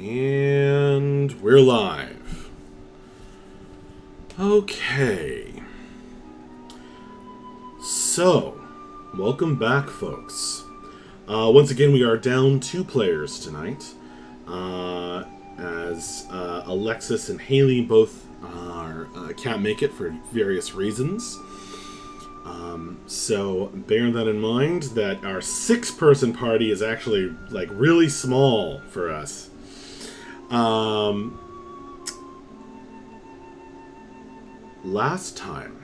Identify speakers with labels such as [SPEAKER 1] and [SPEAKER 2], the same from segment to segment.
[SPEAKER 1] And we're live. Okay. So, welcome back, folks. Once again, we are down 2 players tonight. As Alexis and Haley both can't make it for various reasons. So bear that in mind, that our 6-person party is actually like really small for us. Last time,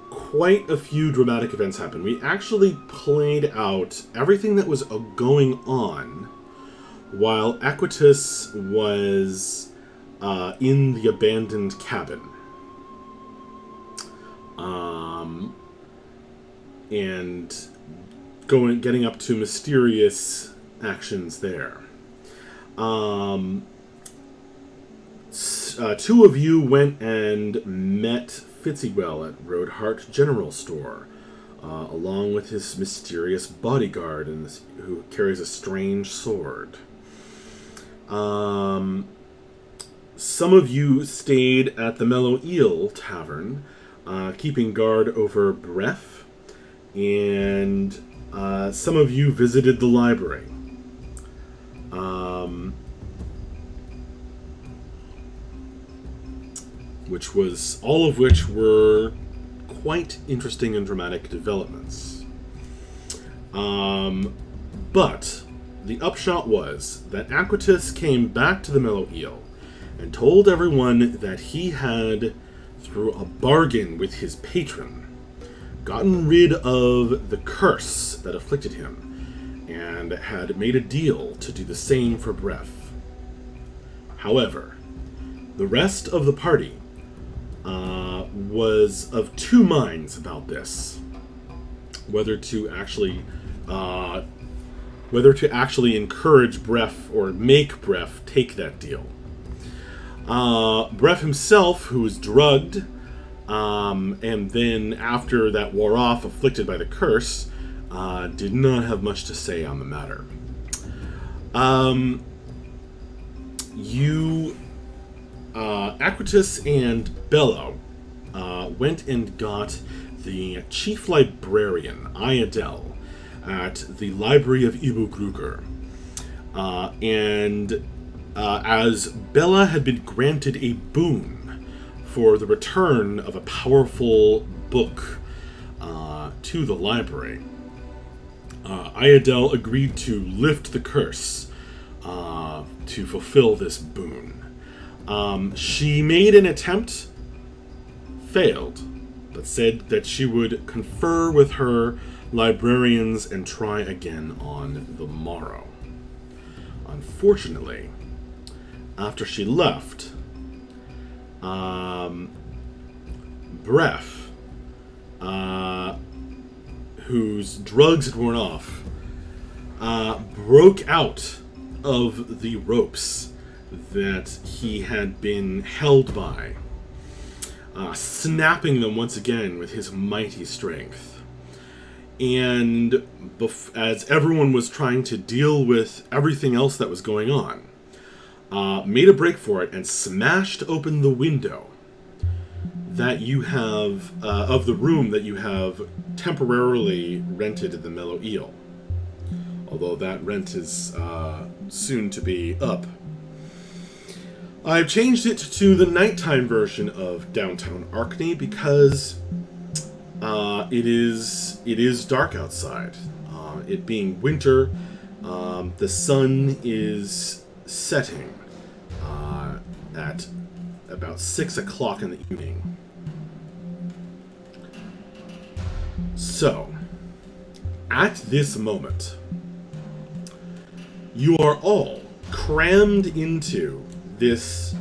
[SPEAKER 1] quite a few dramatic events happened. We actually played out everything that was going on while Equitus was in the abandoned cabin. And getting up to mysterious actions there. 2 of you went and met Fitzywell at Roadheart General Store, along with his mysterious bodyguard who carries a strange sword. Some of you stayed at the Mellow Eel Tavern, keeping guard over Bref, and some of you visited the library. All of which were quite interesting and dramatic developments. But the upshot was that Aquitus came back to the Mellow Eel and told everyone that he had, through a bargain with his patron, gotten rid of the curse that afflicted him, and had made a deal to do the same for Bref. However, the rest of the party was of 2 minds about this, whether to actually encourage Bref or make Bref take that deal. Bref himself, who was drugged, and then after that wore off, afflicted by the curse, did not have much to say on the matter. Aquitus and Bello went and got the chief librarian, Iadel, at the Library of Ibu Gruger. As Bella had been granted a boon for the return of a powerful book to the library, Iadel agreed to lift the curse to fulfill this boon. She made an attempt, failed, but said that she would confer with her librarians and try again on the morrow. Unfortunately, after she left, Bref, whose drugs had worn off, broke out of the ropes that he had been held by, snapping them once again with his mighty strength. And as everyone was trying to deal with everything else that was going on, made a break for it and smashed open the window that you have, of the room that you have temporarily rented at the Mellow Eel. Although that rent is soon to be up. I've changed it to the nighttime version of downtown Arkney because it is dark outside. It being winter, the sun is setting at about 6 o'clock in the evening. So, at this moment, you are all crammed into this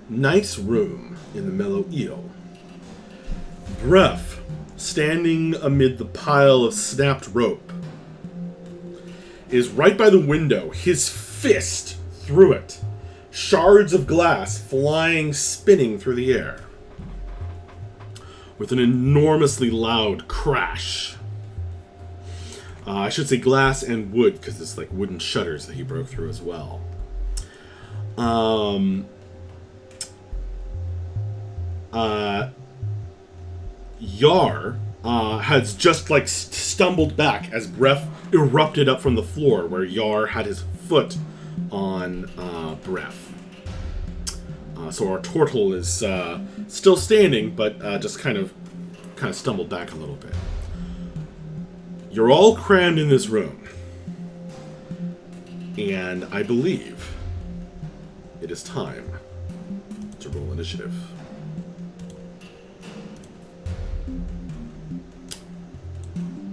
[SPEAKER 1] nice room in the Mellow Eel. Bref, standing amid the pile of snapped rope, is right by the window, his fist through it, shards of glass flying, spinning through the air, with an enormously loud crash. I should say glass and wood, because it's like wooden shutters that he broke through as well. Um, Yar has just like stumbled back as Bref erupted up from the floor where Yar had his foot on Bref. So our turtle is still standing, but just kind of stumbled back a little bit. You're all crammed in this room, and I believe it is time to roll initiative.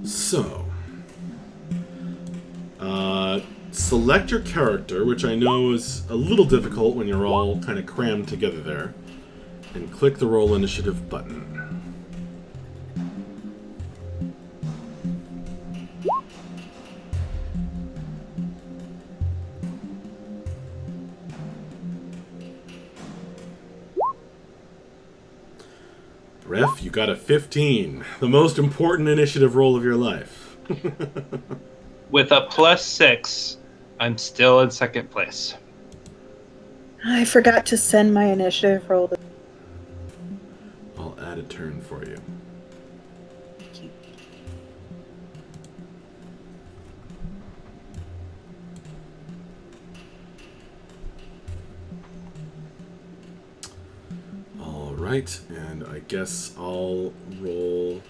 [SPEAKER 1] So, select your character, which I know is a little difficult when you're all kind of crammed together there, and click the roll initiative button. Bref, you got a 15. The most important initiative roll of your life.
[SPEAKER 2] With a +6, I'm still in second place.
[SPEAKER 3] I forgot to send my initiative roll.
[SPEAKER 1] I'll add a turn for you. Alright, and I guess I'll roll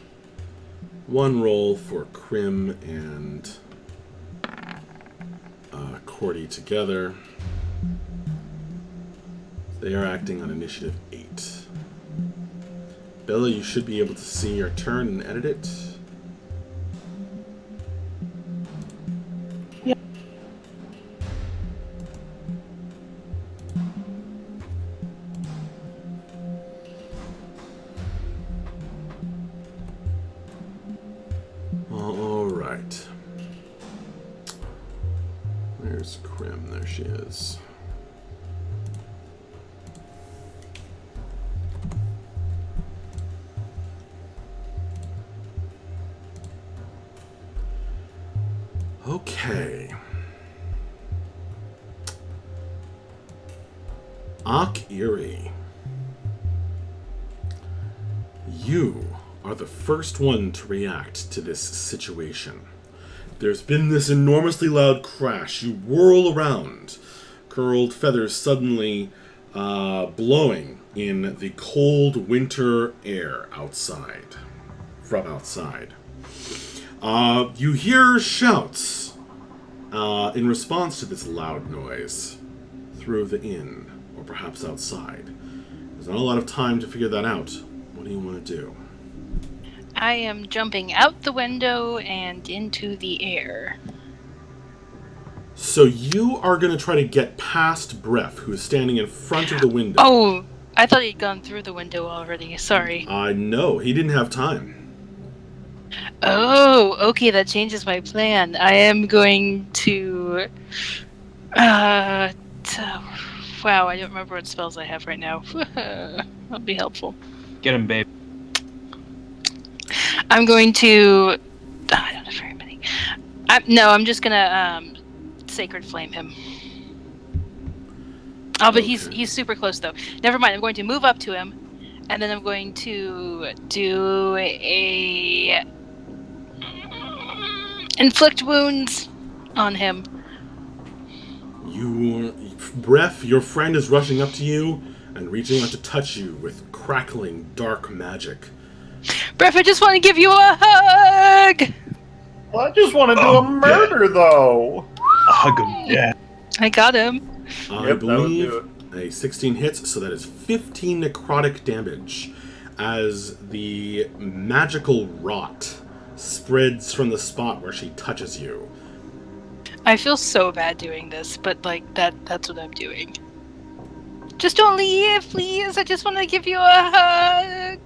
[SPEAKER 1] one roll for Krim and Cordy together. They are acting on initiative 8. Bella, you should be able to see your turn and edit it.
[SPEAKER 3] Yep.
[SPEAKER 1] All right. Where's Krim? There she is. Okay. Ak-Iri. You are the first one to react to this situation. There's been this enormously loud crash. You whirl around, curled feathers suddenly blowing in the cold winter air outside. From outside. You hear shouts in response to this loud noise through the inn, or perhaps outside. There's not a lot of time to figure that out. What do you want to do?
[SPEAKER 4] I am jumping out the window and into the air.
[SPEAKER 1] So you are going to try to get past Bref, who is standing in front of the window.
[SPEAKER 4] Oh, I thought he'd gone through the window already. Sorry.
[SPEAKER 1] No, he didn't have time.
[SPEAKER 4] Oh, okay, that changes my plan. I am going to... wow, I don't remember what spells I have right now. That'll be helpful.
[SPEAKER 2] Get him, babe.
[SPEAKER 4] I'm going to... I don't have very many. I'm just gonna Sacred Flame him. Oh, but
[SPEAKER 1] Okay.
[SPEAKER 4] he's super close, though. Never mind, I'm going to move up to him, and then I'm going to do a... inflict wounds on him.
[SPEAKER 1] Bref, your friend is rushing up to you and reaching out to touch you with crackling dark magic.
[SPEAKER 4] Bref, I just want to give you a hug!
[SPEAKER 5] Well, I just want to do a murder, though.
[SPEAKER 2] Hug him, yeah.
[SPEAKER 4] I got him.
[SPEAKER 1] I
[SPEAKER 5] Yep, that would
[SPEAKER 1] believe
[SPEAKER 5] do
[SPEAKER 1] a 16 hits, so that is 15 necrotic damage as the magical rot spreads from the spot where she touches you.
[SPEAKER 4] I feel so bad doing this, but that's what I'm doing. Just don't leave, please. I just want to give you a hug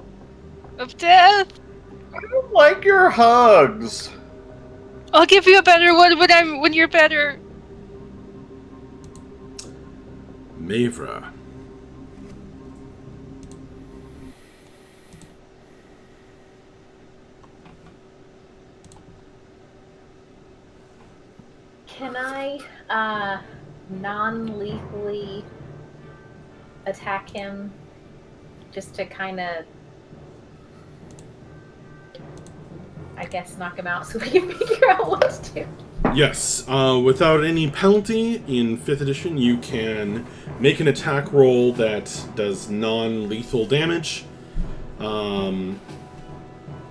[SPEAKER 4] of death.
[SPEAKER 5] I don't like your hugs.
[SPEAKER 4] I'll give you a better one when you're better.
[SPEAKER 1] Mavra.
[SPEAKER 6] Can I non-lethally attack him just to kind of, I guess, knock him out so we can figure out what to do?
[SPEAKER 1] Yes, without any penalty, in 5th edition, you can make an attack roll that does non-lethal damage.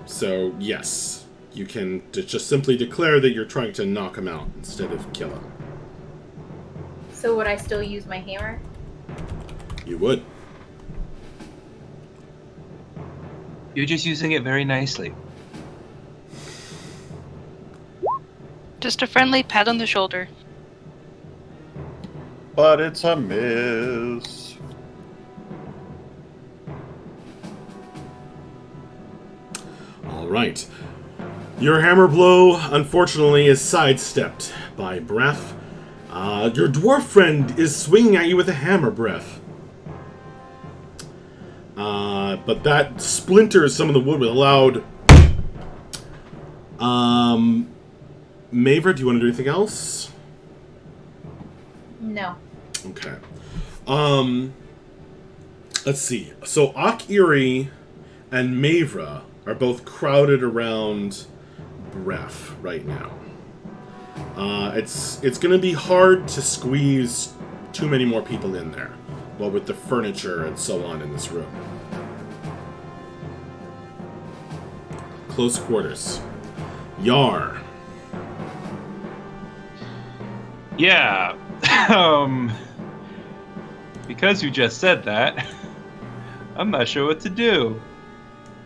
[SPEAKER 1] So, yes, you can just simply declare that you're trying to knock him out instead of kill him.
[SPEAKER 6] So would I still use my hammer?
[SPEAKER 1] You would.
[SPEAKER 2] You're just using it very nicely.
[SPEAKER 4] Just a friendly pat on the shoulder.
[SPEAKER 5] But it's a miss.
[SPEAKER 1] All right. Your hammer blow, unfortunately, is sidestepped by Bref. Your dwarf friend is swinging at you with a hammer, Bref. But that splinters some of the wood with a loud... Mavra, do you want to do anything else?
[SPEAKER 6] No.
[SPEAKER 1] Okay. Let's see. So Akiri and Mavra are both crowded around Bref right now. It's going to be hard to squeeze too many more people in there. Well, with the furniture and so on in this room. Close quarters. Yar.
[SPEAKER 2] Yeah. Because you just said that, I'm not sure what to do.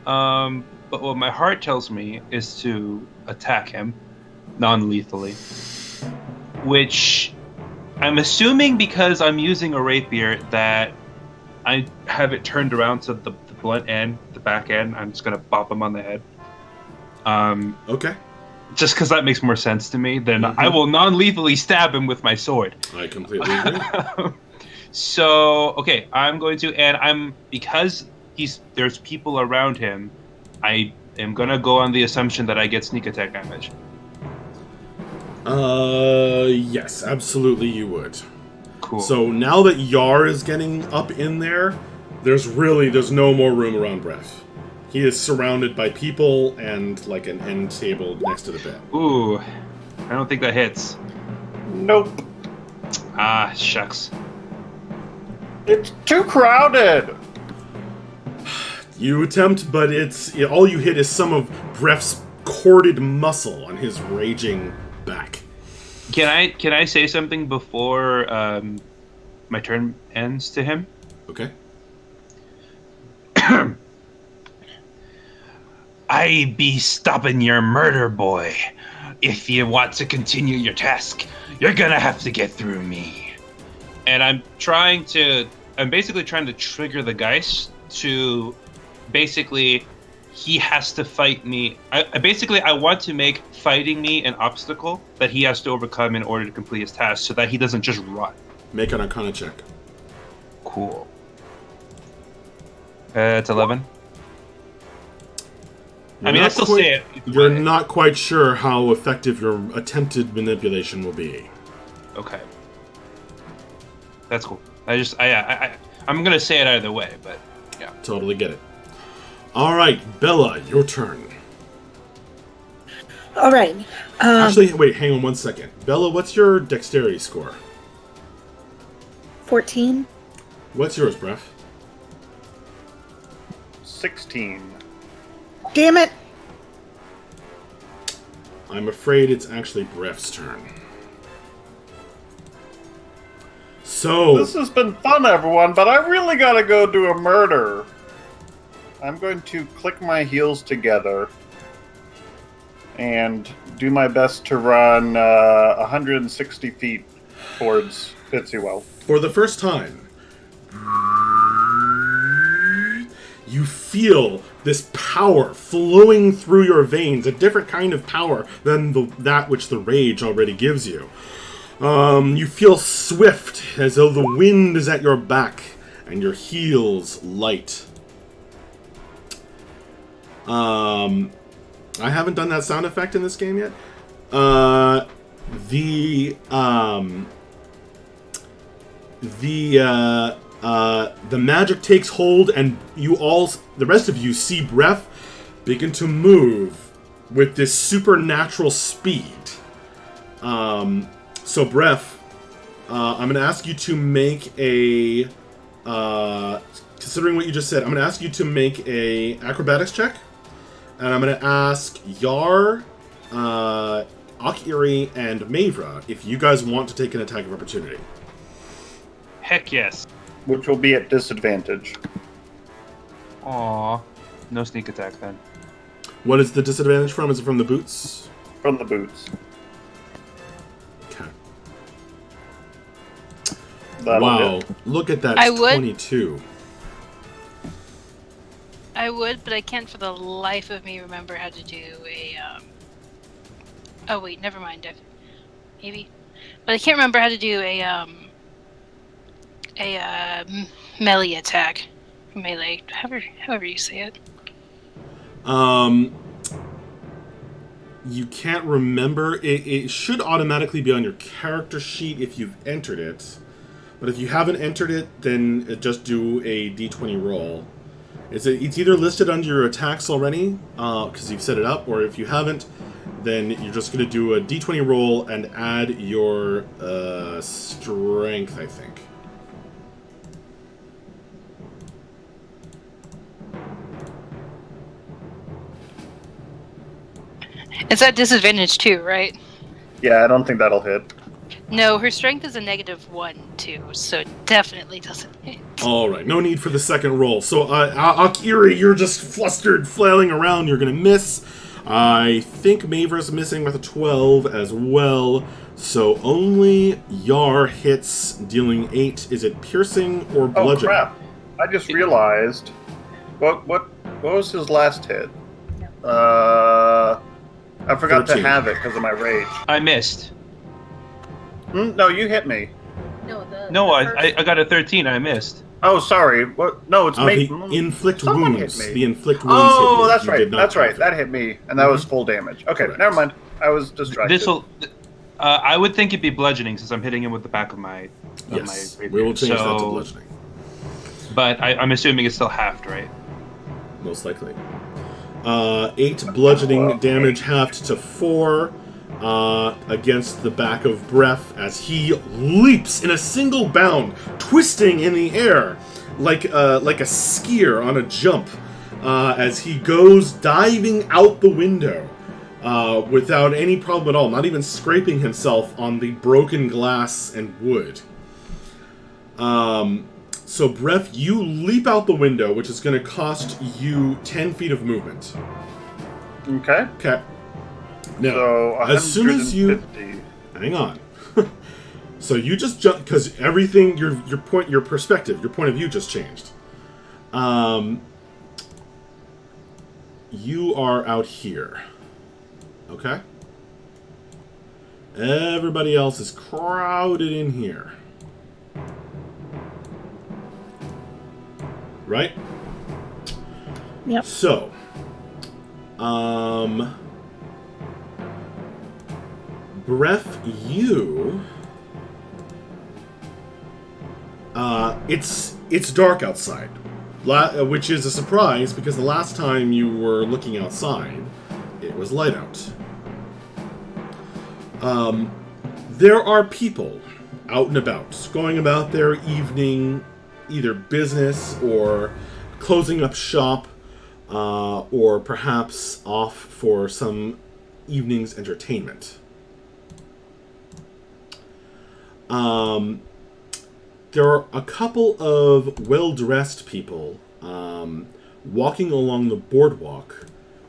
[SPEAKER 2] But what my heart tells me is to attack him non-lethally. Which I'm assuming, because I'm using a rapier, that I have it turned around to the blunt end, the back end. I'm just gonna bop him on the head.
[SPEAKER 1] Okay.
[SPEAKER 2] Just because that makes more sense to me, then I will non-lethally stab him with my sword.
[SPEAKER 1] I completely agree.
[SPEAKER 2] So, okay, I'm going to, and because there's people around him, I am gonna go on the assumption that I get sneak attack damage.
[SPEAKER 1] Yes, absolutely you would.
[SPEAKER 2] Cool.
[SPEAKER 1] So now that Yar is getting up in there, there's no more room around Bref. He is surrounded by people and like an end table next to the bed.
[SPEAKER 2] Ooh, I don't think that hits.
[SPEAKER 5] Nope.
[SPEAKER 2] Ah, shucks.
[SPEAKER 5] It's too crowded.
[SPEAKER 1] You attempt, but all you hit is some of Bref's corded muscle on his raging back.
[SPEAKER 2] Can I say something before my turn ends to him?
[SPEAKER 1] Okay.
[SPEAKER 2] I be stopping your murder, boy. If you want to continue your task, you're gonna have to get through me. And I'm basically trying to trigger the Geist to basically, he has to fight me. I want to make fighting me an obstacle that he has to overcome in order to complete his task, so that he doesn't just run.
[SPEAKER 1] Make an Arcana check.
[SPEAKER 2] Cool. It's 11. I still say it.
[SPEAKER 1] You're not quite sure how effective your attempted manipulation will be.
[SPEAKER 2] Okay. That's cool. I'm gonna say it either way, but yeah.
[SPEAKER 1] Totally get it. All right, Bella, your turn.
[SPEAKER 3] All right.
[SPEAKER 1] Actually, wait, hang on one second. Bella, what's your dexterity score?
[SPEAKER 3] 14.
[SPEAKER 1] What's yours, Bref?
[SPEAKER 5] 16.
[SPEAKER 3] Damn it!
[SPEAKER 1] I'm afraid it's actually Bref's turn. So...
[SPEAKER 5] This has been fun, everyone, but I really gotta go do a murder. I'm going to click my heels together and do my best to run 160 feet towards Fitziwell.
[SPEAKER 1] For the first time, you feel this power flowing through your veins, a different kind of power than that which the rage already gives you. You feel swift, as though the wind is at your back, and your heels light. I haven't done that sound effect in this game yet. The magic takes hold, and the rest of you see Bref begin to move with this supernatural speed. So Bref, I'm going to ask you to make a, considering what you just said, I'm going to ask you to make a acrobatics check, and I'm going to ask Yar, Akiri, and Mavra if you guys want to take an attack of opportunity.
[SPEAKER 2] Heck yes.
[SPEAKER 5] Which will be at disadvantage.
[SPEAKER 2] Aw. No sneak attack then.
[SPEAKER 1] What is the disadvantage from? Is it from the boots?
[SPEAKER 5] From the boots.
[SPEAKER 1] Okay.
[SPEAKER 5] That'll
[SPEAKER 1] Wow,
[SPEAKER 5] hit.
[SPEAKER 1] look at that,
[SPEAKER 4] I would.
[SPEAKER 1] 22.
[SPEAKER 4] I would, but I can't for the life of me remember how to do a, Oh wait, never mind. Maybe. But I can't remember how to do a melee attack. Melee. However you say it.
[SPEAKER 1] You can't remember. It should automatically be on your character sheet if you've entered it. But if you haven't entered it, then just do a d20 roll. It's either listed under your attacks already, because you've set it up, or if you haven't, then you're just going to do a d20 roll and add your strength, I think.
[SPEAKER 4] It's at disadvantage too, right?
[SPEAKER 5] Yeah, I don't think that'll hit.
[SPEAKER 4] No, her strength is a -1 too, so it definitely doesn't hit.
[SPEAKER 1] All right, no need for the second roll. So, Akiri, you're just flustered, flailing around. You're going to miss. I think Mavra's missing with a 12 as well. So only Yar hits, dealing 8. Is it piercing or bludgeoning?
[SPEAKER 5] Oh crap! I just realized. What was his last hit? I forgot
[SPEAKER 1] 13.
[SPEAKER 5] to have it because of my rage.
[SPEAKER 2] I missed.
[SPEAKER 5] No, you hit me.
[SPEAKER 2] No,
[SPEAKER 6] the
[SPEAKER 2] I
[SPEAKER 6] first-
[SPEAKER 2] got a 13. I missed.
[SPEAKER 5] Oh, sorry. What? No, it's
[SPEAKER 1] The
[SPEAKER 5] me.
[SPEAKER 1] inflict
[SPEAKER 5] Someone
[SPEAKER 1] wounds.
[SPEAKER 5] hit me.
[SPEAKER 1] The inflict wounds. hit
[SPEAKER 5] Oh,
[SPEAKER 1] you.
[SPEAKER 5] that's
[SPEAKER 1] You
[SPEAKER 5] right.
[SPEAKER 1] did not
[SPEAKER 5] That's right.
[SPEAKER 1] have it.
[SPEAKER 5] That hit me, and that was full damage. Okay,
[SPEAKER 1] Correct.
[SPEAKER 5] never mind. I was distracted.
[SPEAKER 2] This'll. I would think it'd be bludgeoning since I'm hitting him with the back of my.
[SPEAKER 1] Yes,
[SPEAKER 2] my
[SPEAKER 1] we will change that to
[SPEAKER 2] so-
[SPEAKER 1] bludgeoning.
[SPEAKER 2] But I'm assuming it's still halved, right?
[SPEAKER 1] Most likely. 8 bludgeoning damage halved to 4 against the back of Bref as he leaps in a single bound, twisting in the air like a skier on a jump as he goes diving out the window without any problem at all, not even scraping himself on the broken glass and wood. So, Bref, you leap out the window, which is going to cost you 10 feet of movement.
[SPEAKER 5] Okay.
[SPEAKER 1] Okay. Now,
[SPEAKER 5] So
[SPEAKER 1] as soon as you...
[SPEAKER 5] 150.
[SPEAKER 1] Hang on. So you just jump... Because everything... Your perspective, your point of view just changed. You are out here. Okay? Everybody else is crowded in here. Right?
[SPEAKER 3] Yep.
[SPEAKER 1] So, Bref, you, it's dark outside, which is a surprise because the last time you were looking outside, it was light out. There are people out and about, going about their evening, either business or closing up shop, or perhaps off for some evening's entertainment. There are a couple of well-dressed people walking along the boardwalk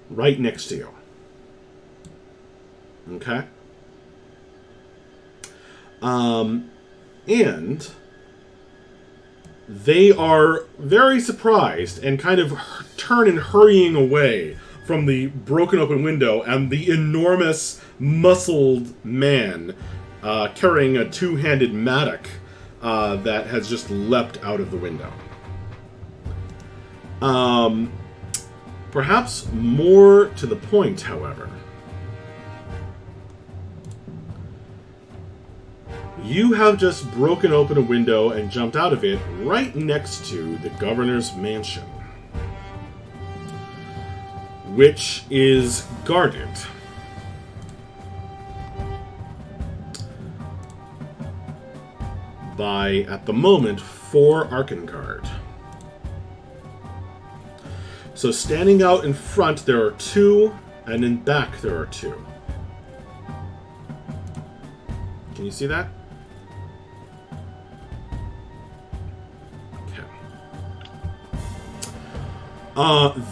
[SPEAKER 1] right next to you. Okay? And they are very surprised and kind of turn and hurrying away from the broken open window and the enormous muscled man carrying a two-handed mattock that has just leapt out of the window. Perhaps more to the point, however, You have just broken open a window and jumped out of it right next to the governor's mansion, which is guarded by, at the moment, 4 Archon Guard. So standing out in front there are 2, and in back there are 2. Can you see that?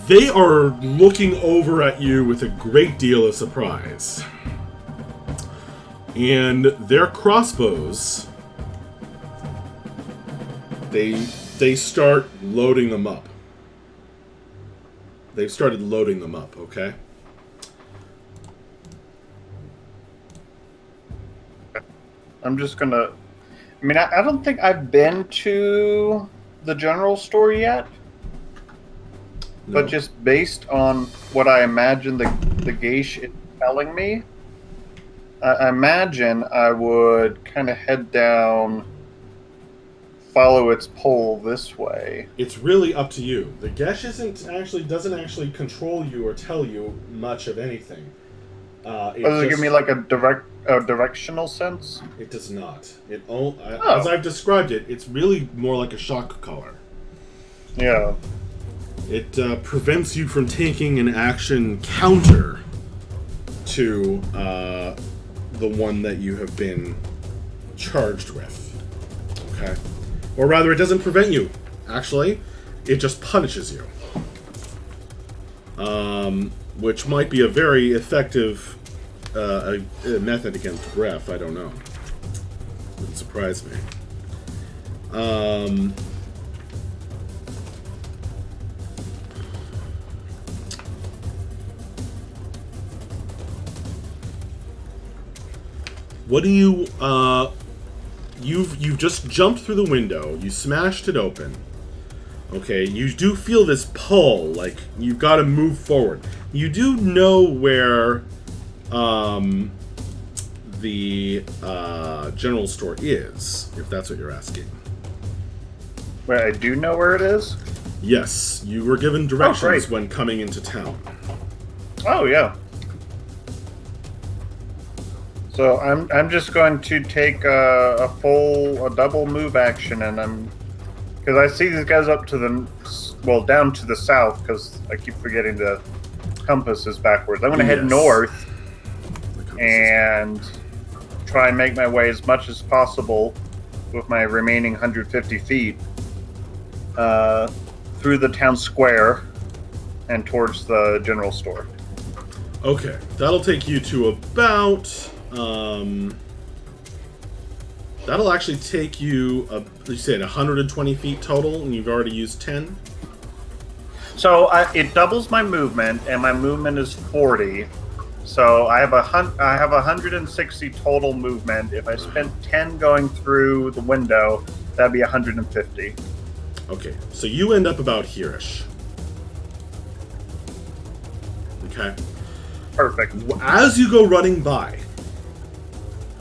[SPEAKER 1] They are looking over at you with a great deal of surprise. And their crossbows, they start loading them up. They've started loading them up, okay?
[SPEAKER 5] I'm just gonna... I mean, I don't think I've been to the general store yet.
[SPEAKER 1] No.
[SPEAKER 5] But just based on what I imagine the Geish is telling me, I imagine I would kind of head down, follow its pole this way.
[SPEAKER 1] It's really up to you. The Gesh doesn't actually control you or tell you much of anything.
[SPEAKER 5] Does it give me like a directional sense?
[SPEAKER 1] It does not. As I've described it, it's really more like a shock collar.
[SPEAKER 5] Yeah.
[SPEAKER 1] It prevents you from taking an action counter to the one that you have been charged with. Okay? Or rather, it doesn't prevent you. Actually, it just punishes you. Which might be a very effective method against Bref. I don't know. Wouldn't surprise me. What do you, you've just jumped through the window, you smashed it open. Okay, you do feel this pull, like you've got to move forward. You do know where the general store is, if that's what you're asking.
[SPEAKER 5] Wait, I do know where it is?
[SPEAKER 1] Yes, you were given directions
[SPEAKER 5] great.
[SPEAKER 1] when coming into town.
[SPEAKER 5] Oh, yeah. So I'm just going to take a double move action, and because I see these guys up to down to the south, because I keep forgetting the compass is backwards. I'm going to head north and try and make my way as much as possible with my remaining 150 feet through the town square and towards the general store.
[SPEAKER 1] Okay, that'll take you to about... that'll actually take you, you said 120 feet total, and you've already used 10?
[SPEAKER 5] So it doubles my movement, and my movement is 40. So I have 160 total movement. If I spent 10 going through the window, that'd be 150.
[SPEAKER 1] Okay, so you end up about here-ish. Okay.
[SPEAKER 5] Perfect.
[SPEAKER 1] As you go running by,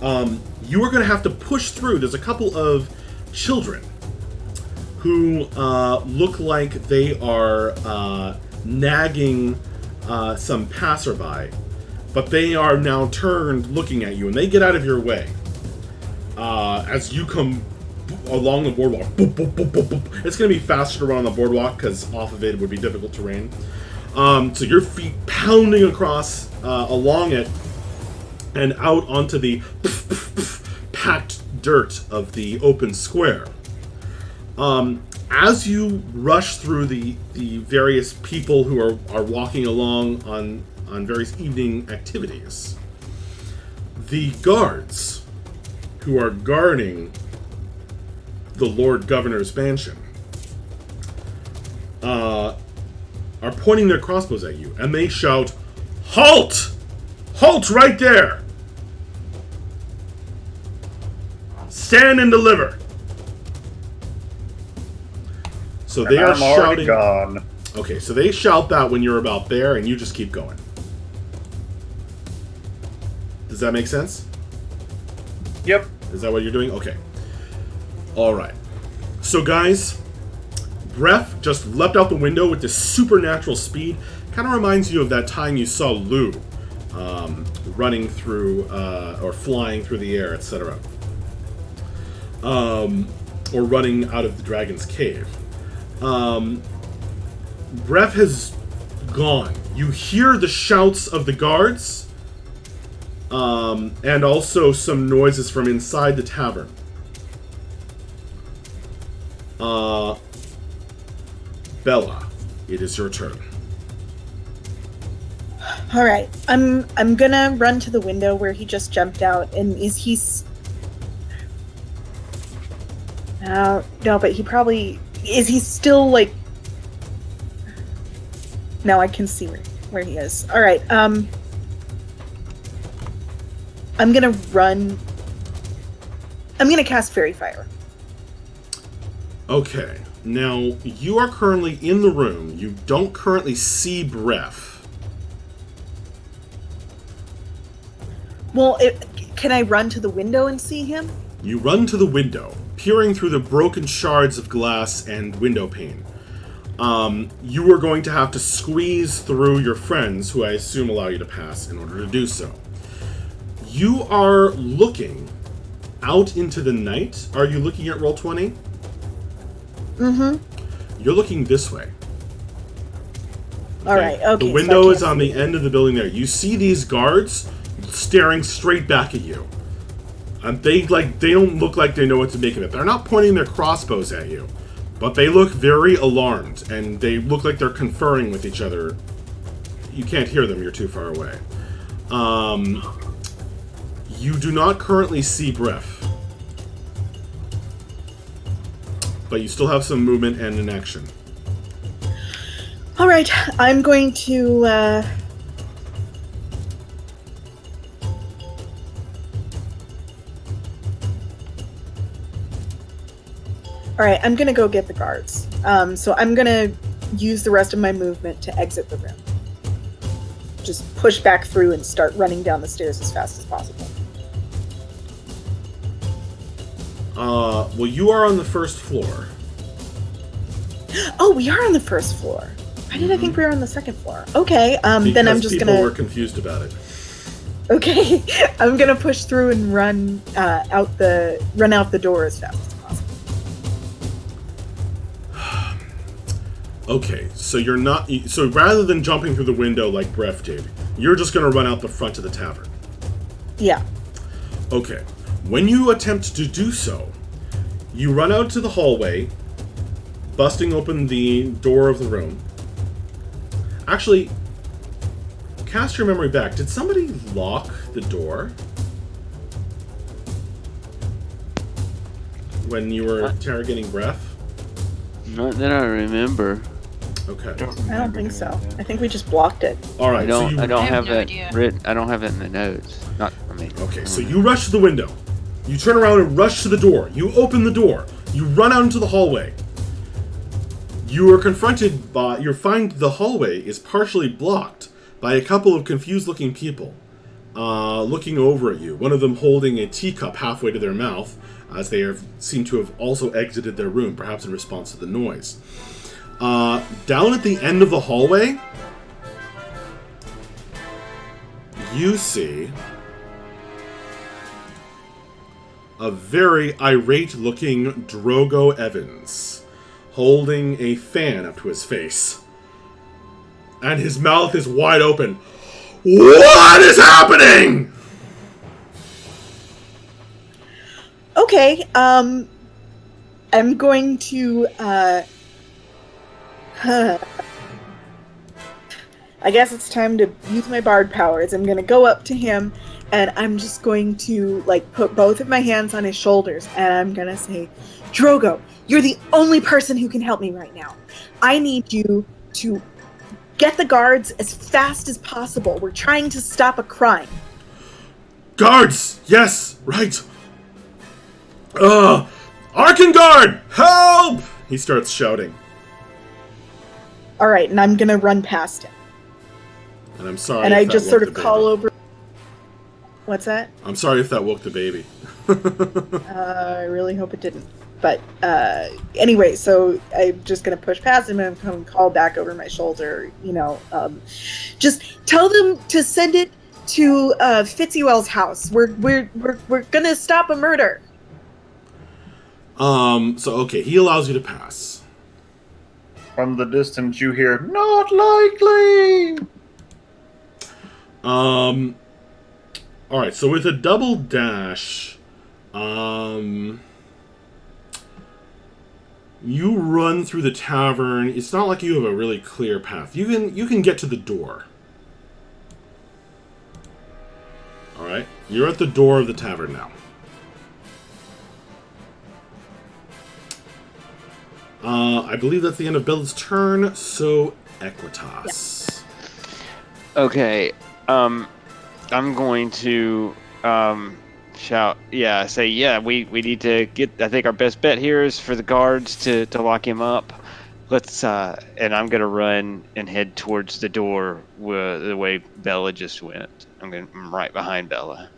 [SPEAKER 1] you are going to have to push through. There's a couple of children who look like they are nagging some passerby, but they are now turned looking at you, and they get out of your way as you come along the boardwalk. Boop, boop, boop, boop, boop. It's going to be faster to run on the boardwalk because off of it would be difficult terrain. So your feet pounding across along it and out onto the packed dirt of the open square. As you rush through the various people who are walking along on various evening activities, the guards who are guarding the Lord Governor's mansion are pointing their crossbows at you, and they shout, "Halt! Halt right there! Stand and deliver!" So they are shouting.
[SPEAKER 5] Gone.
[SPEAKER 1] Okay, so they shout that when you're about there, and you just keep going. Does that make sense?
[SPEAKER 5] Yep.
[SPEAKER 1] Is that what you're doing? Okay. All right. So, guys, Bref just leapt out the window with this supernatural speed. Kind of reminds you of that time you saw Lou running through or flying through the air, etc. Or running out of the dragon's cave. Bref has gone. You hear the shouts of the guards, and also some noises from inside the tavern. Bella, it is your turn.
[SPEAKER 3] All right, I'm gonna run to the window where he just jumped out, and is he? No, but he probably is. He still like? No, I can see where he is. All right, I'm gonna run. I'm gonna cast Fairy Fire.
[SPEAKER 1] Okay, now you are currently in the room. You don't currently see Bref.
[SPEAKER 3] Well, can I run to the window and see him?
[SPEAKER 1] You run to the window, peering through the broken shards of glass and window pane. You are going to have to squeeze through your friends, who I assume allow you to pass, in order to do so. You are looking out into the night. Are you looking at Roll20?
[SPEAKER 3] Mm-hmm.
[SPEAKER 1] You're looking this way.
[SPEAKER 3] All right, okay.
[SPEAKER 1] The window is on the end of the building there. You see these guards staring straight back at you. They don't look like they know what to make of it. They're not pointing their crossbows at you, but they look very alarmed, and they look like they're conferring with each other. You can't hear them, you're too far away. You do not currently see Bref, but you still have some movement and an action.
[SPEAKER 3] All right, I'm going to. All right, I'm gonna go get the guards. So I'm gonna use the rest of my movement to exit the room. Just push back through and start running down the stairs as fast as possible.
[SPEAKER 1] Well, you are on the first floor.
[SPEAKER 3] Oh, we are on the first floor. Why did I think we were on the second floor? Okay, then I'm just
[SPEAKER 1] people
[SPEAKER 3] gonna.
[SPEAKER 1] were confused about it.
[SPEAKER 3] Okay, I'm gonna push through and run out the door as fast as possible.
[SPEAKER 1] Okay, so you're not. So rather than jumping through the window like Bref did, you're just gonna run out the front of the tavern.
[SPEAKER 3] Yeah.
[SPEAKER 1] Okay. When you attempt to do so, you run out to the hallway, busting open the door of the room. Actually, cast your memory back. Did somebody lock the door when you were interrogating Bref?
[SPEAKER 7] Not that I remember.
[SPEAKER 1] Okay.
[SPEAKER 3] I don't think so. I think we just blocked it.
[SPEAKER 1] All right.
[SPEAKER 7] I don't
[SPEAKER 4] I have
[SPEAKER 7] have
[SPEAKER 4] no
[SPEAKER 7] that
[SPEAKER 4] idea.
[SPEAKER 7] written. I don't have it in the notes. Not for me.
[SPEAKER 1] Okay, so you rush to the window. You turn around and rush to the door. You open the door. You run out into the hallway. You are confronted by... You find the hallway is partially blocked by a couple of confused-looking people looking over at you. One of them holding a teacup halfway to their mouth, as they seem to have also exited their room, perhaps in response to the noise. Down at the end of the hallway, you see a very irate-looking Drogo Evans holding a fan up to his face. And his mouth is wide open. What is happening?
[SPEAKER 3] Okay, I'm going to, I guess it's time to use my bard powers. I'm gonna go up to him, and I'm just going to, put both of my hands on his shoulders, and I'm gonna say, Drogo, you're the only person who can help me right now. I need you to get the guards as fast as possible. We're trying to stop a crime.
[SPEAKER 1] Guards! Yes, right. Arkangard! Help! He starts shouting.
[SPEAKER 3] All right, and I'm gonna run past him.
[SPEAKER 1] And I'm sorry
[SPEAKER 3] And
[SPEAKER 1] if
[SPEAKER 3] I
[SPEAKER 1] that
[SPEAKER 3] just
[SPEAKER 1] woke
[SPEAKER 3] sort
[SPEAKER 1] the
[SPEAKER 3] of
[SPEAKER 1] baby.
[SPEAKER 3] call over. What's that?
[SPEAKER 1] I'm sorry if that woke the baby.
[SPEAKER 3] I really hope it didn't. But anyway, so I'm just gonna push past him and come call back over my shoulder. Just tell them to send it to Fitzywell's house. We're gonna stop a murder.
[SPEAKER 1] So okay, he allows you to pass.
[SPEAKER 5] From the distance, you hear, "Not likely!"
[SPEAKER 1] All right, so with a double dash, you run through the tavern. It's not like you have a really clear path. You can get to the door. All right, you're at the door of the tavern now. I believe that's the end of Bill's turn. So Equitas.
[SPEAKER 7] Okay. I'm going to shout. Yeah, say yeah. We need to get. I think our best bet here is for the guards to lock him up. Let's. And I'm gonna run and head towards the door the way Bella just went. I'm right behind Bella.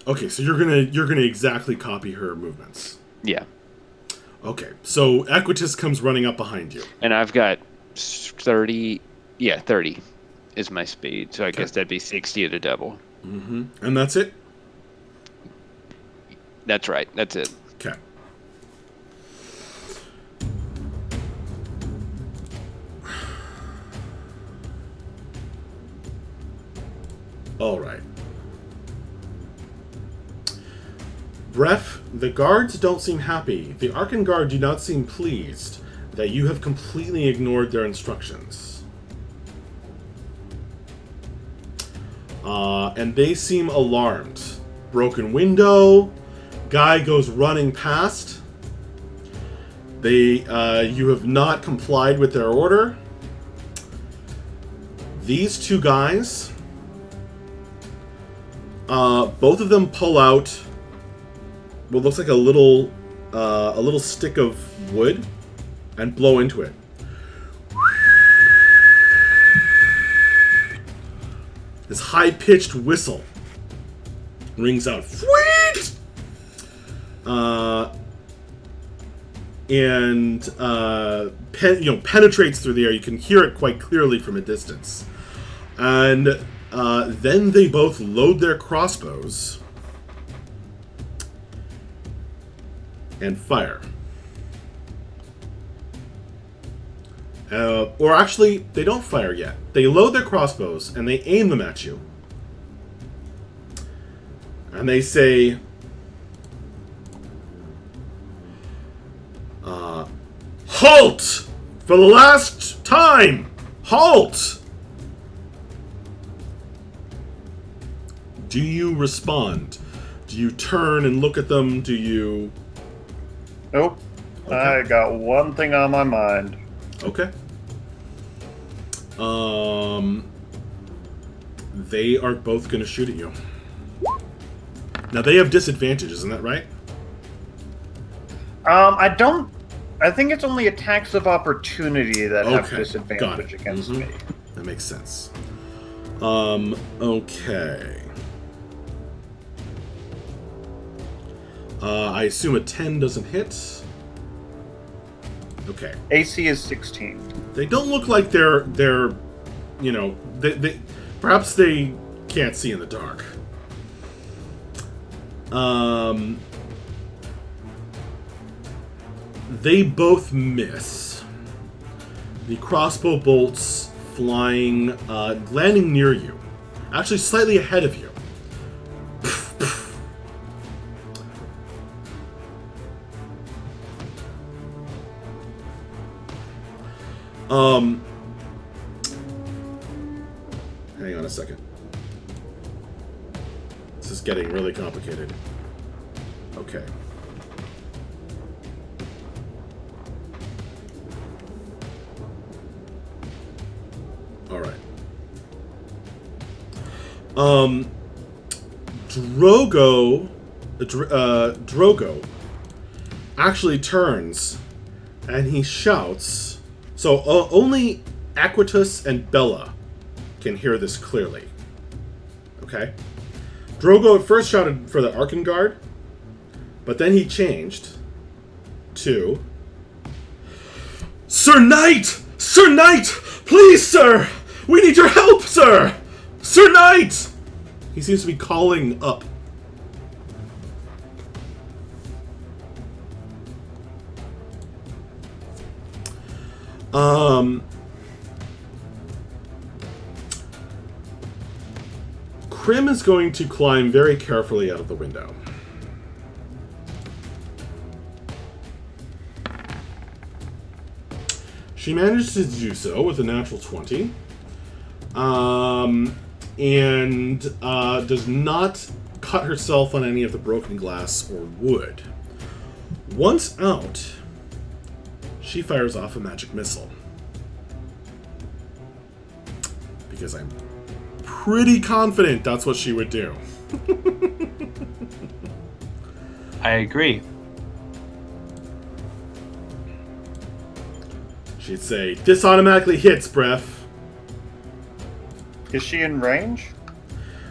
[SPEAKER 1] Okay, so you're gonna exactly copy her movements.
[SPEAKER 7] Yeah.
[SPEAKER 1] Okay, so Equitas comes running up behind you.
[SPEAKER 7] And I've got 30. Yeah, 30 is my speed. So I guess that'd be 60 at a double.
[SPEAKER 1] Mm-hmm. And that's it?
[SPEAKER 7] That's right. That's it.
[SPEAKER 1] Okay. All right. Bref, the guards don't seem happy. The Arkan Guard do not seem pleased that you have completely ignored their instructions. And they seem alarmed. Broken window, guy goes running past. You have not complied with their order. These two guys, both of them pull out what looks like a little stick of wood and blow into it. This high-pitched whistle rings out. Sweet! Penetrates through the air. You can hear it quite clearly from a distance. And then they both load their crossbows and fire. Or actually, they don't fire yet. They load their crossbows and they aim them at you. And they say, "Halt! For the last time! Halt!" Do you respond? Do you turn and look at them? Do you...
[SPEAKER 5] Nope.
[SPEAKER 1] Okay.
[SPEAKER 5] I got one thing on my mind.
[SPEAKER 1] Okay. They are both going to shoot at you. Now, they have disadvantage, isn't that right?
[SPEAKER 5] I think it's only attacks of opportunity that have
[SPEAKER 1] Okay,
[SPEAKER 5] disadvantage against me.
[SPEAKER 1] That makes sense. Okay. I assume a 10 doesn't hit. Okay.
[SPEAKER 5] AC is 16.
[SPEAKER 1] They don't look like they're they perhaps they can't see in the dark. They both miss. The crossbow bolts flying, landing near you. Actually, slightly ahead of you. Hang on a second. This is getting really complicated. Okay. All right. Drogo actually turns and he shouts. So only Aquitus and Bella can hear this clearly. Okay? Drogo at first shouted for the Arkangard, but then he changed to... Sir Knight! Sir Knight! Please, sir! We need your help, sir! Sir Knight! He seems to be calling up. Krim is going to climb very carefully out of the window. She manages to do so with a natural 20. And does not cut herself on any of the broken glass or wood. Once out, she fires off a magic missile. Because I'm pretty confident that's what she would do.
[SPEAKER 2] I agree.
[SPEAKER 1] She'd say, "This automatically hits, Bref."
[SPEAKER 5] Is she in range?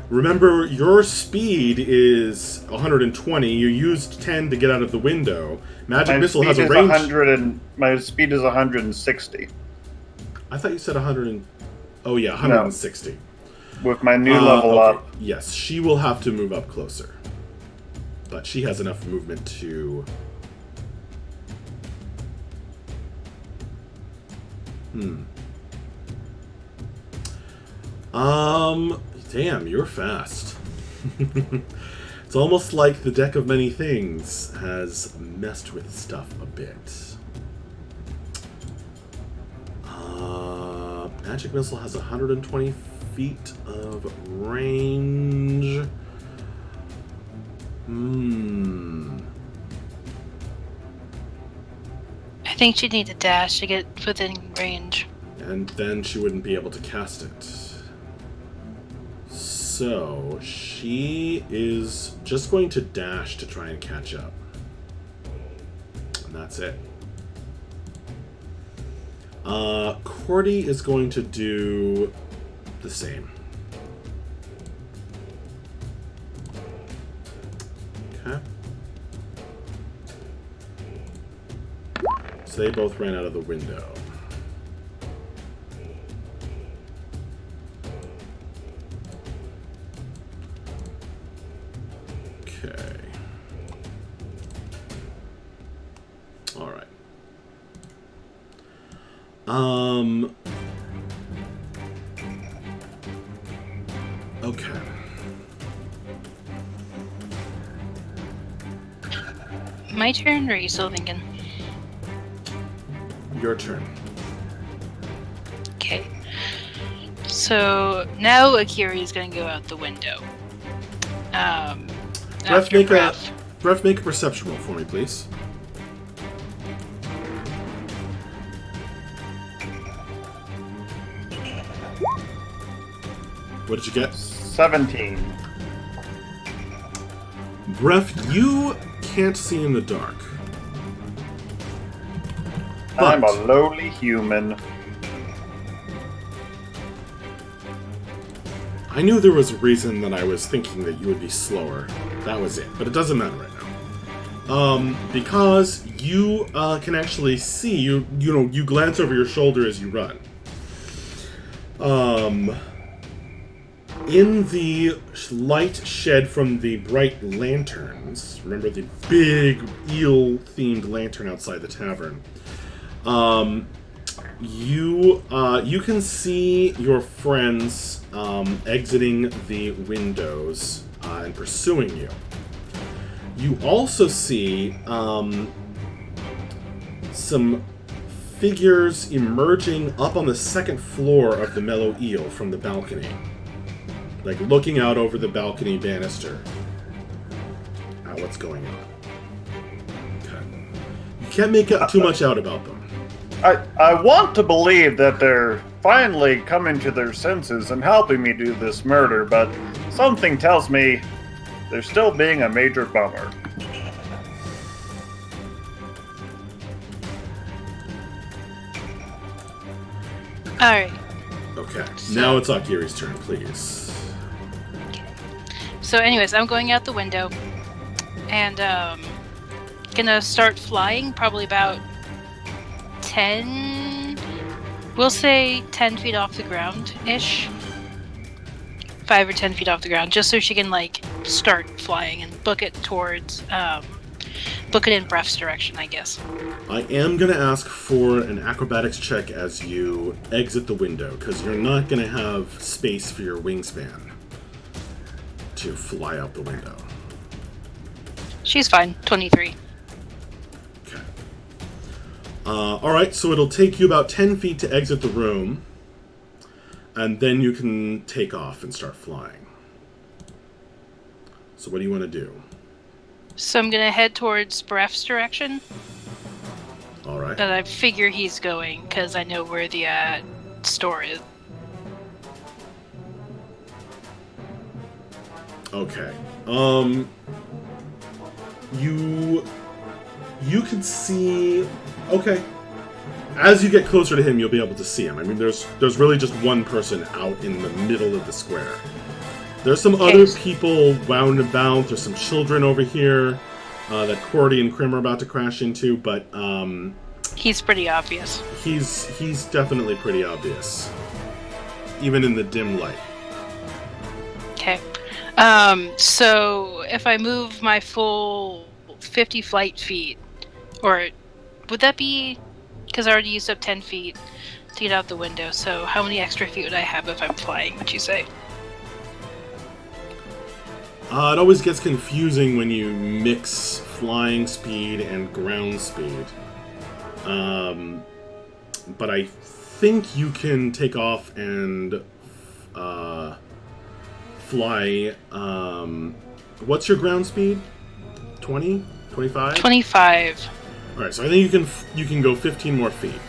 [SPEAKER 1] Remember, your speed is 120. You used 10 to get out of the window. Magic missile has a range.
[SPEAKER 5] My speed is 160.
[SPEAKER 1] I thought you said 100 and... Oh yeah, 160.
[SPEAKER 5] No. With my new level
[SPEAKER 1] okay.
[SPEAKER 5] up.
[SPEAKER 1] Yes, she will have to move up closer. But she has enough movement to... Damn, you're fast. It's almost like the deck of many things has messed with stuff a bit. Magic missile has 120 feet of range.
[SPEAKER 4] I think she'd need a dash to get within range.
[SPEAKER 1] And then she wouldn't be able to cast it. So, she is just going to dash to try and catch up. And that's it. Cordy is going to do the same. Okay. So they both ran out of the window. Okay. All right. Okay.
[SPEAKER 4] My turn, or are you still thinking?
[SPEAKER 1] Your turn.
[SPEAKER 4] Okay. So now Akiri is going to go out the window.
[SPEAKER 1] Bref, make a perception roll for me, please. What did you get?
[SPEAKER 5] 17.
[SPEAKER 1] Bref, you can't see in the dark.
[SPEAKER 5] I'm
[SPEAKER 1] But-
[SPEAKER 5] a lowly human.
[SPEAKER 1] I knew there was a reason that I was thinking that you would be slower. That was it. But it doesn't matter right now. Because you can actually see, you glance over your shoulder as you run. In the light shed from the bright lanterns, remember the big eel-themed lantern outside the tavern, you can see your friends exiting the windows and pursuing you. You also see some figures emerging up on the second floor of the Mellow Eel from the balcony. Like, looking out over the balcony banister at what's going on. Okay. You can't make too much out about them.
[SPEAKER 5] I want to believe that they're finally coming to their senses and helping me do this murder, but something tells me they're still being a major bummer.
[SPEAKER 4] Alright.
[SPEAKER 1] Okay. Now it's Akiri's turn, please.
[SPEAKER 4] So So, anyways, I'm going out the window and gonna start flying. Probably about 10. We'll say 10 feet off the ground ish. 5 or 10 feet off the ground, just so she can like start flying and book it towards. Book it in Bref's direction, I guess.
[SPEAKER 1] I am going to ask for an acrobatics check as you exit the window, because you're not going to have space for your wingspan to fly out the window.
[SPEAKER 4] She's fine. 23.
[SPEAKER 1] Okay. Alright, so it'll take you about 10 feet to exit the room, and then you can take off and start flying. So what do you want to do?
[SPEAKER 4] So I'm gonna head towards Bref's direction.
[SPEAKER 1] Alright.
[SPEAKER 4] But I figure he's going, because I know where the store is.
[SPEAKER 1] Okay. You can see. Okay. As you get closer to him, you'll be able to see him. I mean, there's really just one person out in the middle of the square. There's some other people wound about. There's some children over here that Cordy and Krim are about to crash into, but
[SPEAKER 4] he's pretty obvious.
[SPEAKER 1] He's definitely pretty obvious, even in the dim light.
[SPEAKER 4] Okay. So if I move my full 50 flight feet, or would that be, because I already used up 10 feet to get out the window, so how many extra feet would I have if I'm flying, would you say?
[SPEAKER 1] It always gets confusing when you mix flying speed and ground speed. But I think you can take off and fly. What's your ground speed? 20? 25?
[SPEAKER 4] 25.
[SPEAKER 1] Alright, so I think you can go 15 more feet.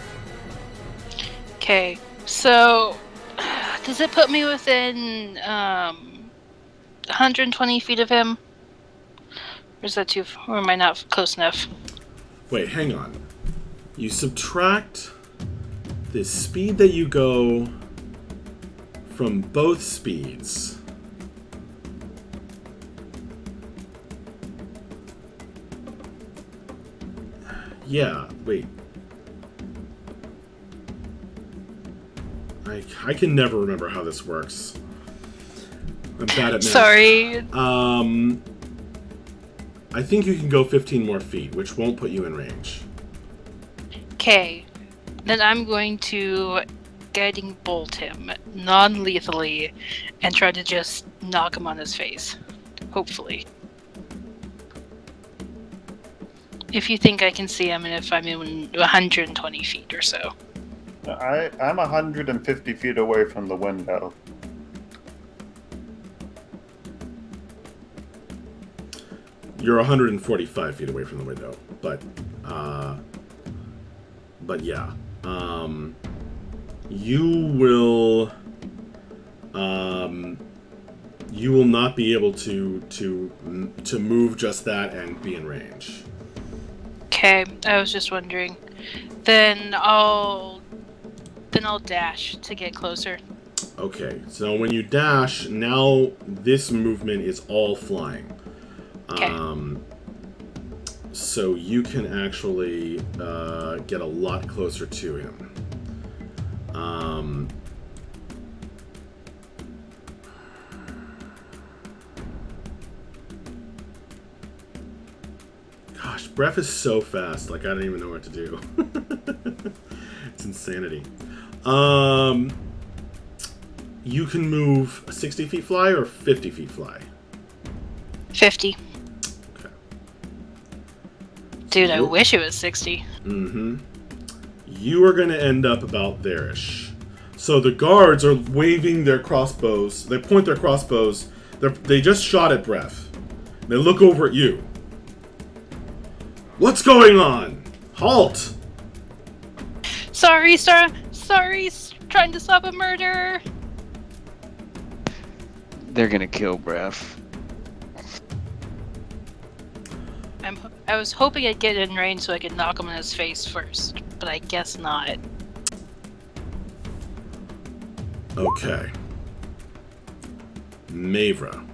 [SPEAKER 4] Okay, so does it put me within 120 feet of him? Or is that too, or am I not close enough?
[SPEAKER 1] Wait, hang on. You subtract the speed that you go from both speeds. Yeah, wait. I can never remember how this works. I'm bad at math.
[SPEAKER 4] Sorry.
[SPEAKER 1] I think you can go 15 more feet, which won't put you in range.
[SPEAKER 4] Okay. Then I'm going to guiding bolt him non-lethally and try to just knock him on his face. Hopefully. If you think I can see him and if I'm in 120 feet or so.
[SPEAKER 5] I'm 150 feet away from the window.
[SPEAKER 1] You're 145 feet away from the window, but yeah, you will not be able to move just that and be in range.
[SPEAKER 4] Okay, I was just wondering. Then I'll dash to get closer.
[SPEAKER 1] Okay, so when you dash, now this movement is all flying.
[SPEAKER 4] Okay.
[SPEAKER 1] So you can actually get a lot closer to him. Gosh, Bref is so fast. Like, I don't even know what to do. It's insanity. You can move 60 feet fly or 50 feet fly?
[SPEAKER 4] 50.
[SPEAKER 1] Okay.
[SPEAKER 4] Dude, I wish it was 60.
[SPEAKER 1] Mm-hmm. You are going to end up about there-ish. So the guards are waving their crossbows. They point their crossbows. They just shot at Bref. They look over at you. What's going on? Halt!
[SPEAKER 4] Sorry, sir. Sorry, trying to stop a murder.
[SPEAKER 7] They're gonna kill Bref.
[SPEAKER 4] I was hoping I'd get in range so I could knock him in his face first, but I guess not.
[SPEAKER 1] Okay. Mavra.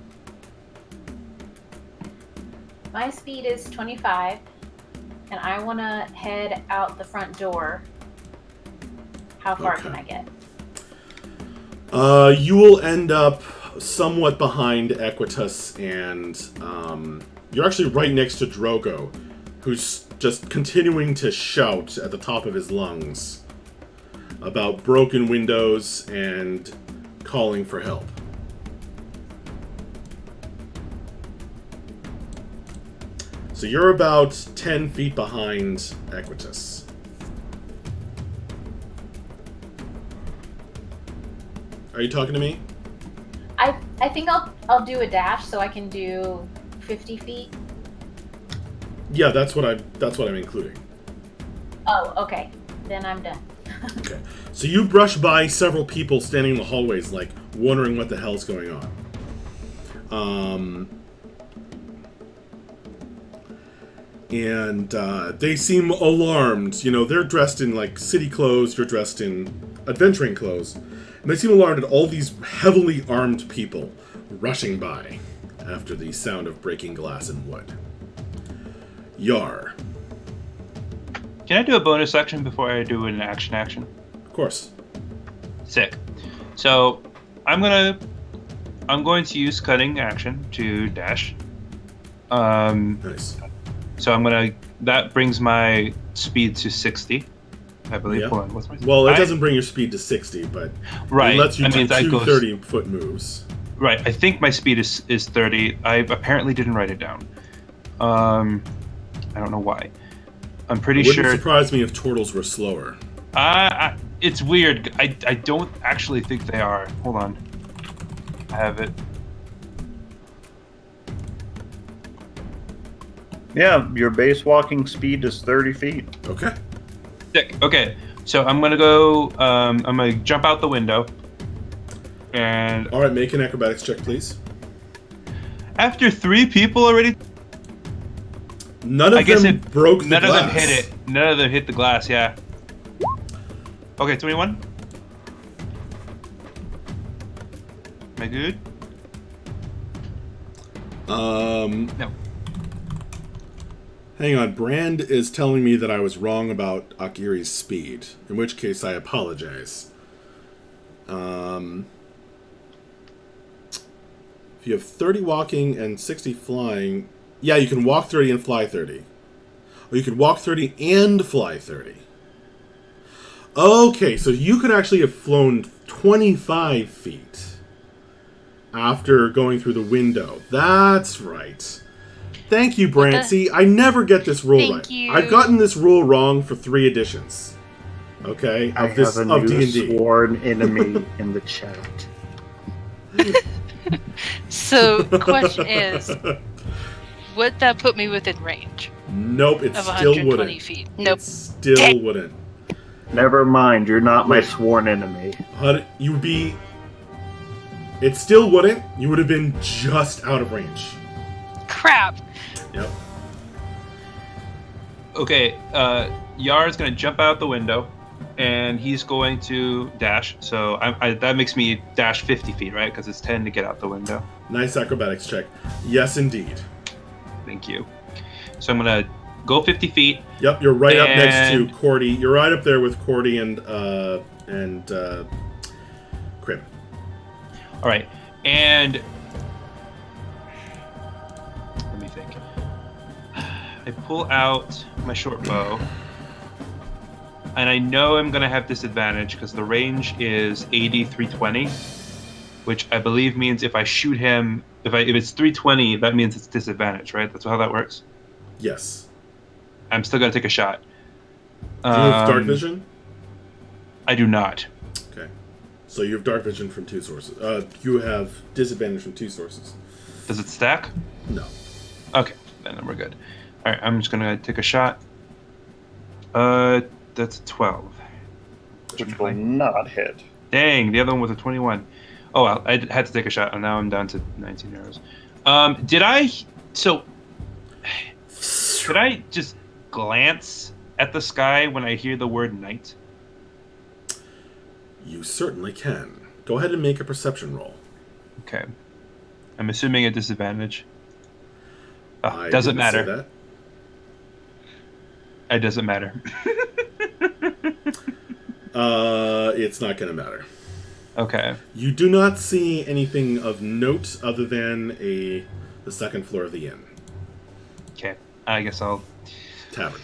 [SPEAKER 6] My speed is 25, and I want to head out the front door. How far
[SPEAKER 1] Okay.
[SPEAKER 6] can I get?
[SPEAKER 1] You will end up somewhat behind Equitas, and you're actually right next to Drogo, who's just continuing to shout at the top of his lungs about broken windows and calling for help. So you're about 10 feet behind Equitas. Are you talking to me?
[SPEAKER 6] I think I'll do a dash so I can do 50 feet.
[SPEAKER 1] Yeah, that's what I'm including.
[SPEAKER 6] Oh, okay. Then I'm done.
[SPEAKER 1] Okay. So you brush by several people standing in the hallways, like, wondering what the hell's going on. And they seem alarmed. You know, they're dressed in, like, city clothes, you're dressed in adventuring clothes. And they seem alarmed at all these heavily armed people rushing by after the sound of breaking glass and wood. Yar.
[SPEAKER 2] Can I do a bonus action before I do an action?
[SPEAKER 1] Of course.
[SPEAKER 2] Sick. So I'm going to use cutting action to dash.
[SPEAKER 1] Nice.
[SPEAKER 2] So that brings my speed to 60, I believe.
[SPEAKER 1] Yeah.
[SPEAKER 2] Hold on, what's my speed?
[SPEAKER 1] Well, it doesn't bring your speed to 60, but
[SPEAKER 2] Right.
[SPEAKER 1] it lets you do
[SPEAKER 2] that
[SPEAKER 1] two
[SPEAKER 2] goes
[SPEAKER 1] 30-foot moves.
[SPEAKER 2] right. I think my speed is 30. I apparently didn't write it down. I don't know why. I'm pretty
[SPEAKER 1] It wouldn't
[SPEAKER 2] sure.
[SPEAKER 1] surprise me if turtles were slower.
[SPEAKER 2] It's weird. I don't actually think they are. Hold on. I have it.
[SPEAKER 5] Yeah, your base walking speed is 30 feet.
[SPEAKER 1] Okay.
[SPEAKER 2] Sick. Okay. So I'm gonna go. I'm gonna jump out the window. And
[SPEAKER 1] All right, make an acrobatics check, please.
[SPEAKER 2] after 3 people already,
[SPEAKER 1] None of them broke the
[SPEAKER 2] none
[SPEAKER 1] glass.
[SPEAKER 2] of them hit it. None of them hit the glass. Yeah. Okay, 21. Am I good? No.
[SPEAKER 1] Hang on. Brand is telling me that I was wrong about Akiri's speed, in which case I apologize. If you have 30 walking and 60 flying, yeah, you can walk 30 and fly 30. Or you could walk 30 and fly 30. Okay, so you could actually have flown 25 feet after going through the window. That's right. Thank you, Brant. See, I never get this rule
[SPEAKER 4] Thank
[SPEAKER 1] right.
[SPEAKER 4] you.
[SPEAKER 1] I've gotten this rule wrong for 3 editions. Okay,
[SPEAKER 5] I
[SPEAKER 1] of this
[SPEAKER 5] have a
[SPEAKER 1] of
[SPEAKER 5] new
[SPEAKER 1] D&D.
[SPEAKER 5] sworn enemy in the chat.
[SPEAKER 4] So, question is, would that put me within range
[SPEAKER 1] Nope, it
[SPEAKER 4] of
[SPEAKER 1] still
[SPEAKER 4] 120
[SPEAKER 1] wouldn't.
[SPEAKER 4] feet? Nope.
[SPEAKER 1] It still
[SPEAKER 4] Dang.
[SPEAKER 1] wouldn't.
[SPEAKER 5] Never mind, you're not my
[SPEAKER 1] Wait.
[SPEAKER 5] sworn enemy.
[SPEAKER 1] You would be. It still wouldn't. You would have been just out of range.
[SPEAKER 4] Crap.
[SPEAKER 1] Yep.
[SPEAKER 2] Okay. Yar's gonna jump out the window, and he's going to dash. So that makes me dash 50 feet, right? Because it's 10 to get out the window.
[SPEAKER 1] Nice acrobatics check. Yes, indeed.
[SPEAKER 2] Thank you. So I'm gonna go 50 feet.
[SPEAKER 1] Yep, you're right up next to
[SPEAKER 2] And-
[SPEAKER 1] Cordy. You're right up there with Cordy and Crib.
[SPEAKER 2] All right, and let me think. I pull out my short bow, and I know I'm gonna have disadvantage because the range is 80, 320, which I believe means if I shoot him, if it's 320, that means it's disadvantage, right? That's how that works.
[SPEAKER 1] Yes.
[SPEAKER 2] I'm still gonna take a shot.
[SPEAKER 1] Do you have dark vision?
[SPEAKER 2] I do not.
[SPEAKER 1] Okay. So you have dark vision from 2 sources. You have disadvantage from 2 sources.
[SPEAKER 2] Does it stack?
[SPEAKER 1] No.
[SPEAKER 2] Okay, then we're good. All right, I'm just gonna take a shot. That's 12.
[SPEAKER 5] Which will not hit.
[SPEAKER 2] Dang, the other one was a 21. Oh well, I had to take a shot, and now I'm down to 19 arrows. Did I just glance at the sky when I hear the word night?
[SPEAKER 1] You certainly can. Go ahead and make a perception roll.
[SPEAKER 2] Okay. I'm assuming a disadvantage.
[SPEAKER 1] I
[SPEAKER 2] Doesn't
[SPEAKER 1] didn't say
[SPEAKER 2] matter.
[SPEAKER 1] that.
[SPEAKER 2] It doesn't matter.
[SPEAKER 1] It's not going to matter.
[SPEAKER 2] Okay.
[SPEAKER 1] You do not see anything of note other than the second floor of the inn.
[SPEAKER 2] Okay. I guess I'll
[SPEAKER 1] Tavern.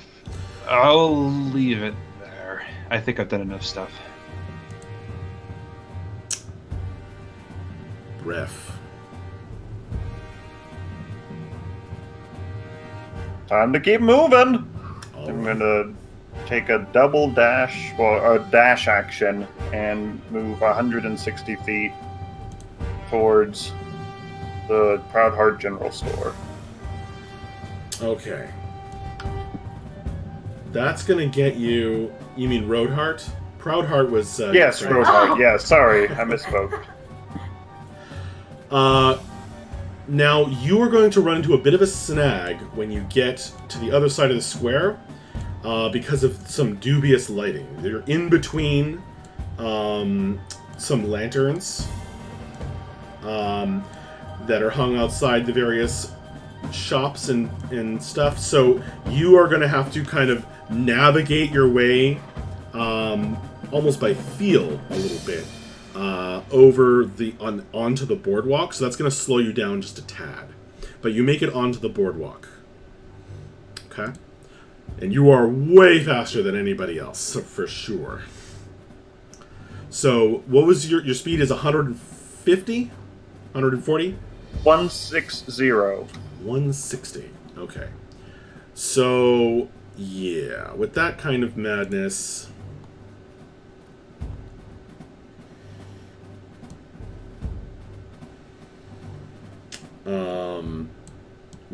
[SPEAKER 2] leave it there. I think I've done enough stuff.
[SPEAKER 1] Bref.
[SPEAKER 5] Time to keep moving.
[SPEAKER 1] All
[SPEAKER 5] I'm
[SPEAKER 1] right.
[SPEAKER 5] gonna take a double dash, or a dash action, and move 160 feet towards the Proud Heart General Store.
[SPEAKER 1] Okay. That's going to get you... You mean Roadheart? Proudheart was...
[SPEAKER 5] Yes,
[SPEAKER 1] right.
[SPEAKER 5] Roadheart. Yeah, sorry, I misspoke.
[SPEAKER 1] Now, you are going to run into a bit of a snag when you get to the other side of the square because of some dubious lighting. You're in between some lanterns that are hung outside the various shops and stuff. So you are going to have to kind of navigate your way almost by feel a little bit over onto the boardwalk. So that's going to slow you down just a tad. But you make it onto the boardwalk. Okay? And you are way faster than anybody else, for sure. So what was your speed is 150? 140?
[SPEAKER 5] 160.
[SPEAKER 1] 160. Okay. So, yeah, with that kind of madness...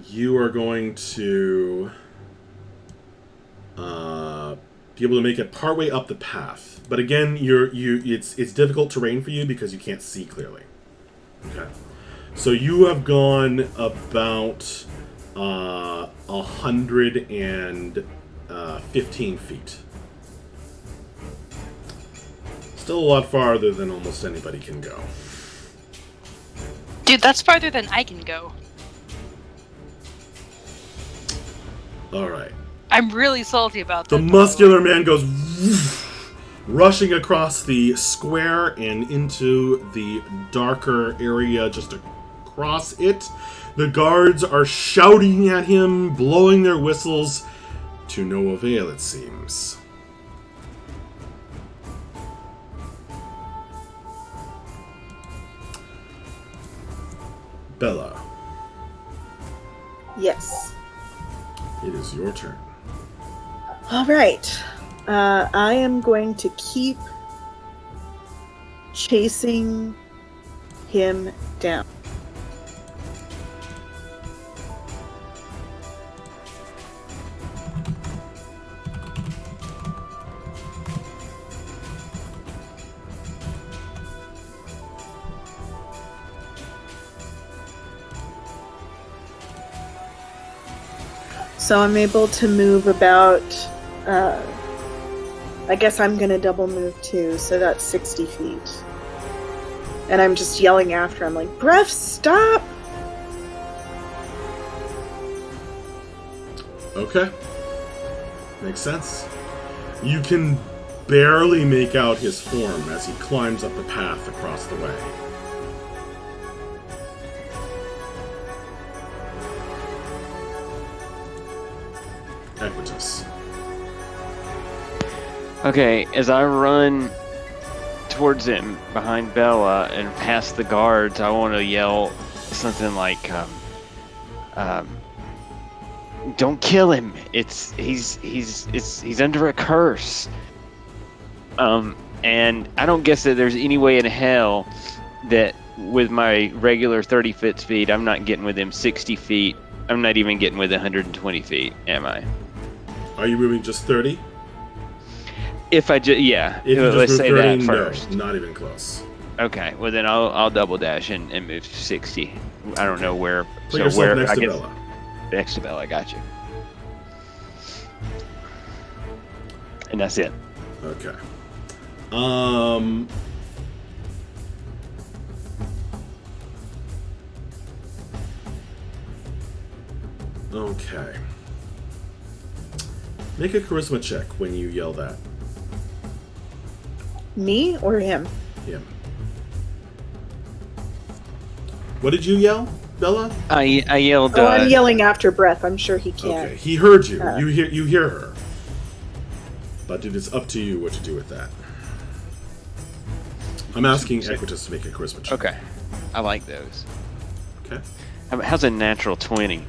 [SPEAKER 1] you are going to be able to make it partway up the path. But again, it's difficult terrain for you because you can't see clearly. Okay. So you have gone about 115 feet. Still a lot farther than almost anybody can go.
[SPEAKER 4] Dude, that's farther than I can go.
[SPEAKER 1] All right.
[SPEAKER 4] I'm really salty about
[SPEAKER 1] The
[SPEAKER 4] that.
[SPEAKER 1] muscular man goes rushing across the square and into the darker area just across it. The guards are shouting at him, blowing their whistles, to no avail, it seems. Bella,
[SPEAKER 3] Yes.
[SPEAKER 1] it is your turn.
[SPEAKER 3] All right. I am going to keep chasing him down. So I'm able to move about, I guess I'm going to double move too, so that's 60 feet. And I'm just yelling after him like, Bref, stop!
[SPEAKER 1] Okay. Makes sense. You can barely make out his form as he climbs up the path across the way. Equitus.
[SPEAKER 7] Okay, as I run towards him behind Bella and past the guards, I want to yell something like, "Don't kill him! He's under a curse." And I don't guess that there's any way in hell that with my regular 30-foot speed, I'm not getting within 60 feet. I'm not even getting within 120 feet, am I?
[SPEAKER 1] Are you moving just 30?
[SPEAKER 7] If I just, yeah.
[SPEAKER 1] If you
[SPEAKER 7] Let's
[SPEAKER 1] just
[SPEAKER 7] say
[SPEAKER 1] move 30,
[SPEAKER 7] that first.
[SPEAKER 1] no, not even close.
[SPEAKER 7] Okay, well then I'll double dash and move 60. I don't know where.
[SPEAKER 1] Put yourself
[SPEAKER 7] where
[SPEAKER 1] next
[SPEAKER 7] I
[SPEAKER 1] to
[SPEAKER 7] guess-
[SPEAKER 1] Bella.
[SPEAKER 7] Next to Bella, I got you. And that's it.
[SPEAKER 1] Okay. Okay. Make a charisma check when you yell that.
[SPEAKER 3] Me or him?
[SPEAKER 1] Him. What did you yell, Bella?
[SPEAKER 7] I yelled.
[SPEAKER 3] Oh, I'm yelling after Bref. I'm sure he can.
[SPEAKER 1] Okay, he heard you.
[SPEAKER 3] Uh.
[SPEAKER 1] You hear her. But it is up to you what to do with that. I'm asking Equitas to make a charisma check.
[SPEAKER 7] Okay, I like those.
[SPEAKER 1] Okay.
[SPEAKER 7] How's a natural 20?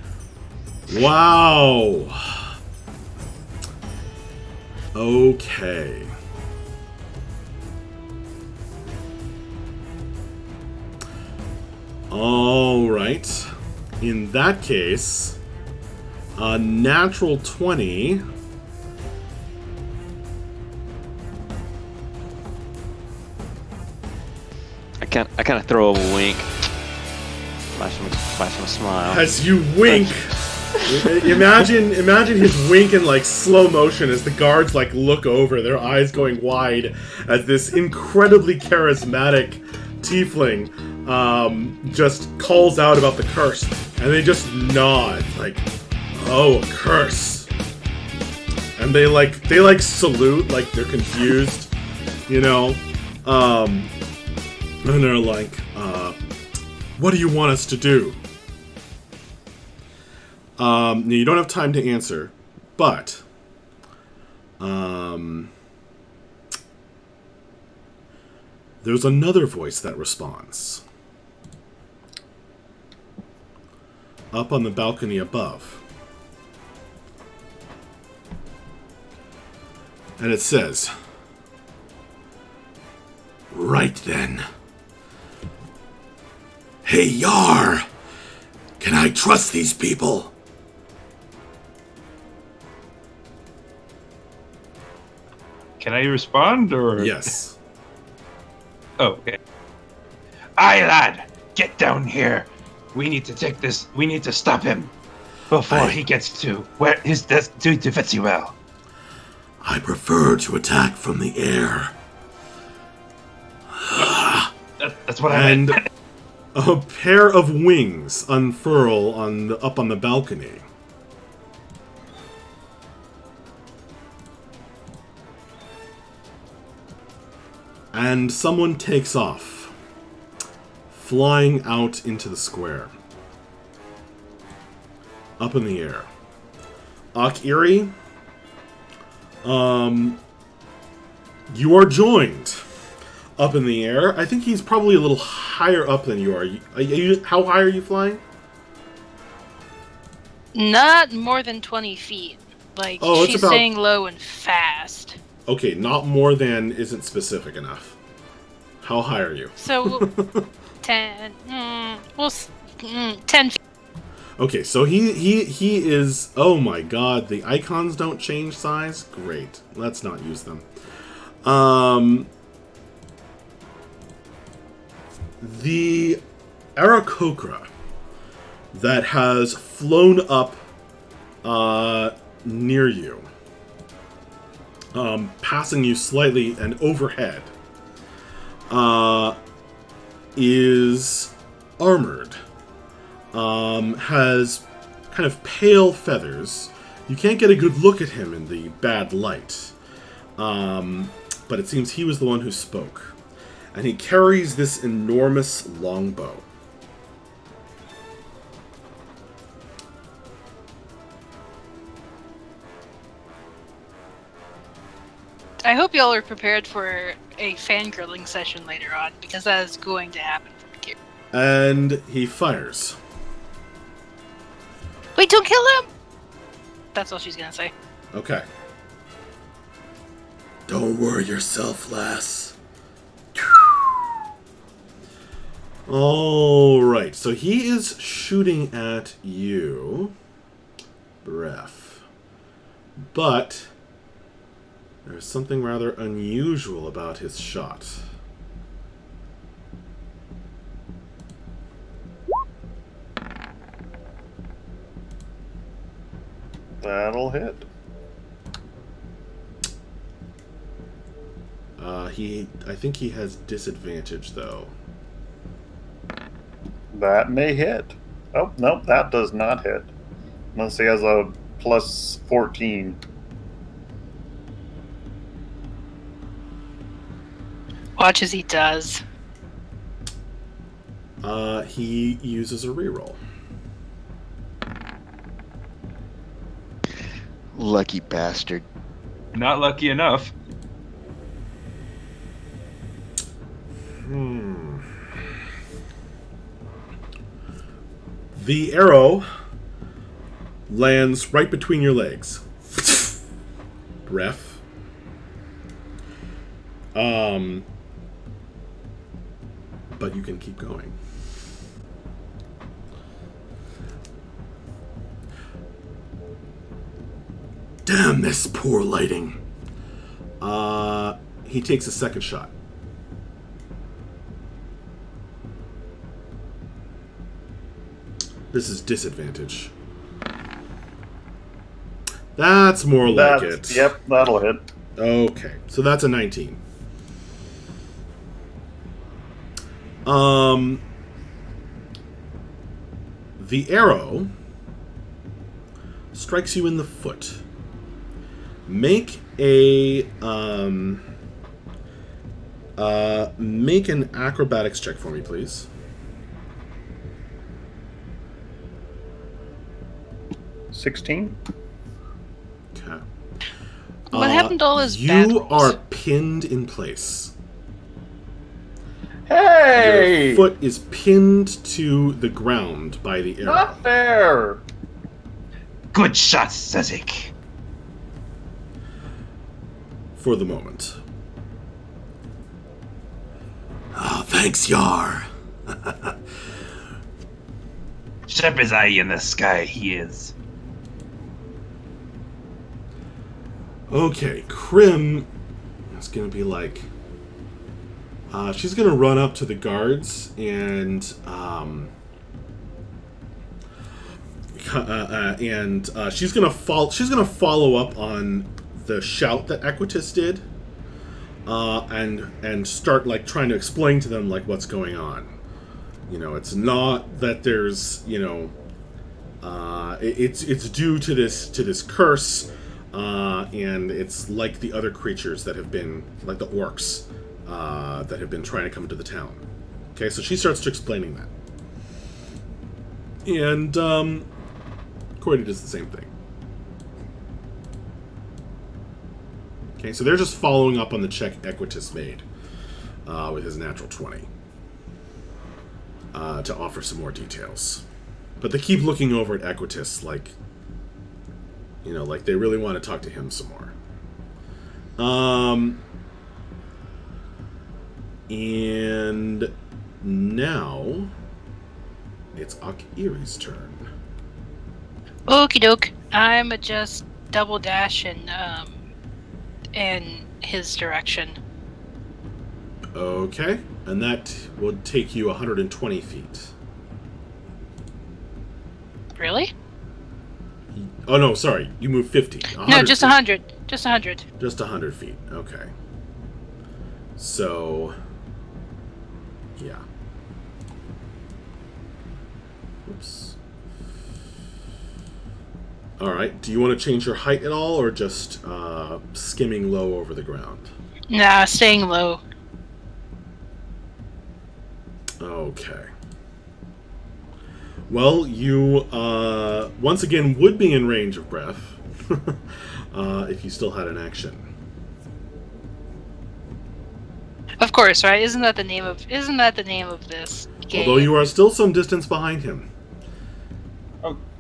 [SPEAKER 1] Wow. Okay. All right. In that case, a natural 20.
[SPEAKER 7] I kind of throw a wink. Flash him a smile.
[SPEAKER 1] As you wink, imagine his wink in like slow motion as the guards like look over, their eyes going wide as this incredibly charismatic tiefling just calls out about the curse, and they just nod like, "Oh, a curse," and they salute like they're confused, you know, and they're like, "What do you want us to do?" You don't have time to answer, but there's another voice that responds. Up on the balcony above. And it says, "Right then. Hey, Yar! Can I trust these people?"
[SPEAKER 2] Can I respond or?
[SPEAKER 1] Yes.
[SPEAKER 2] Oh, okay. Aye, lad, get down here. We need to take this. We need to stop him before he gets to where his death to Fetziwell.
[SPEAKER 1] I prefer to attack from the air.
[SPEAKER 2] That's what I
[SPEAKER 1] And
[SPEAKER 2] meant.
[SPEAKER 1] a pair of wings unfurl up on the balcony. And someone takes off, flying out into the square. Up in the air. Akiri, you are joined up in the air. I think he's probably a little higher up than you are. How high are you flying?
[SPEAKER 4] Not more than 20 feet. Like,
[SPEAKER 1] Oh,
[SPEAKER 4] she's
[SPEAKER 1] it's about-
[SPEAKER 4] saying low and fast.
[SPEAKER 1] Okay, not more than isn't specific enough. How high are you?
[SPEAKER 4] So, 10, 10 feet.
[SPEAKER 1] Okay, so he is. Oh my God, the icons don't change size. Great, let's not use them. The Aarakocra that has flown up near you, passing you slightly and overhead, is armored. Has kind of pale feathers. You can't get a good look at him in the bad light. But it seems he was the one who spoke. And he carries this enormous longbow.
[SPEAKER 4] I hope y'all are prepared for a fangirling session later on, because that is going to happen from here.
[SPEAKER 1] And he fires.
[SPEAKER 4] Wait, don't kill him! That's all she's gonna say.
[SPEAKER 1] Okay. Don't worry yourself, lass. Alright, so he is shooting at you, Bref. But there's something rather unusual about his shot.
[SPEAKER 5] That'll hit.
[SPEAKER 1] I think he has disadvantage, though.
[SPEAKER 5] That may hit. Oh, nope, that does not hit. Unless he has a plus 14.
[SPEAKER 4] Watch as he does.
[SPEAKER 1] He uses a reroll.
[SPEAKER 7] Lucky bastard.
[SPEAKER 2] Not lucky enough.
[SPEAKER 1] The arrow lands right between your legs. Bref. But you can keep going. Damn this poor lighting. He takes a second shot. This is disadvantage. That's more like it.
[SPEAKER 5] Yep, that'll hit.
[SPEAKER 1] Okay, so that's a 19. The arrow strikes you in the foot. Make an acrobatics check for me, please.
[SPEAKER 5] 16.
[SPEAKER 1] Okay.
[SPEAKER 4] What happened to all his
[SPEAKER 1] You
[SPEAKER 4] bad rolls?
[SPEAKER 1] are pinned in place.
[SPEAKER 5] Hey!
[SPEAKER 1] Your foot is pinned to the ground by the arrow.
[SPEAKER 5] Not fair!
[SPEAKER 2] Good shot, Sezik.
[SPEAKER 1] For the moment. Oh, thanks, Yar.
[SPEAKER 2] Sharp as eye in the sky, he is.
[SPEAKER 1] Okay, Krim is going to be like... she's going to run up to the guards and... she's going to follow up on the shout that Equitus did. And start like trying to explain to them like what's going on. You know, it's not that there's, you know, it's due to this curse, and it's like the other creatures that have been, like the orcs, that have been trying to come into the town. Okay, so she starts to explaining that, and Cordy does the same thing. Okay, so they're just following up on the check Equitus made with his natural 20 to offer some more details. But they keep looking over at Equitus like, you know, like they really want to talk to him some more. And now it's Akiri's turn.
[SPEAKER 4] Okie doke. I'm a just double dash and in his direction.
[SPEAKER 1] Okay, and that will take you 120 feet.
[SPEAKER 4] Really?
[SPEAKER 1] Oh no, sorry, you move 50.
[SPEAKER 4] No, just
[SPEAKER 1] feet.
[SPEAKER 4] 100. Just 100.
[SPEAKER 1] Just 100 feet. Okay. So, yeah. Oops. All right. Do you want to change your height at all, or just skimming low over the ground?
[SPEAKER 4] Nah, staying low.
[SPEAKER 1] Okay. Well, you once again would be in range of Bref if you still had an action.
[SPEAKER 4] Of course, right? Isn't that the name of this game?
[SPEAKER 1] Although you are still some distance behind him.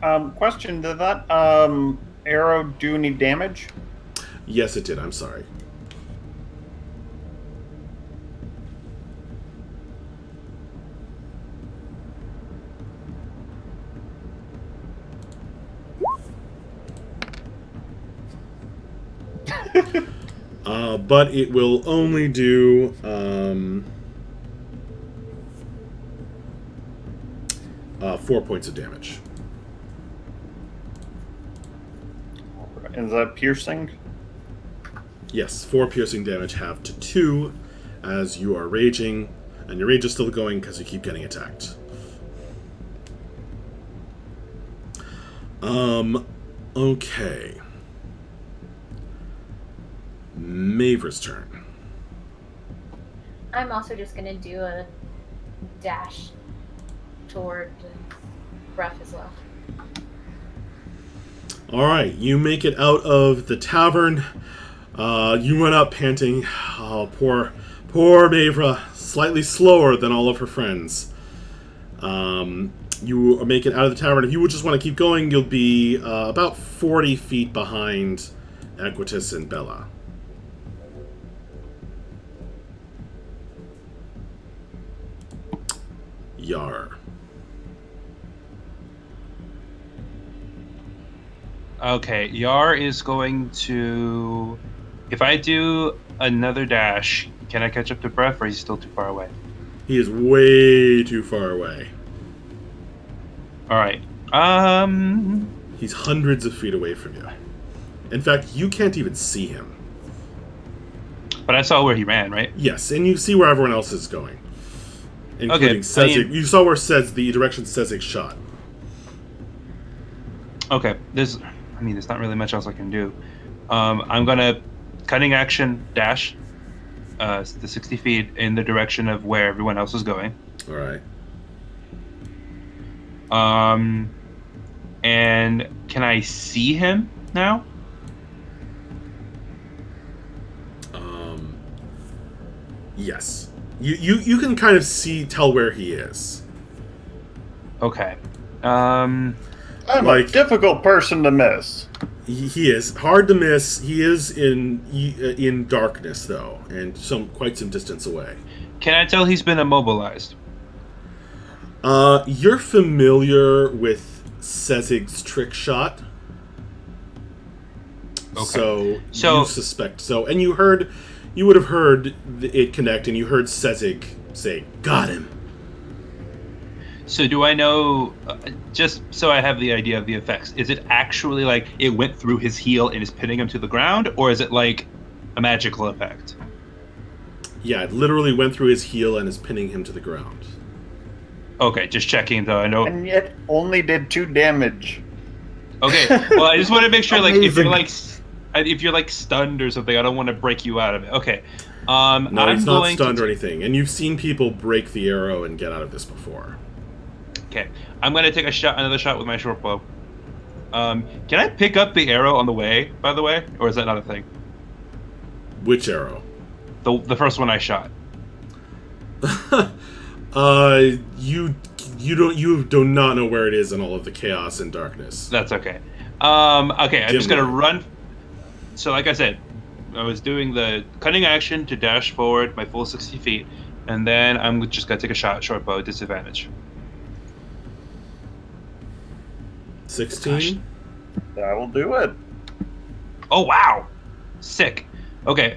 [SPEAKER 5] Oh, question: did that arrow do any damage?
[SPEAKER 1] Yes, it did. I'm sorry. But it will only do 4 points of damage.
[SPEAKER 5] Is that piercing?
[SPEAKER 1] Yes, 4 piercing damage, half to 2 as you are raging, and your rage is still going because you keep getting attacked. Okay. Mavra's turn.
[SPEAKER 6] I'm also just gonna do a dash toward Bref as well.
[SPEAKER 1] All right, you make it out of the tavern. You run up panting. Oh, poor Mavra, slightly slower than all of her friends. You make it out of the tavern. If you would just want to keep going, you'll be about 40 feet behind Equitus and Bella. Yar.
[SPEAKER 2] Okay, Yar is going to. If I do another dash, can I catch up to Bref, or is he still too far away?
[SPEAKER 1] He is way too far away.
[SPEAKER 2] All right.
[SPEAKER 1] He's hundreds of feet away from you. In fact, you can't even see him.
[SPEAKER 2] But I saw where he ran, right?
[SPEAKER 1] Yes, and you see where everyone else is going. Including
[SPEAKER 2] Okay,
[SPEAKER 1] Sezig. You saw where the direction Sezig shot.
[SPEAKER 2] Okay. There's not really much else I can do. I'm gonna cutting action dash the 60 feet in the direction of where everyone else is going.
[SPEAKER 1] All right.
[SPEAKER 2] And can I see him now?
[SPEAKER 1] Yes. You can kind of tell where he is.
[SPEAKER 2] Okay.
[SPEAKER 5] I'm a difficult person to miss.
[SPEAKER 1] He is hard to miss. He is in darkness though, and quite some distance away.
[SPEAKER 2] Can I tell he's been immobilized?
[SPEAKER 1] You're familiar with Sezig's trick shot.
[SPEAKER 2] Okay.
[SPEAKER 1] So you suspect so, and you would have heard it connect, and you heard Sezig say, "Got him."
[SPEAKER 2] So do I know, just so I have the idea of the effects, is it actually like it went through his heel and is pinning him to the ground, or is it like a magical effect?
[SPEAKER 1] Yeah, it literally went through his heel and is pinning him to the ground.
[SPEAKER 2] Okay, just checking though. I know.
[SPEAKER 5] And yet only did 2 damage.
[SPEAKER 2] Okay, well I just want to make sure, like, if
[SPEAKER 5] Amazing.
[SPEAKER 2] you're like stunned or something, I don't want to break you out of it. Okay.
[SPEAKER 1] No,
[SPEAKER 2] I'm
[SPEAKER 1] he's not
[SPEAKER 2] going
[SPEAKER 1] stunned
[SPEAKER 2] to
[SPEAKER 1] or anything, and you've seen people break the arrow and get out of this before.
[SPEAKER 2] Okay, I'm gonna take another shot with my short bow. Can I pick up the arrow on the way, by the way, or is that not a thing?
[SPEAKER 1] Which arrow?
[SPEAKER 2] The first one I shot.
[SPEAKER 1] You do not know where it is in all of the chaos and darkness.
[SPEAKER 2] That's okay. Okay, I'm just gonna
[SPEAKER 1] Dimly.
[SPEAKER 2] run. So, like I said, I was doing the cutting action to dash forward my full 60 feet, and then I'm just gonna take a shot, short bow, disadvantage.
[SPEAKER 1] 16?
[SPEAKER 5] That will do it.
[SPEAKER 2] Oh wow, sick. Okay,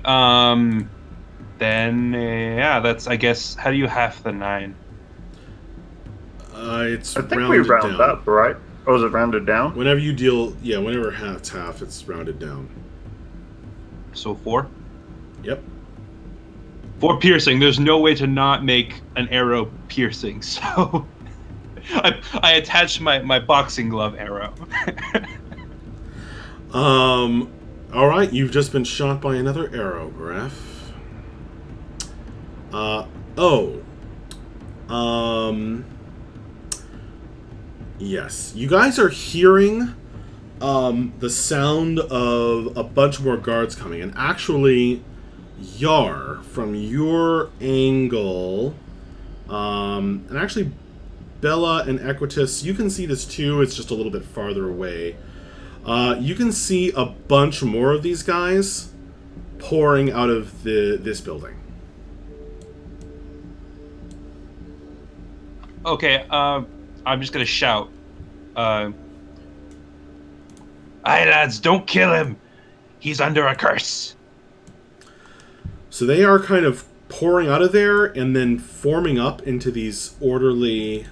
[SPEAKER 2] then yeah, that's, I guess. How do you half the 9?
[SPEAKER 1] It's
[SPEAKER 5] I think we
[SPEAKER 1] rounded
[SPEAKER 5] round
[SPEAKER 1] down.
[SPEAKER 5] up, right? Oh, is it rounded down?
[SPEAKER 1] Whenever you deal, whenever half, it's rounded down.
[SPEAKER 2] So 4.
[SPEAKER 1] Yep.
[SPEAKER 2] 4 piercing. There's no way to not make an arrow piercing. So I attached my boxing glove arrow.
[SPEAKER 1] All right, you've just been shot by another arrow, Bref. Yes, you guys are hearing the sound of a bunch more guards coming, and actually, Yar, from your angle, and actually Bella and Equitus, you can see this too, it's just a little bit farther away. You can see a bunch more of these guys pouring out of this building.
[SPEAKER 2] Okay, I'm just gonna shout. Aye, lads, don't kill him. He's under a curse.
[SPEAKER 1] So they are kind of pouring out of there and then forming up into these orderly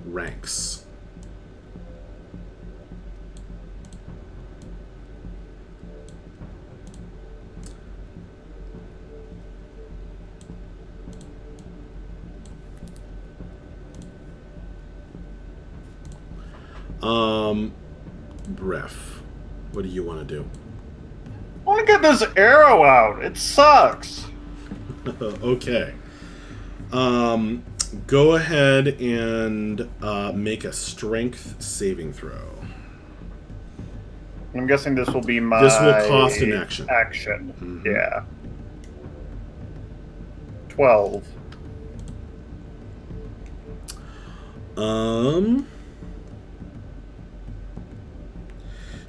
[SPEAKER 1] ranks. Bref, what do you want to do?
[SPEAKER 5] I want to get this arrow out. It sucks.
[SPEAKER 1] Okay. Go ahead and make a strength saving throw.
[SPEAKER 5] I'm guessing this will be my...
[SPEAKER 1] This will cost an action.
[SPEAKER 5] Action,
[SPEAKER 1] Mhm.
[SPEAKER 5] yeah. 12.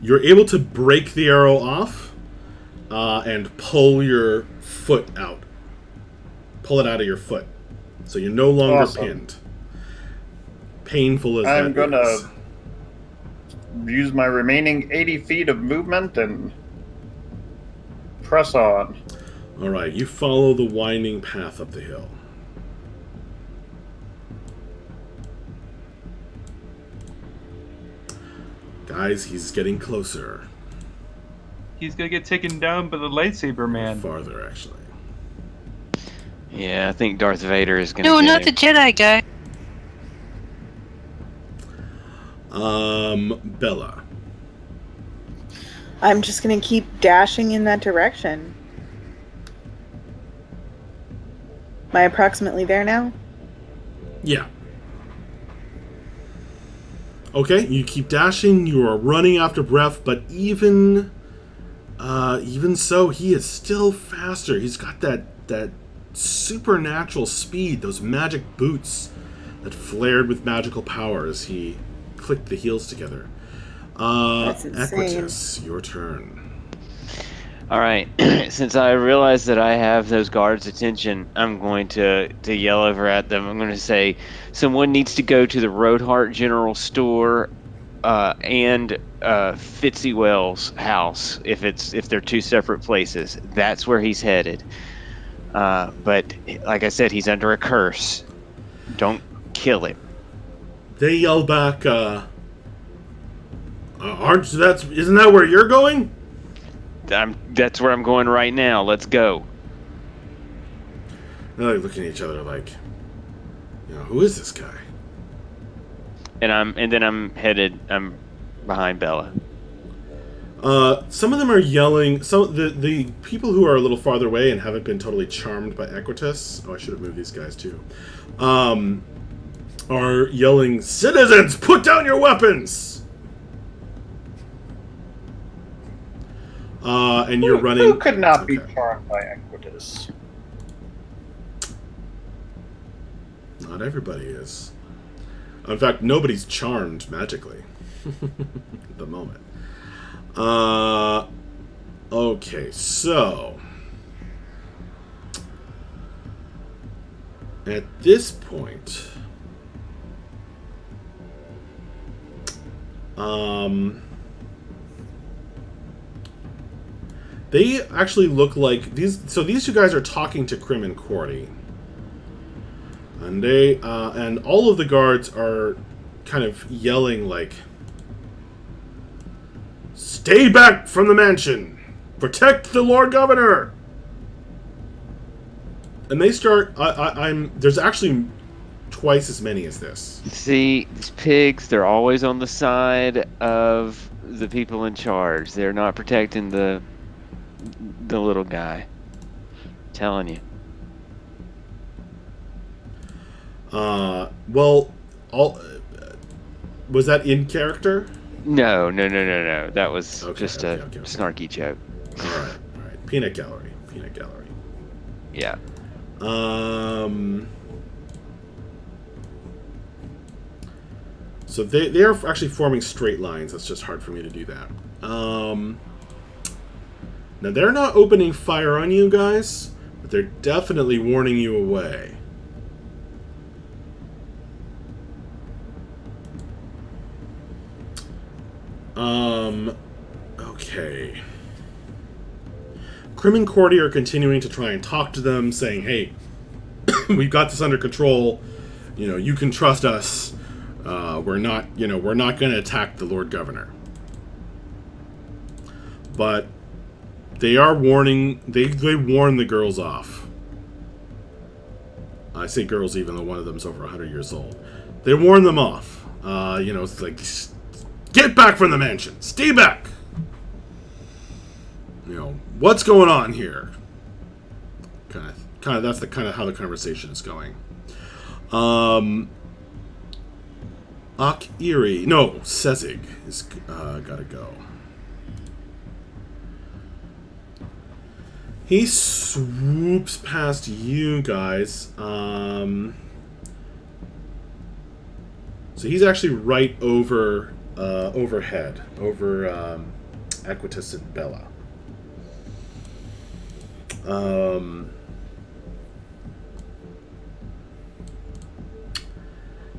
[SPEAKER 1] You're able to break the arrow off and pull your foot out. Pull it out of your foot. So you're no longer
[SPEAKER 5] Awesome.
[SPEAKER 1] pinned. Painful as
[SPEAKER 5] I'm
[SPEAKER 1] that
[SPEAKER 5] gonna
[SPEAKER 1] is.
[SPEAKER 5] use my remaining 80 feet of movement and press on.
[SPEAKER 1] All right, you follow the winding path up the hill. Guys, he's getting closer.
[SPEAKER 2] He's gonna get taken down by the lightsaber man.
[SPEAKER 1] Farther, actually.
[SPEAKER 7] Yeah, I think Darth Vader is gonna.
[SPEAKER 4] No,
[SPEAKER 7] get
[SPEAKER 4] not
[SPEAKER 7] him.
[SPEAKER 4] the Jedi guy.
[SPEAKER 1] Bella.
[SPEAKER 3] I'm just gonna keep dashing in that direction. Am I approximately there now?
[SPEAKER 1] Yeah. Okay, you keep dashing. You are running after Bref, but even so, he is still faster. He's got that supernatural speed. Those magic boots that flared with magical power as he clicked the heels together.
[SPEAKER 3] That's insane.
[SPEAKER 1] Equitus, your turn.
[SPEAKER 7] All right. Since I realize that I have those guards' attention, I'm going to yell over at them. I'm going to say, someone needs to go to the Roadheart General Store and Fitzy Wells' house if they're two separate places. That's where he's headed. But like I said, he's under a curse. Don't kill him.
[SPEAKER 1] They yell back, isn't that where you're going?
[SPEAKER 7] That's where I'm going right now. Let's go.
[SPEAKER 1] They're like looking at each other like, who is this guy?
[SPEAKER 7] And then I'm behind Bella.
[SPEAKER 1] Some of them are yelling. Some the people who are a little farther away and haven't been totally charmed by Equitus. Oh, I should have moved these guys too. Are yelling, "Citizens, put down your weapons!" And you're running.
[SPEAKER 5] Who could not be charmed by Equitus?
[SPEAKER 1] Not everybody is. In fact, nobody's charmed magically at the moment. Okay, so at this point, they actually look like these. So these two guys are talking to Crim and Cordy, and they and all of the guards are kind of yelling like, "Stay back from the mansion! Protect the Lord Governor!" And they start. There's actually twice as many as this.
[SPEAKER 7] See, these pigs, they're always on the side of the people in charge. They're not protecting the little guy. Telling you.
[SPEAKER 1] Well, was that in character?
[SPEAKER 7] No. That was
[SPEAKER 1] Okay,
[SPEAKER 7] just a
[SPEAKER 1] okay.
[SPEAKER 7] snarky joke.
[SPEAKER 1] All right. Peanut gallery.
[SPEAKER 7] Yeah.
[SPEAKER 1] So they are actually forming straight lines. That's just hard for me to do that. Now they're not opening fire on you guys, but they're definitely warning you away. Okay. Crim and Cordy are continuing to try and talk to them, saying, "Hey, we've got this under control. You can trust us. We're not going to attack the Lord Governor." But they are warning. They warn the girls off. I say girls, even though one of them's over 100 years old. They warn them off. It's like, Get back from the mansion! Stay back! What's going on here? Kind of. That's the kind of how the conversation is going. Akiri. No, Sezig is gotta go. He swoops past you guys. So he's actually right over overhead, over Equitus and Bella.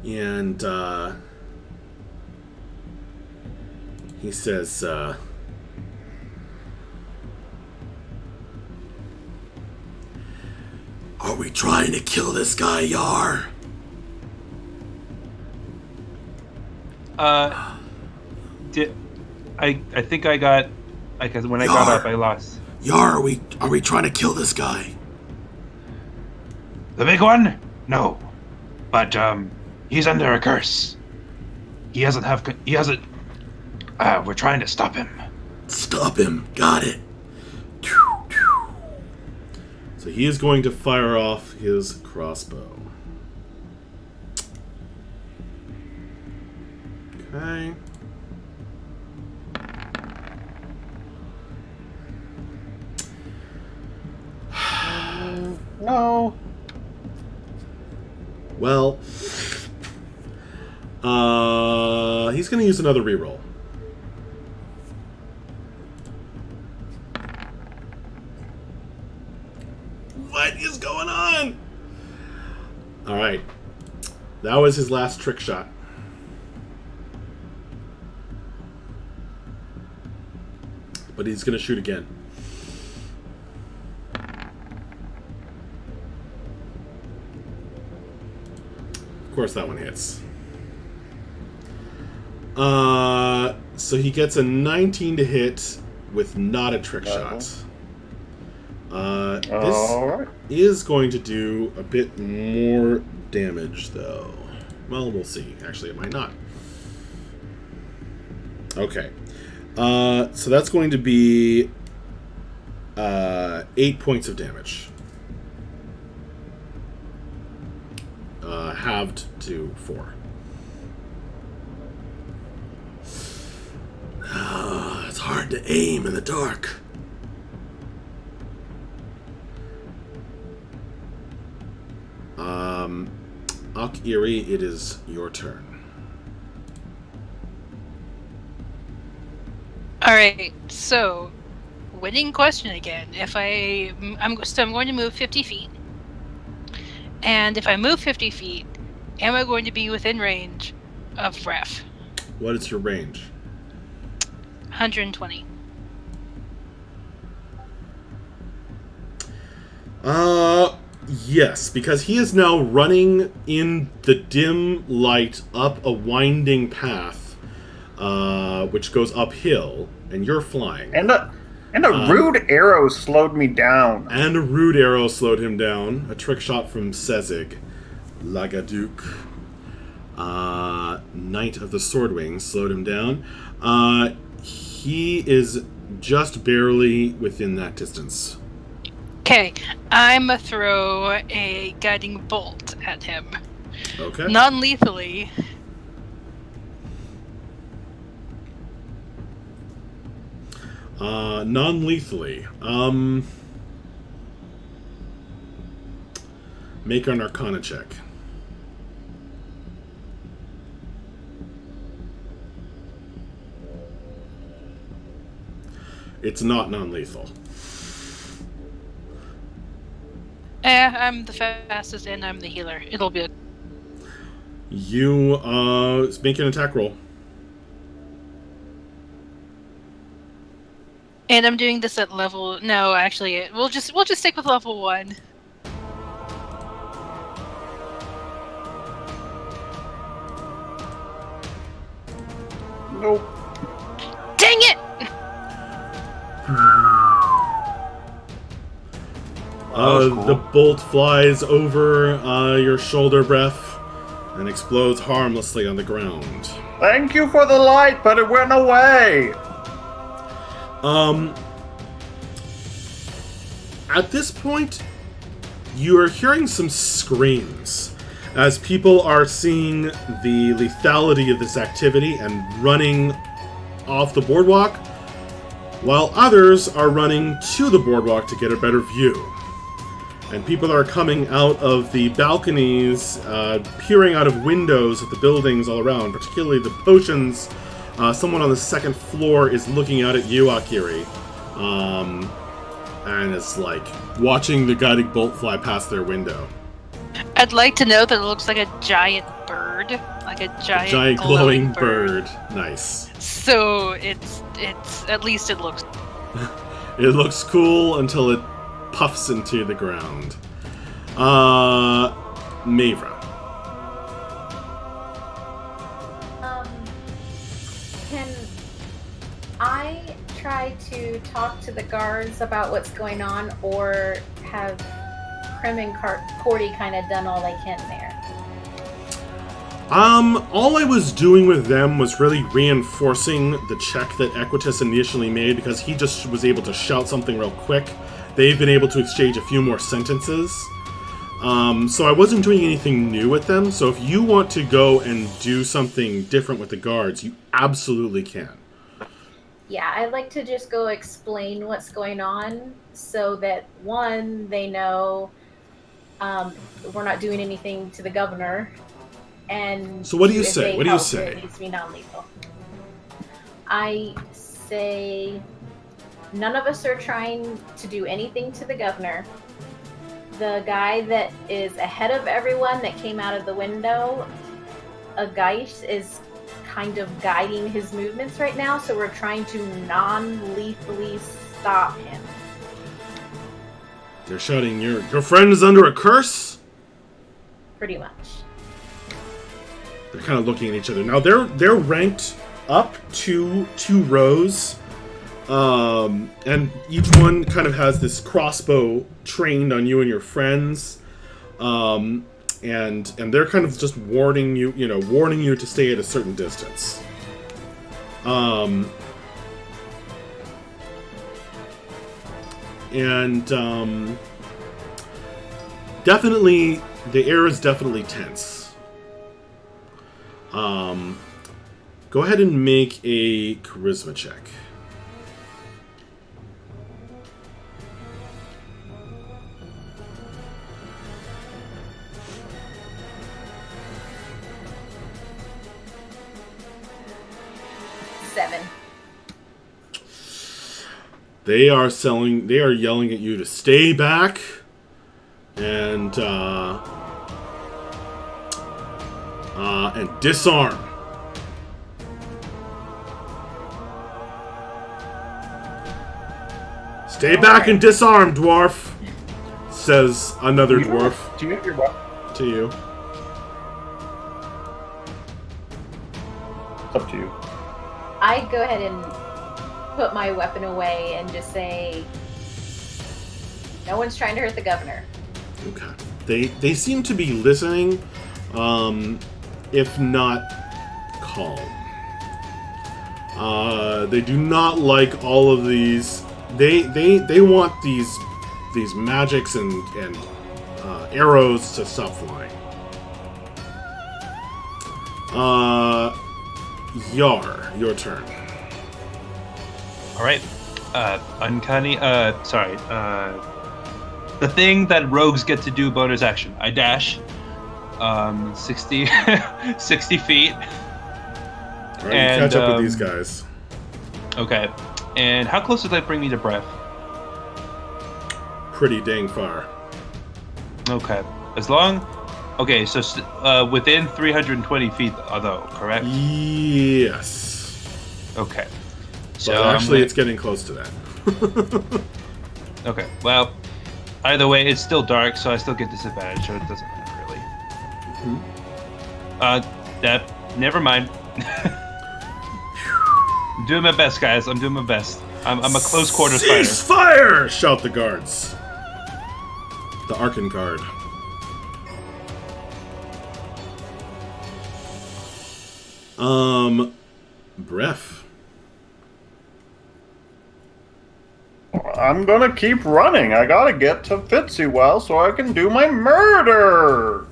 [SPEAKER 1] And he says, "Are we trying to kill this guy, Yar?"
[SPEAKER 2] I think I got, when I got up, I lost.
[SPEAKER 1] Yar, are we trying to kill this guy?
[SPEAKER 2] The big one? No. But, he's under a curse. We're trying to stop him.
[SPEAKER 1] Stop him. Got it. So he is going to fire off his crossbow. Okay.
[SPEAKER 5] No.
[SPEAKER 1] Well, he's going to use another reroll. What is going on? All right. That was his last trick shot. But he's going to shoot again. Of course that one hits. So he gets a 19 to hit with not a trick shot. This is going to do a bit more damage, though. Well, we'll see. Actually, it might not. Okay. So that's going to be 8 points of damage. Halved to 4. It's hard to aim in the dark. Akiri, it is your turn.
[SPEAKER 4] Alright, so winning question again. I'm going to move 50 feet. And if I move 50 feet, am I going to be within range of Bref?
[SPEAKER 1] What is your range?
[SPEAKER 4] 120.
[SPEAKER 1] Yes, because he is now running in the dim light up a winding path, which goes uphill, and you're flying.
[SPEAKER 5] And a rude arrow slowed me down.
[SPEAKER 1] And a rude arrow slowed him down. A trick shot from Sezig. Lagaduke. Knight of the Swordwing slowed him down. He is just barely within that distance.
[SPEAKER 4] Okay, I'm gonna throw a guiding bolt at him.
[SPEAKER 1] Okay.
[SPEAKER 4] Non-lethally.
[SPEAKER 1] Non-lethally. Make an Arcana check. It's not non-lethal.
[SPEAKER 4] I'm the fastest and I'm the healer. It'll be
[SPEAKER 1] You make an attack roll.
[SPEAKER 4] And I'm doing this at level. No, actually, we'll just stick with level 1.
[SPEAKER 5] Nope.
[SPEAKER 4] Dang it!
[SPEAKER 5] Cool.
[SPEAKER 1] The bolt flies over your shoulder, Bref, and explodes harmlessly on the ground.
[SPEAKER 5] Thank you for the light, but it went away.
[SPEAKER 1] At this point, you are hearing some screams as people are seeing the lethality of this activity and running off the boardwalk, while others are running to the boardwalk to get a better view. And people are coming out of the balconies, peering out of windows at the buildings all around, particularly the potions. Someone on the second floor is looking out at you, Akiri. And it's like watching the guiding bolt fly past their window.
[SPEAKER 4] I'd like to know that it looks like a giant bird, like a giant
[SPEAKER 1] glowing bird. Nice.
[SPEAKER 4] So it's at least it looks.
[SPEAKER 1] It looks cool until it puffs into the ground. Mavra.
[SPEAKER 6] Can I try to talk to the guards about what's going on, or have Krim and Cordy kind of done all they can there?
[SPEAKER 1] All I was doing with them was really reinforcing the check that Equitas initially made, because he just was able to shout something real quick. They've been able to exchange a few more sentences. So I wasn't doing anything new with them, so if you want to go and do something different with the guards, you absolutely can.
[SPEAKER 6] Yeah, I'd like to just go explain what's going on so that, one, they know we're not doing anything to the governor. And
[SPEAKER 1] so what do you
[SPEAKER 6] if
[SPEAKER 1] say?
[SPEAKER 6] they
[SPEAKER 1] What do you
[SPEAKER 6] help,
[SPEAKER 1] say?
[SPEAKER 6] It needs to be non-lethal. I say none of us are trying to do anything to the governor. The guy that is ahead of everyone that came out of the window, a Geist, is kind of guiding his movements right now, so we're trying to non-lethally stop him.
[SPEAKER 1] They're shouting, your friend is under a curse?
[SPEAKER 6] Pretty much.
[SPEAKER 1] They're kind of looking at each other. Now, they're ranked up two rows, and each one kind of has this crossbow trained on you and your friends, and they're kind of just warning you to stay at a certain distance. Definitely, the air is definitely tense. Go ahead and make a charisma check.
[SPEAKER 6] Seven.
[SPEAKER 1] They are yelling at you to stay back and disarm. Stay back and disarm, dwarf, says another dwarf
[SPEAKER 5] Do you have your weapon?
[SPEAKER 1] to you.
[SPEAKER 5] It's up to you.
[SPEAKER 6] I go ahead and put my weapon away and just say, no one's trying to hurt the governor.
[SPEAKER 1] Okay. They seem to be listening, if not calm. They do not like all of these. They want these magics and arrows to stop flying. Yar, your turn.
[SPEAKER 2] All right. Uncanny. The thing that rogues get to do bonus action. I dash. 60 feet.
[SPEAKER 1] All right, you catch up with these guys.
[SPEAKER 2] Okay. And how close did that bring me to Bref?
[SPEAKER 1] Pretty dang far.
[SPEAKER 2] Okay. As long... Okay, so within 320 feet, though, correct?
[SPEAKER 1] Yes.
[SPEAKER 2] Okay. So
[SPEAKER 1] But actually, it's getting close to that.
[SPEAKER 2] Okay, well, either way, it's still dark, so I still get disadvantage, so it doesn't matter, really.
[SPEAKER 1] Mm-hmm.
[SPEAKER 2] Never mind. I'm doing my best, guys. I'm doing my best. I'm a close quarters fighter.
[SPEAKER 1] Cease fire! Shout the guards. The Arkan guard. Bref.
[SPEAKER 5] I'm gonna keep running. I gotta get to Fitzywell so I can do my murder.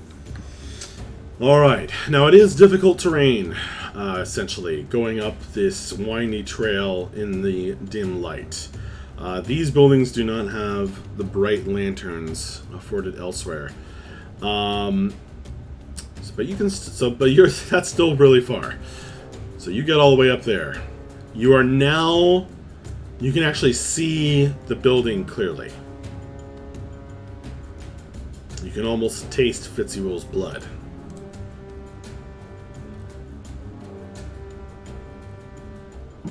[SPEAKER 1] Alright, now it is difficult terrain, essentially, going up this windy trail in the dim light. These buildings do not have the bright lanterns afforded elsewhere. But you can, that's still really far. So you get all the way up there. You are now, you can actually see the building clearly. You can almost taste Fitzywell's blood.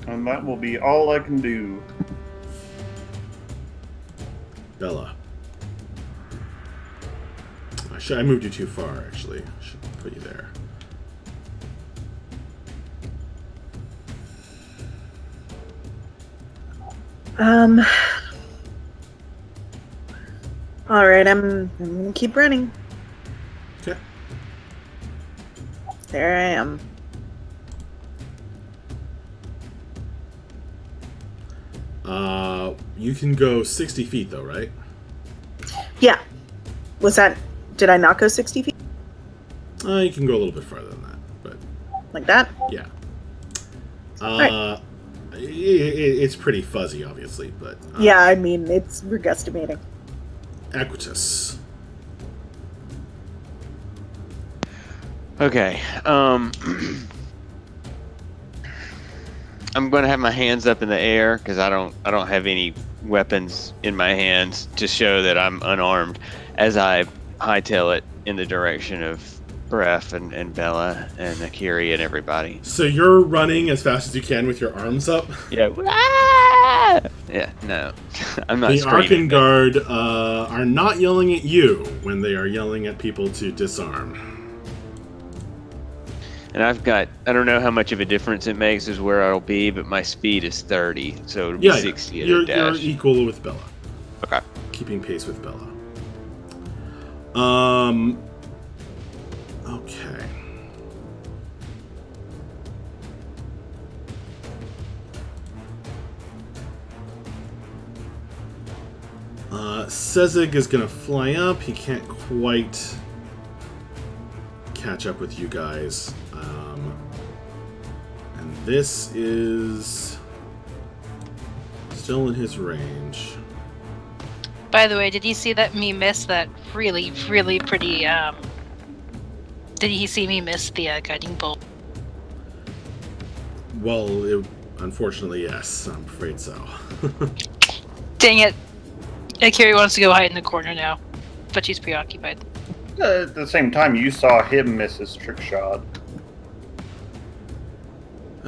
[SPEAKER 5] And that will be all I can do.
[SPEAKER 1] Bella. I moved you too far, actually. I should put you there.
[SPEAKER 3] All right, I'm gonna keep running.
[SPEAKER 1] Okay.
[SPEAKER 3] There I am.
[SPEAKER 1] You can go 60 feet, though, right?
[SPEAKER 3] Yeah. Was that? Did I not go 60 feet?
[SPEAKER 1] You can go a little bit farther than that, but
[SPEAKER 3] Like that?
[SPEAKER 1] yeah.
[SPEAKER 3] Right.
[SPEAKER 1] It's pretty fuzzy, obviously, but
[SPEAKER 3] Yeah, I mean, we're guesstimating.
[SPEAKER 1] Equitus.
[SPEAKER 7] Okay. I'm going to have my hands up in the air because I don't have any weapons in my hands to show that I'm unarmed as I hightail it in the direction of Bref and Bella and Akiri and everybody.
[SPEAKER 1] So you're running as fast as you can with your arms up?
[SPEAKER 7] Yeah. Ah! Yeah, no. I'm not
[SPEAKER 1] The
[SPEAKER 7] screaming.
[SPEAKER 1] Arkan Guard are not yelling at you when they are yelling at people to disarm.
[SPEAKER 7] And I don't know how much of a difference it makes is where I'll be, but my speed is 30, so it'll be 60 at a
[SPEAKER 1] you're
[SPEAKER 7] dash.
[SPEAKER 1] equal with Bella.
[SPEAKER 7] Okay.
[SPEAKER 1] Keeping pace with Bella. Okay. Sezig is gonna fly up. He can't quite catch up with you guys. And this is still in his range.
[SPEAKER 4] By the way, did he see me miss that really, really pretty, did he see me miss the guiding bolt?
[SPEAKER 1] Well, unfortunately, yes. I'm afraid so.
[SPEAKER 4] Dang it. Akiri wants to go hide in the corner now, but she's preoccupied.
[SPEAKER 5] At the same time, you saw him miss his trick shot.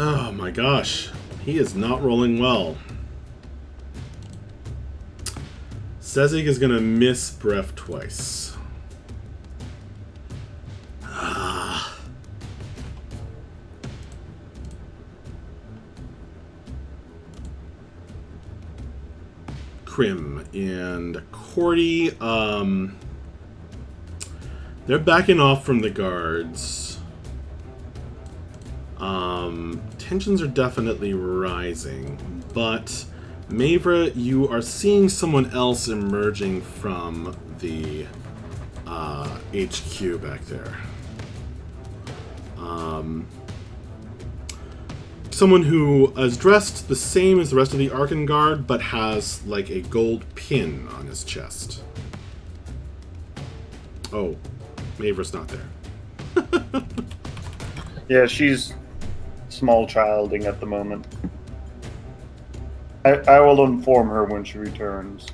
[SPEAKER 1] Oh my gosh. He is not rolling well. Sezig is going to miss Bref twice. Krim and Cordy, they're backing off from the guards. Tensions are definitely rising, but Mavra, you are seeing someone else emerging from the HQ back there. Someone who is dressed the same as the rest of the Arkan Guard, but has like a gold pin on his chest. Oh, Mavra's not there.
[SPEAKER 5] Yeah, she's small childing at the moment. I will inform her when she returns.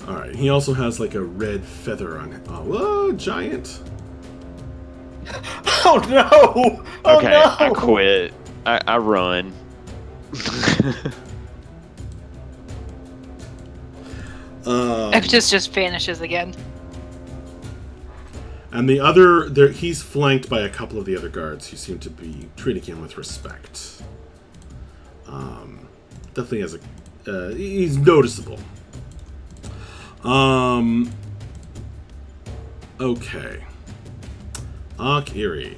[SPEAKER 1] Alright, he also has like a red feather on it. Oh, whoa, giant.
[SPEAKER 5] Oh no! Oh
[SPEAKER 7] Okay,
[SPEAKER 5] no!
[SPEAKER 7] I quit. I run.
[SPEAKER 4] Equitus just vanishes again.
[SPEAKER 1] And the other, he's flanked by a couple of the other guards who seem to be treating him with respect. Definitely has he's noticeable. Okay. Akiri.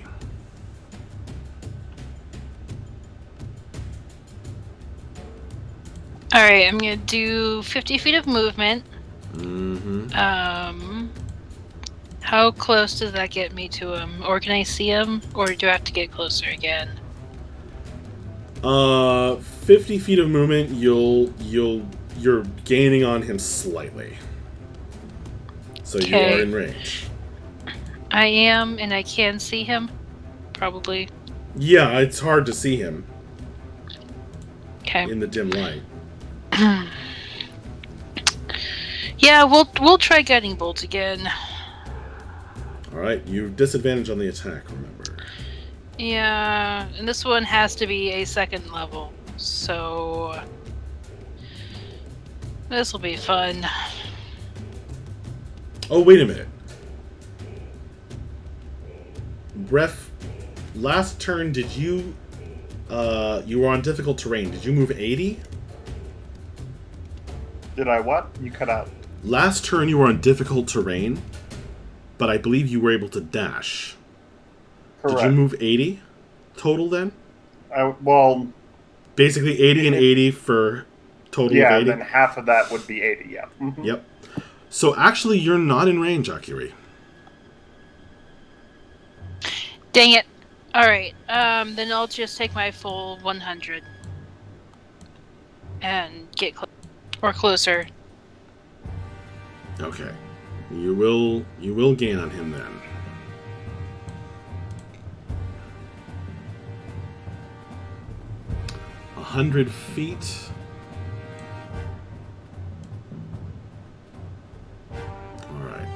[SPEAKER 4] Alright, I'm gonna do 50 feet of movement.
[SPEAKER 1] Mm-hmm.
[SPEAKER 4] How close does that get me to him? Or can I see him? Or do I have to get closer again?
[SPEAKER 1] 50 feet of movement, you're gaining on him slightly. So you
[SPEAKER 4] Okay.
[SPEAKER 1] are in range.
[SPEAKER 4] I am, and I can see him? Probably.
[SPEAKER 1] Yeah, it's hard to see him
[SPEAKER 4] Okay.
[SPEAKER 1] in the dim light.
[SPEAKER 4] Yeah, we'll try guiding bolt again.
[SPEAKER 1] Alright, you have disadvantage on the attack, remember.
[SPEAKER 4] Yeah, and this one has to be a second level, so this will be fun.
[SPEAKER 1] Oh, wait a minute. Bref, last turn, did you... you were on difficult terrain. Did you move 80?
[SPEAKER 5] Did I what? You cut out.
[SPEAKER 1] Last turn, you were on difficult terrain, but I believe you were able to dash.
[SPEAKER 5] Correct.
[SPEAKER 1] Did you move 80 total then?
[SPEAKER 5] Well...
[SPEAKER 1] Basically 80 and 80 for total
[SPEAKER 5] yeah,
[SPEAKER 1] of 80?
[SPEAKER 5] and then half of that would be 80, yeah. Mm-hmm.
[SPEAKER 1] Yep. So actually, you're not in range, Akiri.
[SPEAKER 4] Dang it. Alright, then I'll just take my full 100. And get closer.
[SPEAKER 1] Okay. You will gain on him then. A 100 feet. All right.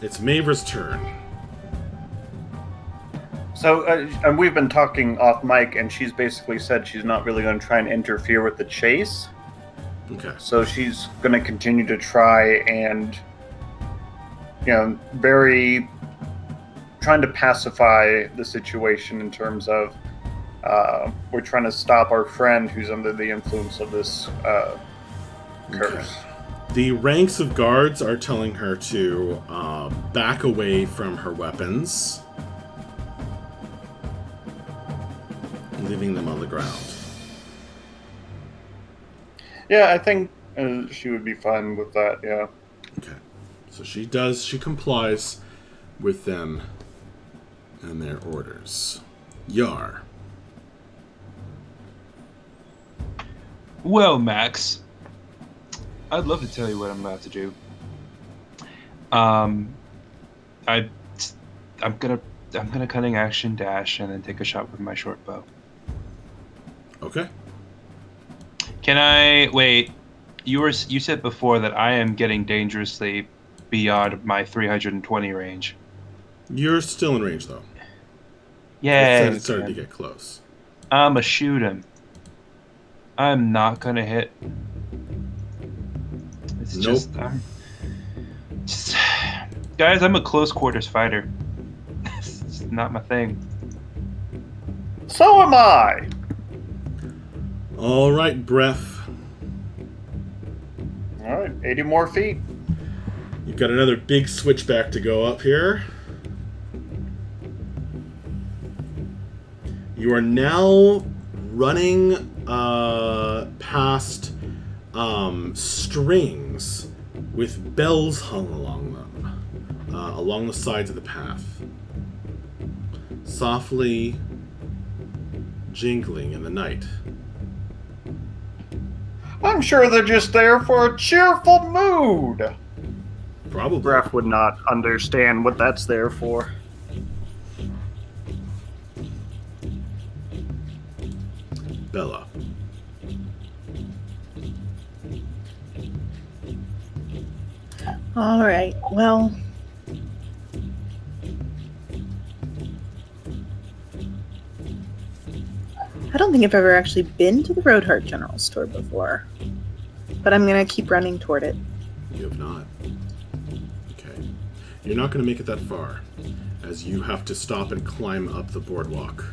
[SPEAKER 1] It's Maver's turn.
[SPEAKER 5] So, and we've been talking off mic, and she's basically said she's not really going to try and interfere with the chase.
[SPEAKER 1] Okay.
[SPEAKER 5] So she's going to continue to try and, trying to pacify the situation in terms of we're trying to stop our friend who's under the influence of this curse.
[SPEAKER 1] Okay. The ranks of guards are telling her to back away from her weapons, leaving them on the ground.
[SPEAKER 5] Yeah, I think she would be fine with that, yeah.
[SPEAKER 1] Okay. So she complies with them and their orders. Yar.
[SPEAKER 2] Well, Max, I'd love to tell you what I'm about to do. I'm gonna cunning action dash and then take a shot with my short bow.
[SPEAKER 1] Okay.
[SPEAKER 2] Can I wait? You said before that I am getting dangerously beyond my 320 range.
[SPEAKER 1] You're still in range though.
[SPEAKER 2] Yeah.
[SPEAKER 1] It started to get close.
[SPEAKER 2] I'ma shoot him. I'm not gonna hit. It's
[SPEAKER 1] Nope.
[SPEAKER 2] just guys, I'm a close quarters fighter. It's not my thing.
[SPEAKER 5] So am I!
[SPEAKER 1] All right, Bref.
[SPEAKER 5] Alright, 80 more feet.
[SPEAKER 1] You've got another big switchback to go up here. You are now running past strings with bells hung along them, along the sides of the path. Softly jingling in the night.
[SPEAKER 5] I'm sure they're just there for a cheerful mood.
[SPEAKER 1] Probably.
[SPEAKER 5] Bref would not understand what that's there for.
[SPEAKER 1] Bella.
[SPEAKER 3] All right. Well, I don't think I've ever actually been to the Roadheart General Store before, but I'm gonna keep running toward it.
[SPEAKER 1] You have not. Okay. You're not going to make it that far. as you have to stop and climb up the boardwalk.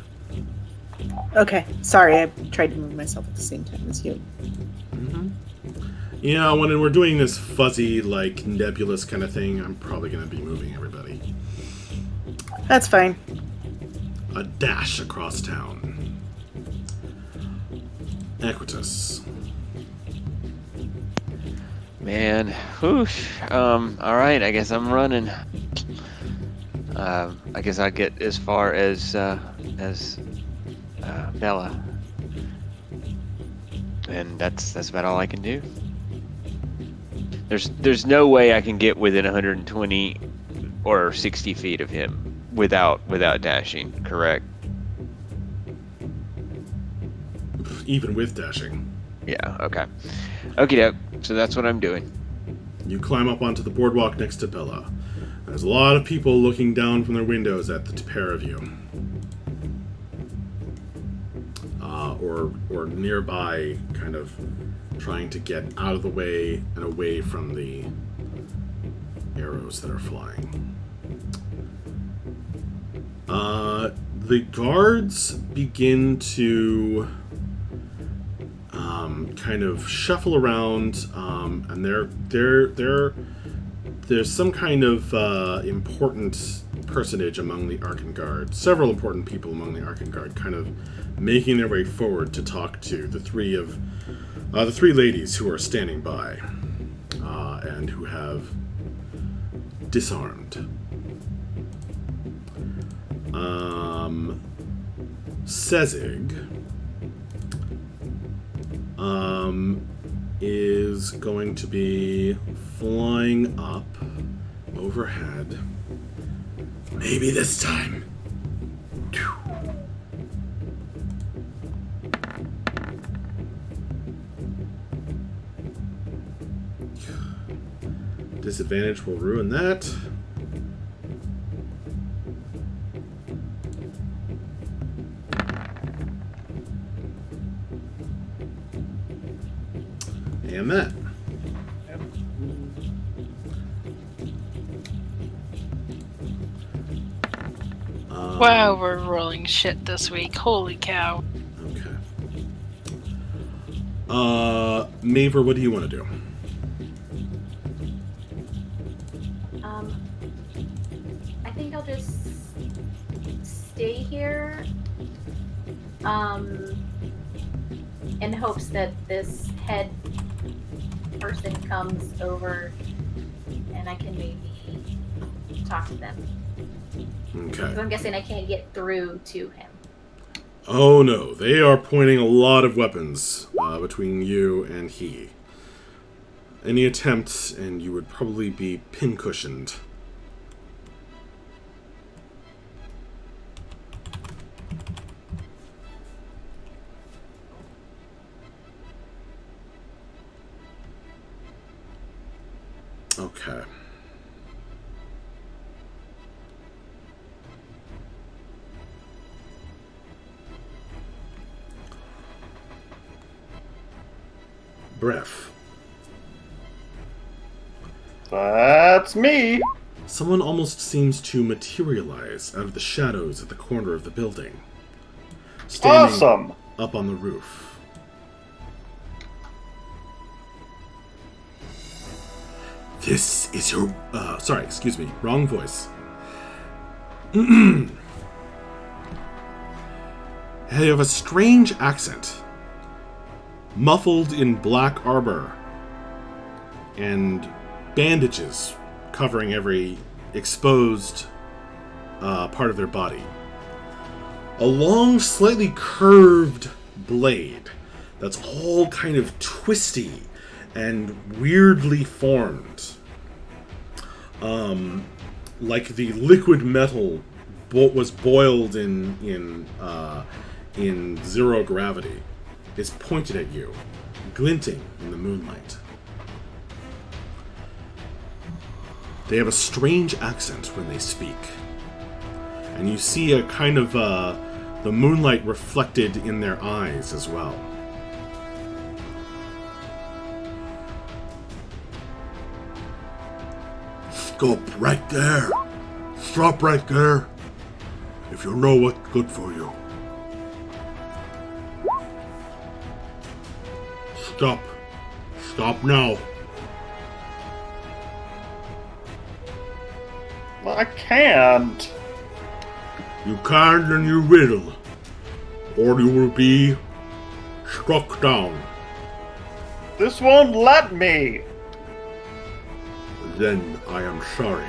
[SPEAKER 3] Okay, sorry, I tried to move myself at the same time as you.
[SPEAKER 1] Yeah, when we're doing this fuzzy, like, nebulous kind of thing, I'm probably going to be moving everybody.
[SPEAKER 3] That's fine.
[SPEAKER 1] A dash across town. Equitus.
[SPEAKER 7] Man, whoosh. All right, I guess I'm running. I guess I get as far as Bella, and that's about all I can do. There's no way I can get within 120 or 60 feet of him without dashing. Correct?
[SPEAKER 1] Even with dashing.
[SPEAKER 7] Yeah. Okay. Okie doke. So that's what I'm doing.
[SPEAKER 1] You climb up onto the boardwalk next to Bella. There's a lot of people looking down from their windows at the pair of you. Or nearby, kind of trying to get out of the way and away from the arrows that are flying. The guards begin to kind of shuffle around, and there's some kind of important personage among the Arkan Guard, several important people among the Arkan Guard, kind of making their way forward to talk to the three ladies who are standing by, and who have disarmed. Sezig is going to be flying up overhead. Maybe this time. Disadvantage will ruin that. And that.
[SPEAKER 4] Wow, we're rolling shit this week. Holy cow.
[SPEAKER 1] Okay. Maver, what do you want to do?
[SPEAKER 6] I think I'll just stay here, in hopes that this head person comes over and I can maybe talk to them.
[SPEAKER 1] Okay.
[SPEAKER 6] Because I'm guessing I can't get through to him.
[SPEAKER 1] Oh no, they are pointing a lot of weapons between you and he. Any attempts, and you would probably be pincushioned. Okay. Bref.
[SPEAKER 5] That's me.
[SPEAKER 1] Someone almost seems to materialize out of the shadows at the corner of the building. Standing
[SPEAKER 5] Awesome.
[SPEAKER 1] up on the roof. This is your... sorry, excuse me. Wrong voice. You have a strange accent. Muffled in black armor. And bandages covering every exposed part of their body. A long, slightly curved blade that's all kind of twisty and weirdly formed. Like the liquid metal was boiled in zero gravity, is pointed at you, glinting in the moonlight. They have a strange accent when they speak. And you see a kind of the moonlight reflected in their eyes as well. Stop right there. Stop right there, if you know what's good for you. Stop. Stop now.
[SPEAKER 5] I can't.
[SPEAKER 1] You can't and you will, or you will be struck down.
[SPEAKER 5] This won't let me.
[SPEAKER 1] Then I am sorry.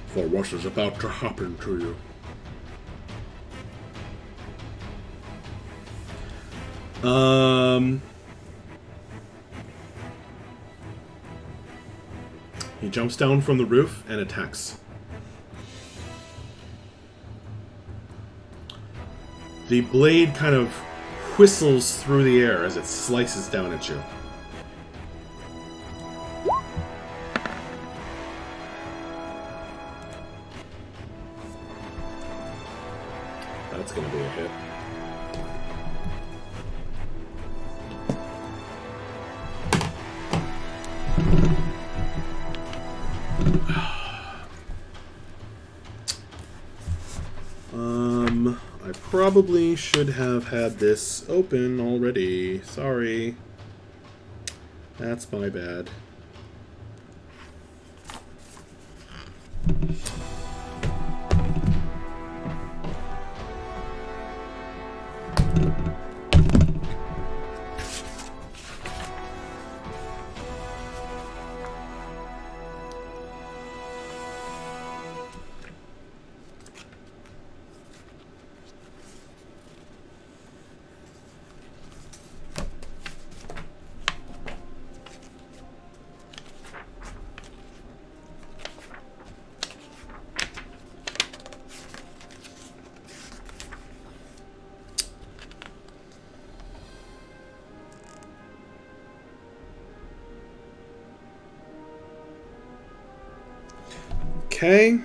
[SPEAKER 1] For what is about to happen to you. He jumps down from the roof and attacks. The blade kind of whistles through the air as it slices down at you. That's going to be a hit. I probably should have had this open already. Sorry. That's my bad. Okay.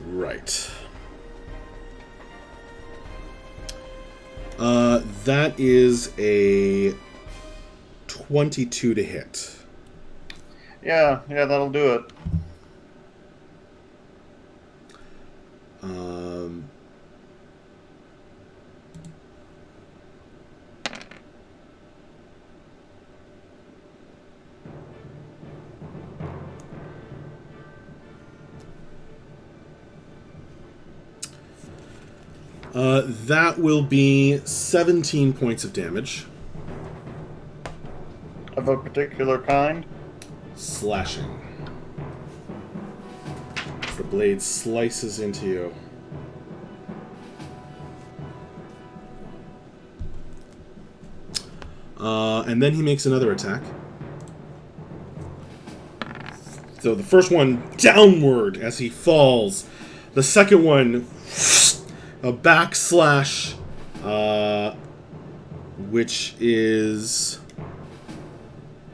[SPEAKER 1] Right. That is a 22 to hit.
[SPEAKER 5] Yeah, that'll do it.
[SPEAKER 1] That will be 17 points of damage.
[SPEAKER 5] Of a particular kind?
[SPEAKER 1] Slashing. The blade slices into you. And then he makes another attack. So the first one downward as he falls. The second one, a backslash, which is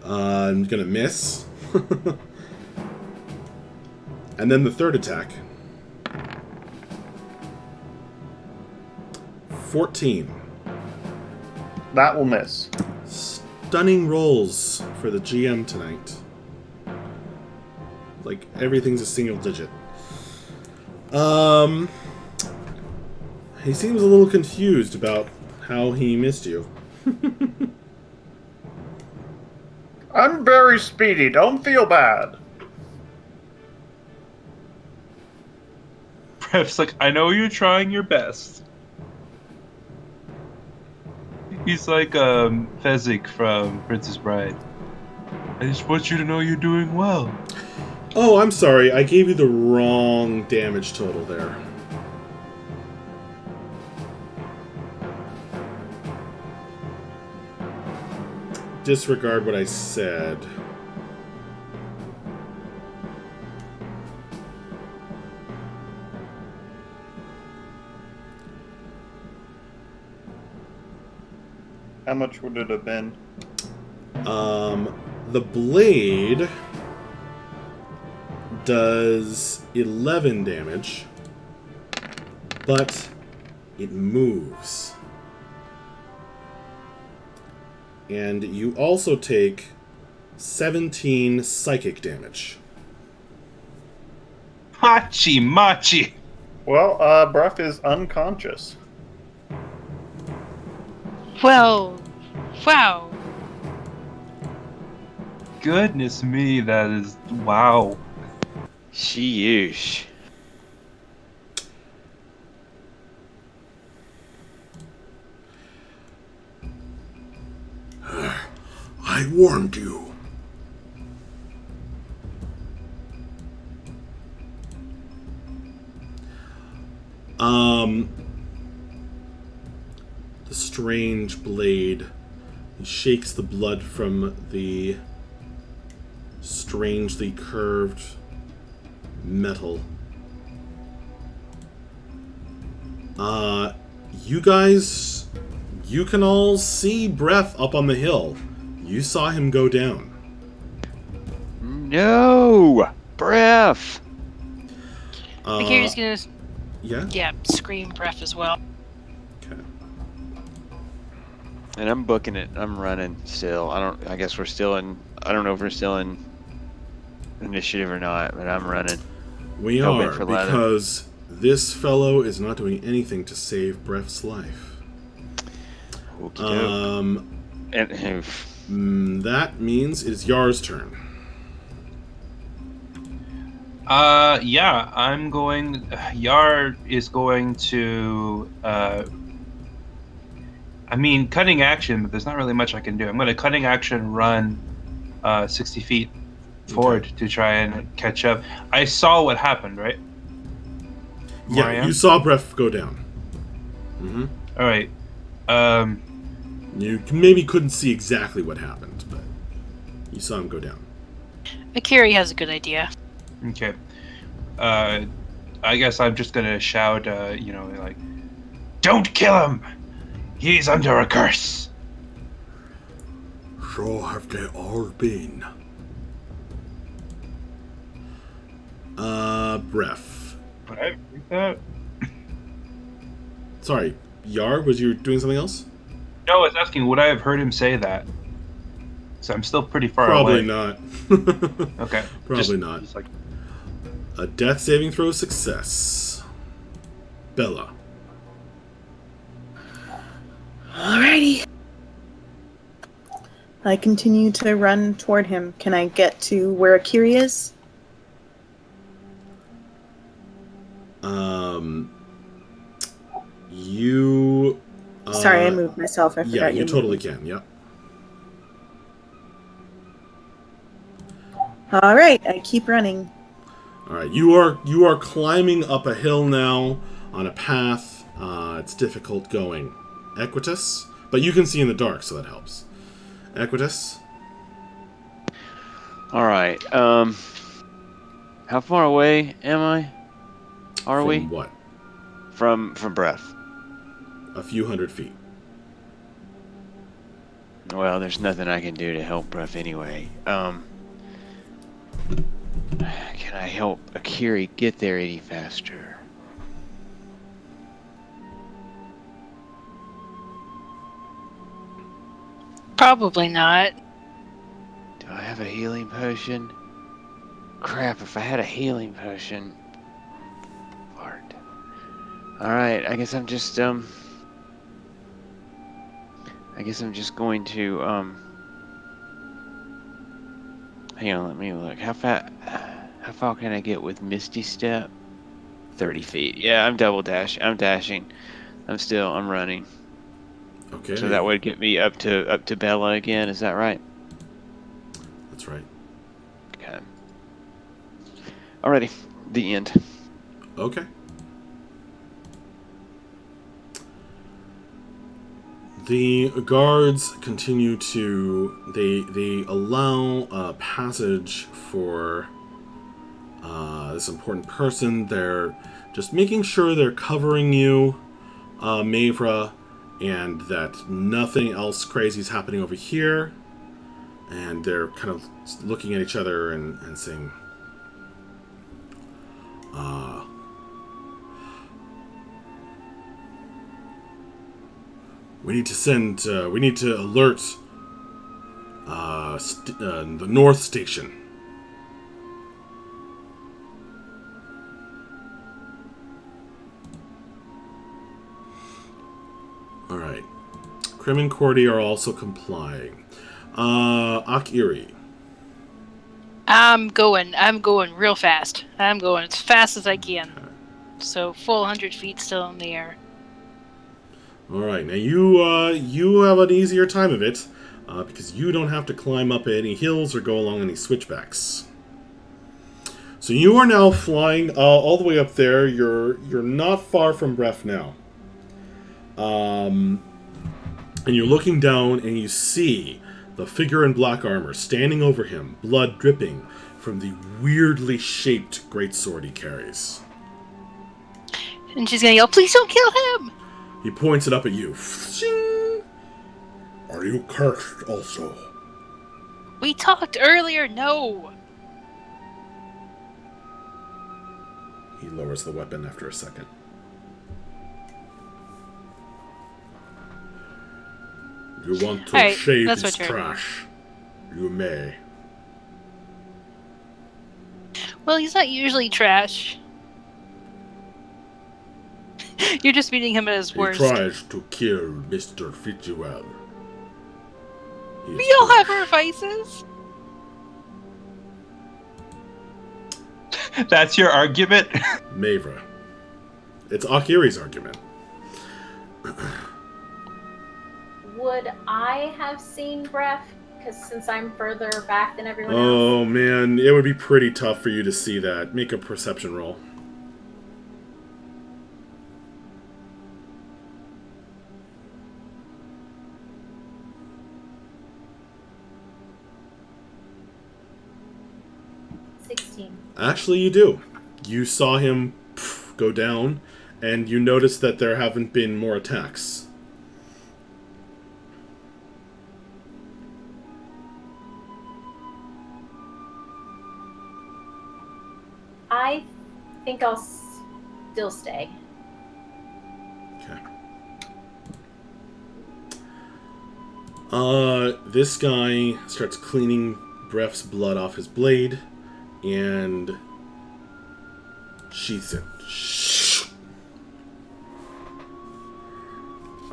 [SPEAKER 1] I'm gonna miss. And then the third attack. 14.
[SPEAKER 5] That will miss.
[SPEAKER 1] Stunning rolls for the GM tonight. Like, everything's a single digit. He seems a little confused about how he missed you.
[SPEAKER 5] I'm very speedy. Don't feel bad.
[SPEAKER 2] Bref's like, I know you're trying your best. He's like Fezzik from Princess Bride. I just want you to know you're doing well.
[SPEAKER 1] Oh, I'm sorry. I gave you the wrong damage total there. Disregard what I said.
[SPEAKER 5] How much would it have been?
[SPEAKER 1] The blade does 11 damage, but it moves. And you also take 17 psychic damage.
[SPEAKER 2] Hachi machi.
[SPEAKER 5] Well, Bref is unconscious.
[SPEAKER 4] Well, wow.
[SPEAKER 2] Goodness me, that is wow.
[SPEAKER 7] Sheesh.
[SPEAKER 1] I warned you. The strange blade shakes the blood from the strangely curved metal. You guys, you can all see Bref up on the hill. You saw him go down.
[SPEAKER 7] No! Bref!
[SPEAKER 4] Akira's gonna,
[SPEAKER 1] Yeah?
[SPEAKER 4] scream Bref as well.
[SPEAKER 1] Okay.
[SPEAKER 7] And I'm booking it. I'm running still. I guess we're still in. I don't know if we're still in initiative or not, but I'm running.
[SPEAKER 1] We
[SPEAKER 7] Hell-bent
[SPEAKER 1] are,
[SPEAKER 7] for leather.
[SPEAKER 1] because this fellow is not doing anything to save Bref's life.
[SPEAKER 7] Okey-doke. And
[SPEAKER 1] That means it's Yar's turn.
[SPEAKER 2] Yeah, I'm going. Yar is going to. I mean, cutting action, but there's not really much I can do. I'm going to cutting action run 60 feet forward to try and catch up. I saw what happened, right?
[SPEAKER 1] Yeah, you saw Bref go down. Mm-hmm.
[SPEAKER 2] All right.
[SPEAKER 1] You maybe couldn't see exactly what happened, but you saw him go down.
[SPEAKER 4] Akira has a good idea.
[SPEAKER 2] Okay. I guess I'm just gonna shout, like, "Don't kill him! He's under a curse."
[SPEAKER 1] So have they all been. Bref.
[SPEAKER 2] Would I read that?
[SPEAKER 1] Sorry, Yar, was you doing something else?
[SPEAKER 2] No, I was asking, would I have heard him say that? So I'm still pretty far
[SPEAKER 1] Probably
[SPEAKER 2] away.
[SPEAKER 1] not.
[SPEAKER 2] Okay.
[SPEAKER 1] Probably not.
[SPEAKER 2] Just like,
[SPEAKER 1] A death saving throw success. Bella.
[SPEAKER 3] Alrighty. I continue to run toward him. Can I get to where Akira is?
[SPEAKER 1] You.
[SPEAKER 3] Sorry, I moved myself. I forgot
[SPEAKER 1] Yeah, you
[SPEAKER 3] moved
[SPEAKER 1] totally
[SPEAKER 3] me.
[SPEAKER 1] can. Yep.
[SPEAKER 3] All right, I keep running.
[SPEAKER 1] All right, you are climbing up a hill now on a path. It's difficult going. Equitus, but you can see in the dark, so that helps. Equitus.
[SPEAKER 7] all right. How far away am I? Are
[SPEAKER 1] From
[SPEAKER 7] we
[SPEAKER 1] what?
[SPEAKER 7] from Bref?
[SPEAKER 1] A few hundred feet.
[SPEAKER 7] Well, there's nothing I can do to help Bref anyway. Can I help Akiri get there any faster?
[SPEAKER 4] Probably not.
[SPEAKER 7] Do I have a healing potion? Crap, if I had a healing potion. Fart. Alright, I guess I'm just going to hang on, let me look. How far can I get with Misty Step? 30 feet. Yeah, I'm dashing. I'm running.
[SPEAKER 1] Okay.
[SPEAKER 7] So that would get me up to Bella again, is that right?
[SPEAKER 1] That's right.
[SPEAKER 7] Okay. Alrighty. The end.
[SPEAKER 1] Okay. The guards continue to they allow passage for this important person. They're just making sure they're covering you, Mavra, and that nothing else crazy is happening over here. And they're kind of looking at each other and saying, we need to alert the North Station. All right. Krim and Cordy are also complying. Akiri.
[SPEAKER 4] I'm going real fast. I'm going as fast as I can. So full 100 feet still in the air.
[SPEAKER 1] All right, now you have an easier time of it because you don't have to climb up any hills or go along any switchbacks. So you are now flying all the way up there. You're not far from Bref now, and you're looking down and you see the figure in black armor standing over him, blood dripping from the weirdly shaped greatsword he carries.
[SPEAKER 4] And she's gonna yell, "Please don't kill him!"
[SPEAKER 1] He points it up at you. Shing! Are you cursed also?
[SPEAKER 4] We talked earlier, no!
[SPEAKER 1] He lowers the weapon after a second. You want to
[SPEAKER 4] Alright,
[SPEAKER 1] shave
[SPEAKER 4] that's
[SPEAKER 1] his
[SPEAKER 4] what you're
[SPEAKER 1] trash? You may.
[SPEAKER 4] Well, he's not usually trash. You're just meeting him at his
[SPEAKER 1] He
[SPEAKER 4] worst.
[SPEAKER 1] tries to kill Mr. Fitzgerald.
[SPEAKER 4] We all have our vices.
[SPEAKER 2] That's your argument?
[SPEAKER 1] Mavra. It's Akiri's argument.
[SPEAKER 6] Would I have seen Bref? Because since I'm further back than everyone else.
[SPEAKER 1] Oh man, it would be pretty tough for you to see that. Make a perception roll. Actually, you do. You saw him go down, and you notice that there haven't been more attacks.
[SPEAKER 6] I think I'll still stay.
[SPEAKER 1] Okay. This guy starts cleaning Bref's blood off his blade, and sheaths it.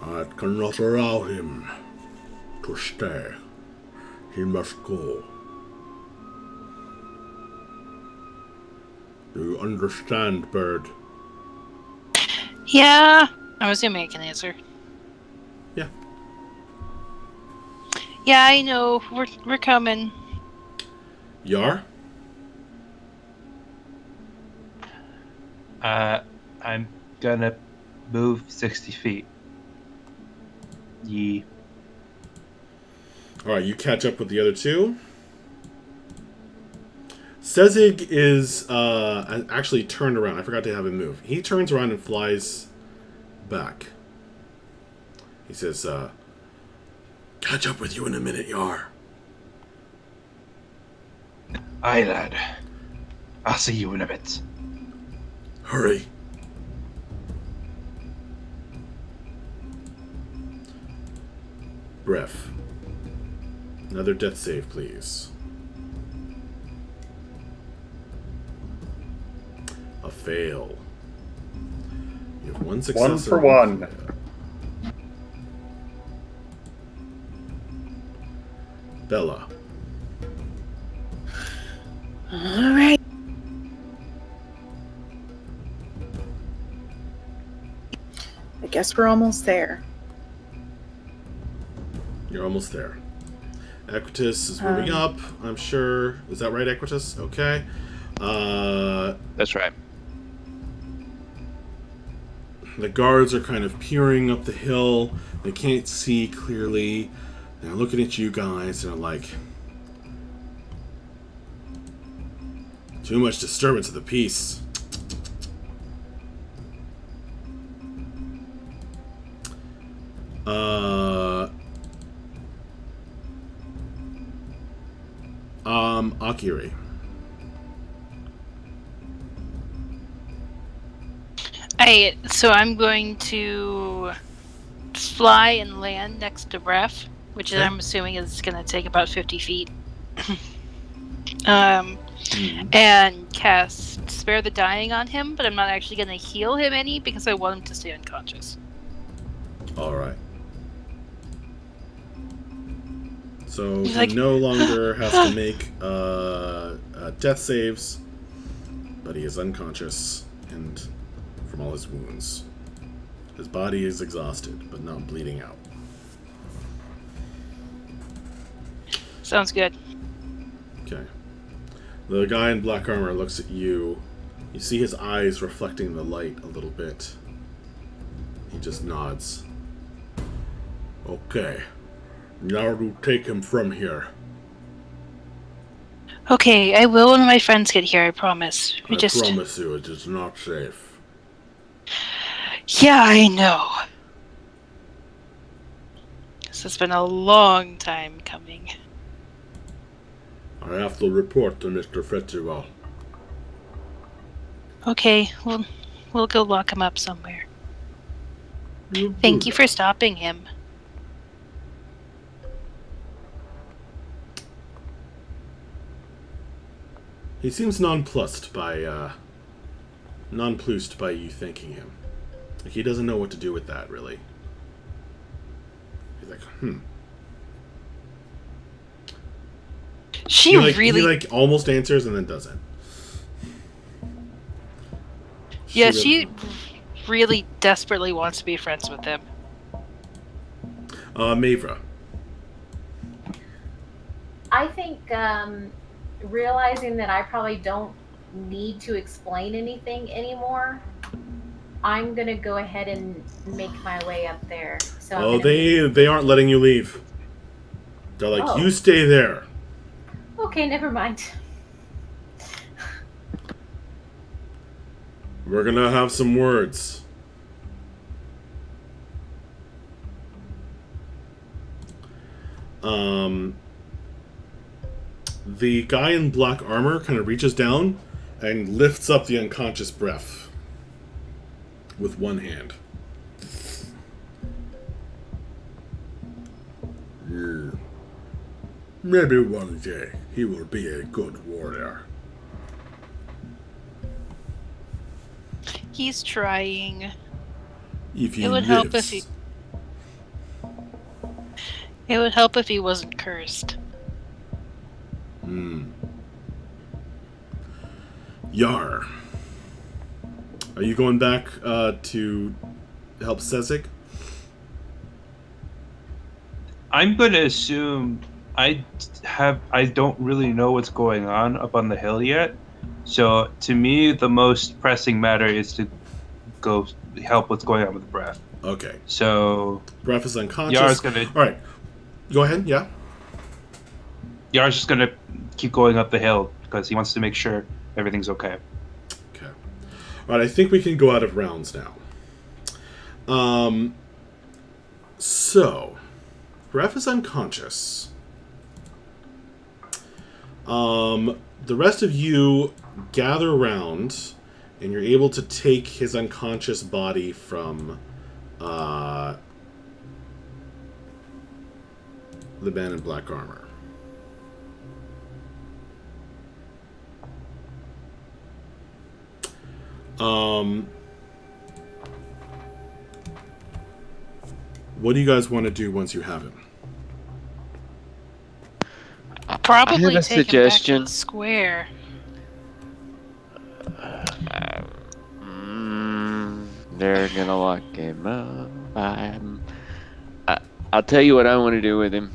[SPEAKER 1] I cannot allow him to stay. He must go. Do you understand, bird?
[SPEAKER 4] Yeah, I'm assuming I can answer.
[SPEAKER 1] Yeah.
[SPEAKER 4] Yeah, I know. We're coming.
[SPEAKER 1] Yar?
[SPEAKER 2] I'm gonna move 60 feet. Yee.
[SPEAKER 1] Alright, you catch up with the other two. Sezig is actually turned around. I forgot to have him move. He turns around and flies back. He says, catch up with you in a minute, Yar.
[SPEAKER 2] Aye, lad. I'll see you in a bit.
[SPEAKER 1] Hurry. Bref. Another death save, please. A fail. You have one success.
[SPEAKER 5] One for one.
[SPEAKER 1] Bella.
[SPEAKER 3] All right. I guess we're almost there.
[SPEAKER 1] You're almost there. Equitus is moving up, I'm sure. Is that right, Equitus? Okay.
[SPEAKER 7] That's right.
[SPEAKER 1] The guards are kind of peering up the hill. They can't see clearly. They're looking at you guys and are like, too much disturbance of the peace. Akiri.
[SPEAKER 4] So I'm going to fly and land next to Bref, which
[SPEAKER 1] Okay.
[SPEAKER 4] I'm assuming is going to take about 50 feet.
[SPEAKER 1] Hmm.
[SPEAKER 4] And cast Spare the Dying on him, but I'm not actually going to heal him any because I want him to stay unconscious.
[SPEAKER 1] All right. So
[SPEAKER 4] He's
[SPEAKER 1] he
[SPEAKER 4] like,
[SPEAKER 1] no longer has to make death saves, but he is unconscious and from all his wounds. His body is exhausted, but not bleeding out.
[SPEAKER 4] Sounds good.
[SPEAKER 1] Okay. The guy in black armor looks at you. You see his eyes reflecting the light a little bit. He just nods. Okay. Now to take him from here.
[SPEAKER 4] Okay, I will when my friends get here, I promise.
[SPEAKER 1] I promise you it is not safe.
[SPEAKER 4] Yeah, I know. This has been a long time coming.
[SPEAKER 1] I have to report to Mr. Fetziwell.
[SPEAKER 4] Okay, we'll go lock him up somewhere. Thank you for stopping him.
[SPEAKER 1] He seems nonplussed by you thanking him. Like he doesn't know what to do with that, really. He's like,
[SPEAKER 4] He
[SPEAKER 1] almost answers and then doesn't.
[SPEAKER 4] She really desperately wants to be friends with him.
[SPEAKER 1] Mavra.
[SPEAKER 6] I think realizing that I probably don't need to explain anything anymore, I'm gonna go ahead and make my way up there. So
[SPEAKER 1] they aren't letting you leave. They're like, you stay there.
[SPEAKER 6] Okay, never mind.
[SPEAKER 1] We're gonna have some words. The guy in black armor kind of reaches down and lifts up the unconscious Bref with one hand. Yeah. Maybe one day he will be a good warrior.
[SPEAKER 4] He's trying.
[SPEAKER 1] If he
[SPEAKER 4] It would help if he. It would help if he wasn't cursed.
[SPEAKER 1] Yar. Are you going back to help Sezek?
[SPEAKER 2] I'm going to assume I don't really know what's going on up on the hill yet. So to me, the most pressing matter is to go help what's going on with Bref.
[SPEAKER 1] Okay.
[SPEAKER 2] So
[SPEAKER 1] Bref is unconscious.
[SPEAKER 2] Yar's gonna.
[SPEAKER 1] All right. Go ahead. Yeah.
[SPEAKER 2] Yar's just gonna keep going up the hill because he wants to make sure everything's okay.
[SPEAKER 1] Okay. All right. I think we can go out of rounds now. So, Bref is unconscious. The rest of you gather around, and you're able to take his unconscious body from the man in black armor. What do you guys want to do once you have him?
[SPEAKER 4] Probably
[SPEAKER 7] I have a
[SPEAKER 4] take
[SPEAKER 7] suggestion.
[SPEAKER 4] him back to the square.
[SPEAKER 7] They're gonna lock him up. I'll tell you what I want to do with him.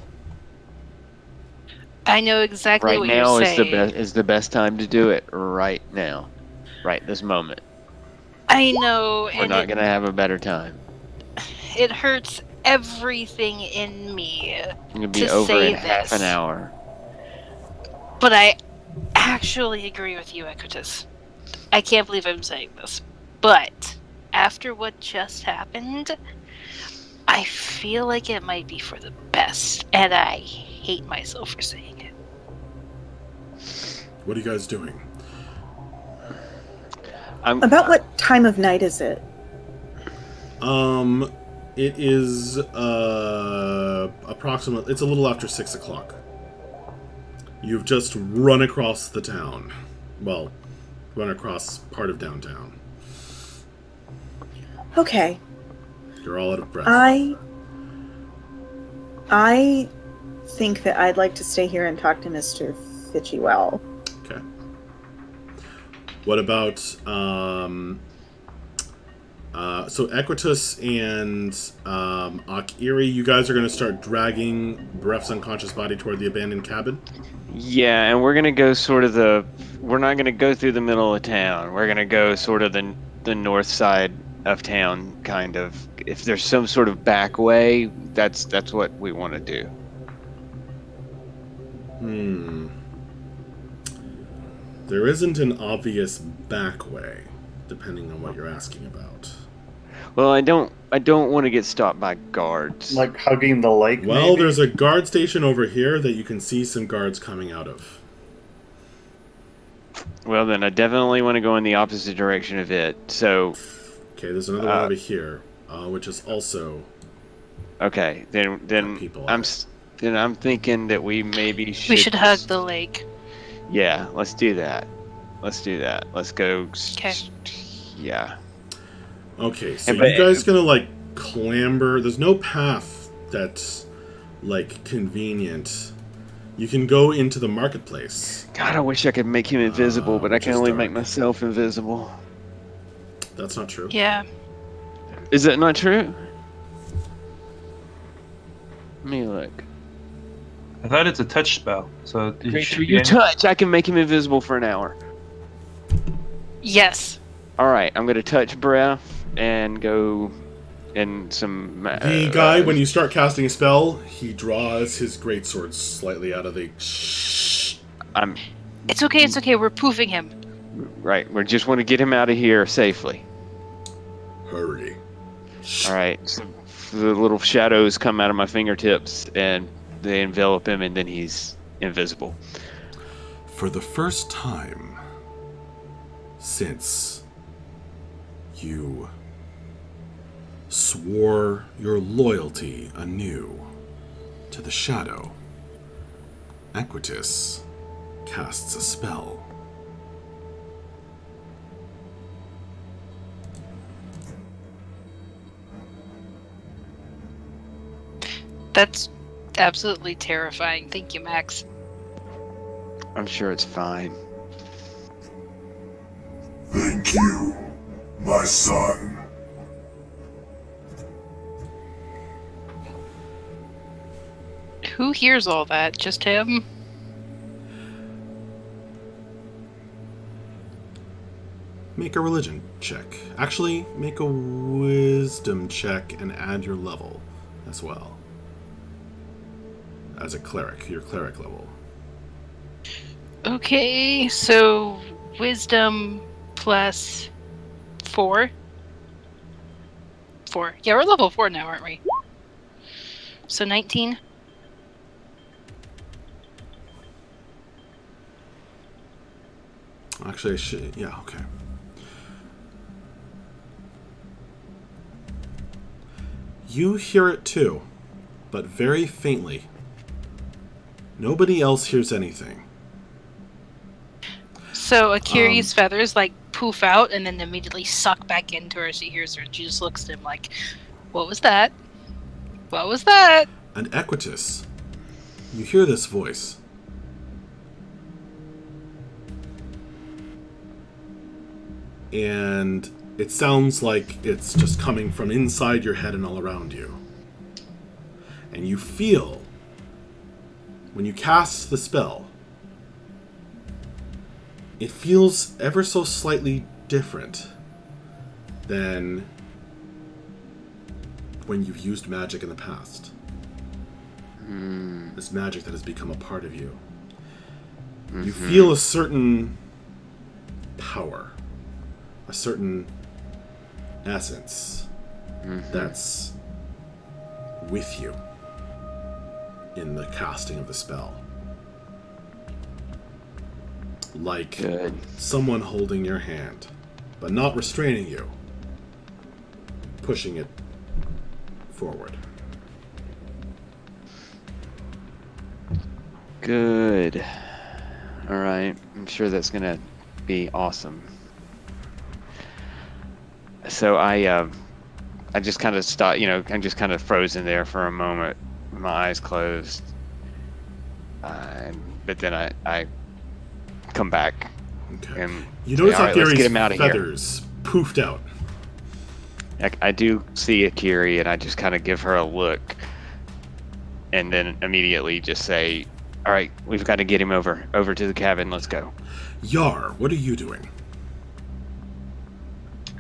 [SPEAKER 4] I know exactly
[SPEAKER 7] Right
[SPEAKER 4] what
[SPEAKER 7] now
[SPEAKER 4] you're
[SPEAKER 7] is
[SPEAKER 4] saying.
[SPEAKER 7] the best time to do it. Right now, right this moment.
[SPEAKER 4] I know,
[SPEAKER 7] We're
[SPEAKER 4] and
[SPEAKER 7] not gonna have a better time.
[SPEAKER 4] it hurts everything in me
[SPEAKER 7] It's gonna be
[SPEAKER 4] to
[SPEAKER 7] over
[SPEAKER 4] say
[SPEAKER 7] in half
[SPEAKER 4] this.
[SPEAKER 7] an hour.
[SPEAKER 4] But I actually agree with you, Equitas. I can't believe I'm saying this. But after what just happened, I feel like it might be for the best, and I hate myself for saying it.
[SPEAKER 1] What are you guys doing?
[SPEAKER 3] About what time of night is it?
[SPEAKER 1] It is approximately. It's a little after 6 o'clock. You've just run across the town. Well, run across part of downtown.
[SPEAKER 3] Okay.
[SPEAKER 1] You're all out of breath.
[SPEAKER 3] I think that I'd like to stay here and talk to Mr. Fitchywell.
[SPEAKER 1] Okay. What about so Equitus and Akiri, you guys are going to start dragging Bref's unconscious body toward the abandoned cabin?
[SPEAKER 7] Yeah, and we're gonna go sort of we're not gonna go through the middle of town. We're gonna go sort of the north side of town, kind of. If there's some sort of back way, that's what we want to do.
[SPEAKER 1] There isn't an obvious back way, depending on what you're asking about.
[SPEAKER 7] Well, I don't want to get stopped by guards.
[SPEAKER 5] Like hugging the lake.
[SPEAKER 1] Well,
[SPEAKER 5] maybe?
[SPEAKER 1] there's a guard station over here that you can see some guards coming out of.
[SPEAKER 7] Well, then I definitely want to go in the opposite direction of it. So.
[SPEAKER 1] Okay, there's another one over here, which is also.
[SPEAKER 7] Okay, then I'm thinking that we maybe should.
[SPEAKER 4] We should hug the lake.
[SPEAKER 7] Yeah, let's do that. Let's go.
[SPEAKER 4] Okay.
[SPEAKER 7] Yeah.
[SPEAKER 1] Okay, so you guys gonna like clamber? There's no path that's like convenient. You can go into the marketplace.
[SPEAKER 7] God, I wish I could make him invisible, but I can only make myself invisible.
[SPEAKER 1] That's not true.
[SPEAKER 4] Yeah.
[SPEAKER 7] Is that not true? Let me look.
[SPEAKER 2] I thought it's a touch spell, so
[SPEAKER 7] Creature you touch, I can make him invisible for an hour.
[SPEAKER 4] Yes.
[SPEAKER 7] All right, I'm gonna touch Bref and go in some.
[SPEAKER 1] The guy, when you start casting a spell, he draws his greatsword slightly out of the.
[SPEAKER 4] It's okay. We're poofing him.
[SPEAKER 7] Right, we just want to get him out of here safely.
[SPEAKER 1] Hurry.
[SPEAKER 7] All right, so the little shadows come out of my fingertips and they envelop him, and then he's invisible.
[SPEAKER 1] For the first time since you swore your loyalty anew to the shadow, Equitus casts a spell.
[SPEAKER 4] That's absolutely terrifying. Thank you, Max.
[SPEAKER 7] I'm sure it's fine.
[SPEAKER 8] Thank you, my son.
[SPEAKER 4] Who hears all that? Just him?
[SPEAKER 1] Make a religion check. Actually, make a wisdom check and add your level as well. As a cleric, your cleric level.
[SPEAKER 4] Okay, so wisdom plus 4. 4. Yeah, we're level 4 now, aren't we? So 19.
[SPEAKER 1] Actually, I should. Yeah, okay. You hear it too, but very faintly. Nobody else hears anything.
[SPEAKER 4] So Akiri's feathers like poof out and then immediately suck back into her. She hears her and she just looks at him like, "What was that? What was that?"
[SPEAKER 1] And Equitus, you hear this voice. And it sounds like it's just coming from inside your head and all around you. And you feel, when you cast the spell, it feels ever so slightly different than when you've used magic in the past. This magic that has become a part of you. You feel a certain power, a certain essence that's with you in the casting of the spell. Like
[SPEAKER 7] Good.
[SPEAKER 1] someone holding your hand, but not restraining you, pushing it forward.
[SPEAKER 7] Good. All right. I'm sure that's gonna be awesome. So I just kind of stop. I'm just kind of frozen there for a moment, my eyes closed. But then I come back.
[SPEAKER 1] Okay.
[SPEAKER 7] And
[SPEAKER 1] You notice
[SPEAKER 7] "All right, let's
[SPEAKER 1] Akiri's
[SPEAKER 7] get him out of here."
[SPEAKER 1] feathers poofed out.
[SPEAKER 7] I do see Akiri, and I just kind of give her a look, and then immediately just say, "All right, we've got to get him over to the cabin. Let's go."
[SPEAKER 1] Yar, what are you doing?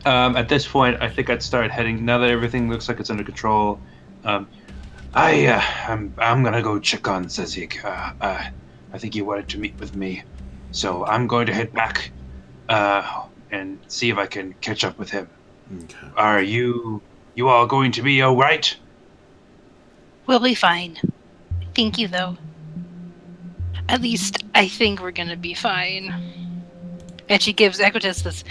[SPEAKER 2] At this point, I think I'd start heading. Now that everything looks like it's under control, I'm gonna go check on Zezik. I think he wanted to meet with me, so I'm going to head back and see if I can catch up with him.
[SPEAKER 1] Okay.
[SPEAKER 2] Are you all going to be all right?
[SPEAKER 4] We'll be fine. Thank you, though. At least I think we're gonna be fine. And she gives Equitas this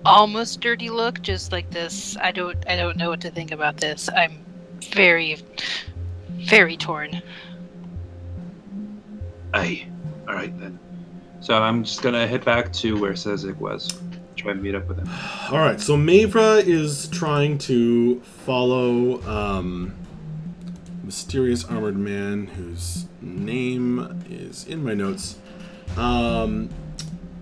[SPEAKER 4] almost dirty look, just like this. I don't know what to think about this. I'm very, very torn.
[SPEAKER 2] Aye. All right then. So I'm just gonna head back to where Sezik was. Try and meet up with him.
[SPEAKER 1] All right, so Mavra is trying to follow mysterious armored man whose name is in my notes.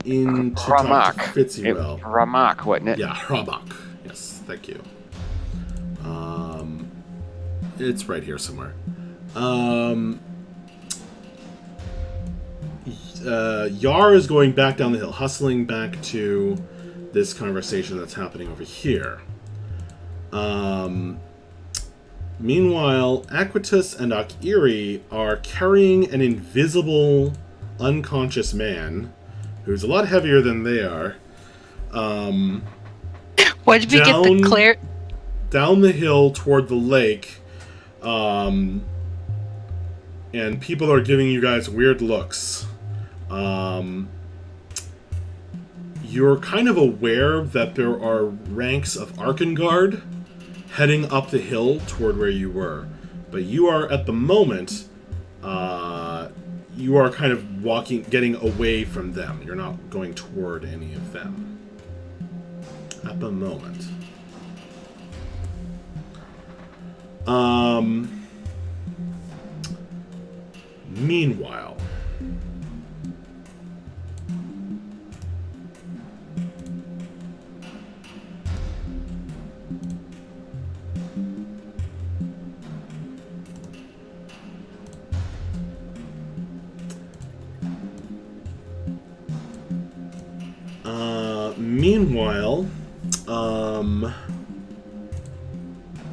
[SPEAKER 1] In to talk to
[SPEAKER 7] Ramak.
[SPEAKER 1] Fitzywell.
[SPEAKER 7] Ramak, wasn't it?
[SPEAKER 1] Yeah, Ramak. Yes, thank you. It's right here somewhere. Yar is going back down the hill, hustling back to this conversation that's happening over here. Meanwhile, Aquitus and Akiri are carrying an invisible, unconscious man who's a lot heavier than they are.
[SPEAKER 4] Why did we get the Claire?
[SPEAKER 1] Down the hill toward the lake, and people are giving you guys weird looks. You're kind of aware that there are ranks of Arkangard heading up the hill toward where you were, but you are at the moment, you are kind of getting away from them. You're not going toward any of them at the moment. Meanwhile,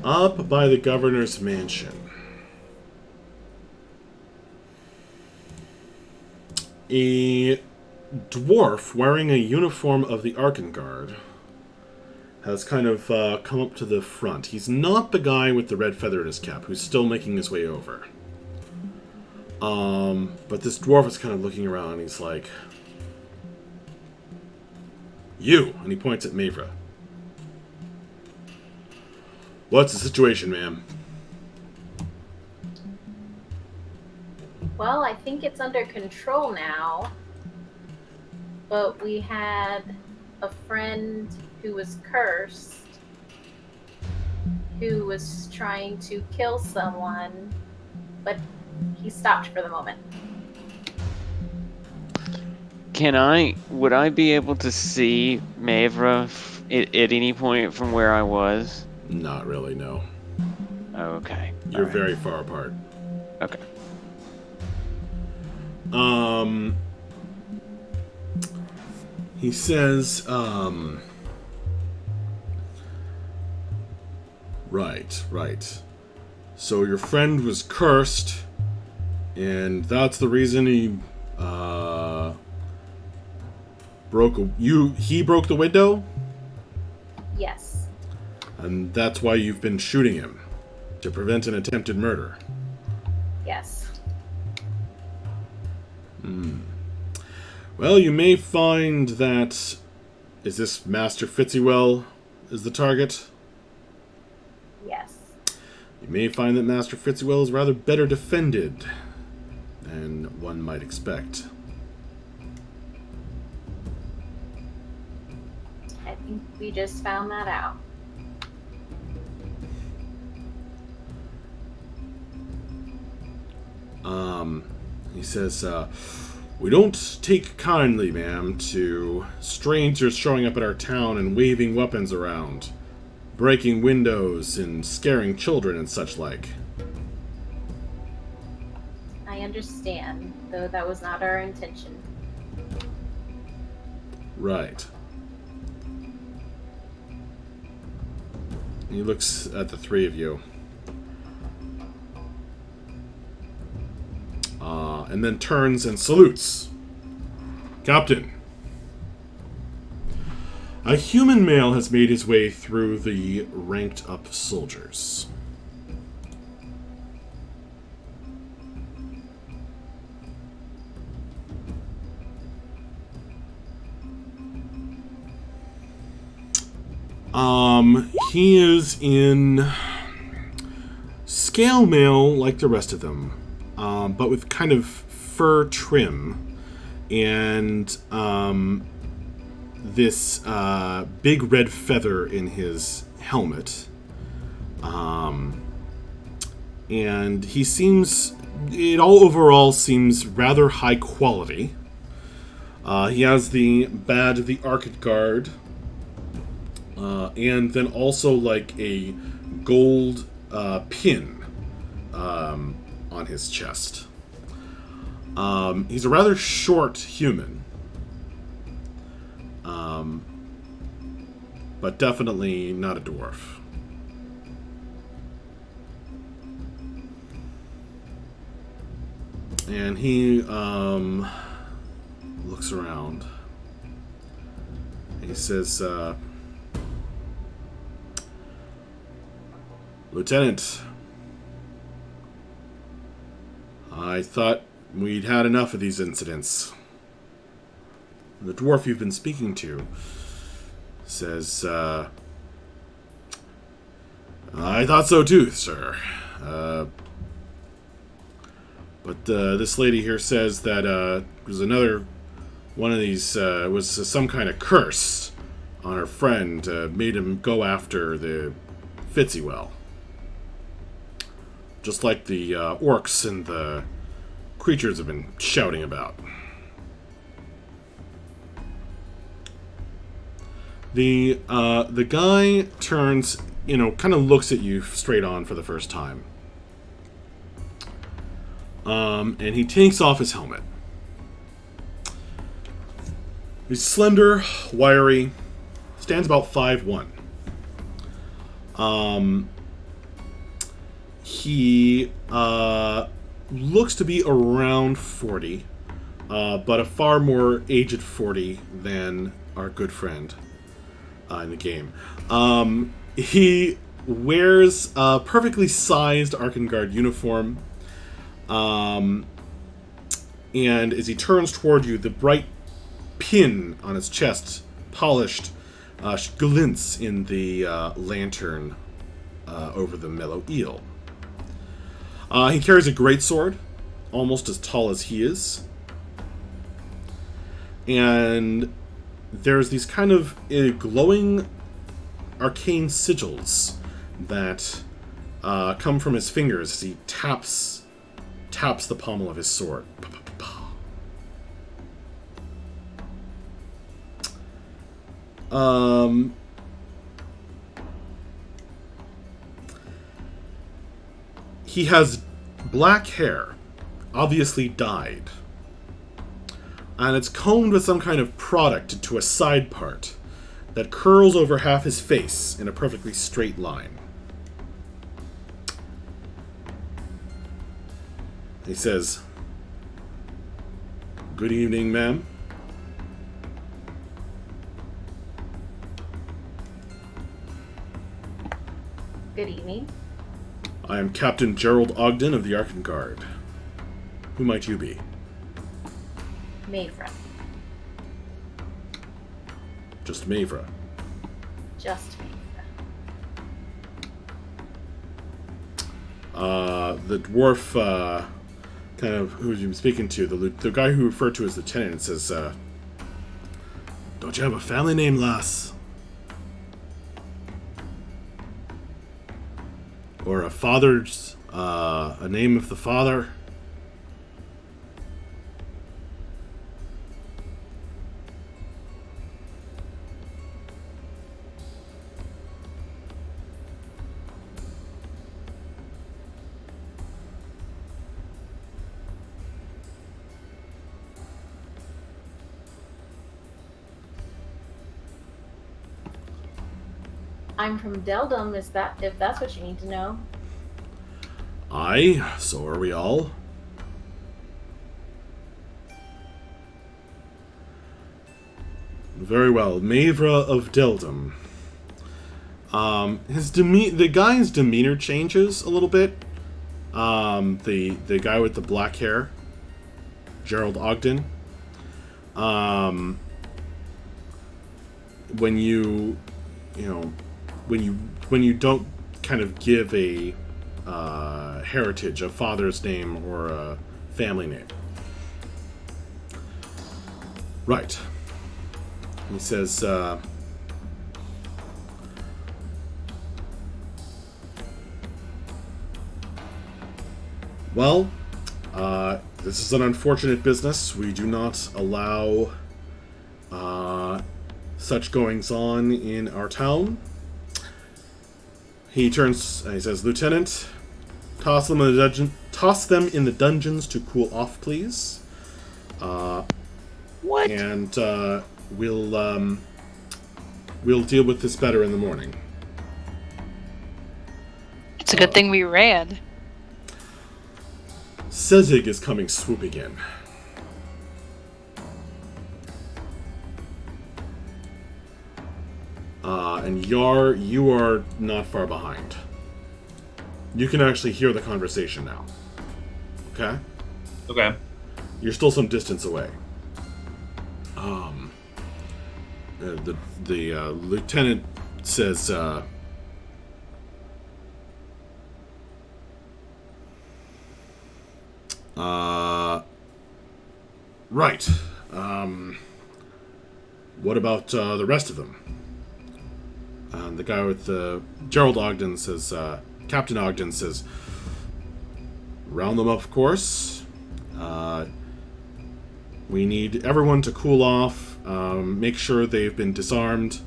[SPEAKER 1] up by the governor's mansion, a dwarf wearing a uniform of the Arkangard has kind of come up to the front. He's not the guy with the red feather in his cap, who's still making his way over. But this dwarf is kind of looking around, and he's like, "You," and he points at Mavra. "What's the situation, ma'am?"
[SPEAKER 6] Well, I think it's under control now. But we had a friend who was cursed, who was trying to kill someone, but he stopped for the moment.
[SPEAKER 7] Would I be able to see Mavra at any point from where I was?
[SPEAKER 1] Not really, no.
[SPEAKER 7] Oh, okay.
[SPEAKER 1] You're
[SPEAKER 7] All right.
[SPEAKER 1] very far apart.
[SPEAKER 7] Okay.
[SPEAKER 1] He says, Right. So your friend was cursed, and that's the reason he, he broke the window?
[SPEAKER 6] Yes.
[SPEAKER 1] And that's why you've been shooting him, To prevent an attempted murder.
[SPEAKER 6] Yes.
[SPEAKER 1] Well, you may find that... Is this Master Fitzywell is the target?
[SPEAKER 6] Yes.
[SPEAKER 1] You may find that Master Fitzywell is rather better defended than one might expect.
[SPEAKER 6] I think we just found that out.
[SPEAKER 1] He says, we don't take kindly, ma'am, to strangers showing up at our town and waving weapons around, breaking windows and scaring children and such like.
[SPEAKER 6] I understand, though that was not our intention.
[SPEAKER 1] Right. He looks at the three of you. And then turns and salutes. Captain. A human male has made his way through the ranked up soldiers. He is in scale mail like the rest of them, but with kind of fur trim and this big red feather in his helmet. And he seems, it all overall seems rather high quality. He has the badge of the Arcade Guard. And then also like a gold pin on his chest. He's a rather short human. But definitely not a dwarf. And he looks around. He says, Lieutenant, I thought we'd had enough of these incidents. The dwarf you've been speaking to says, I thought so too, sir. But this lady here says that was another one of these, was some kind of curse on her friend, made him go after the Fitzywell. Just like the orcs and the creatures have been shouting about. The guy turns, kind of looks at you straight on for the first time. And he takes off his helmet. He's slender, wiry, stands about 5'1". He looks to be around 40, but a far more aged 40 than our good friend in the game. He wears a perfectly sized Arkengard uniform, and as he turns toward you, the bright pin on his chest, polished, glints in the lantern over the mellow eel. He carries a greatsword, almost as tall as he is. And there's these kind of glowing arcane sigils that come from his fingers as he taps the pommel of his sword. He has black hair, obviously dyed, and it's combed with some kind of product to a side part that curls over half his face in a perfectly straight line. He says, "Good evening, ma'am."
[SPEAKER 6] Good evening.
[SPEAKER 1] I am Captain Gerald Ogden of the Arkan Guard. Who might you be?
[SPEAKER 6] Mavra.
[SPEAKER 1] Just Mavra.
[SPEAKER 6] Just Mavra.
[SPEAKER 1] The dwarf, kind of who you've been speaking to, the guy who referred to as Lieutenant, says, "Don't you have a family name, lass? Or a father's, a name of the father?"
[SPEAKER 6] I'm from Deldum, if that's what you need to know.
[SPEAKER 1] Aye, so are we all. Very well, Mavra of Deldum. The guy's demeanor changes a little bit. The guy with the black hair, Gerald Ogden. When you don't kind of give a heritage, a father's name or a family name. Right. He says, well, this is an unfortunate business. We do not allow such goings-on in our town. He turns and he says, "Lieutenant, toss them in the dungeons to cool off, please.
[SPEAKER 7] What?
[SPEAKER 1] And we'll deal with this better in the morning."
[SPEAKER 4] It's a good thing we ran.
[SPEAKER 1] Sezig is coming swooping in. And Yar, you are not far behind. You can actually hear the conversation now. Okay?
[SPEAKER 2] Okay.
[SPEAKER 1] You're still some distance away. The lieutenant says, right. What about the rest of them? And the guy with the Gerald Ogden says, Captain Ogden says, "Round them up, of course. We need everyone to cool off. Make sure they've been disarmed.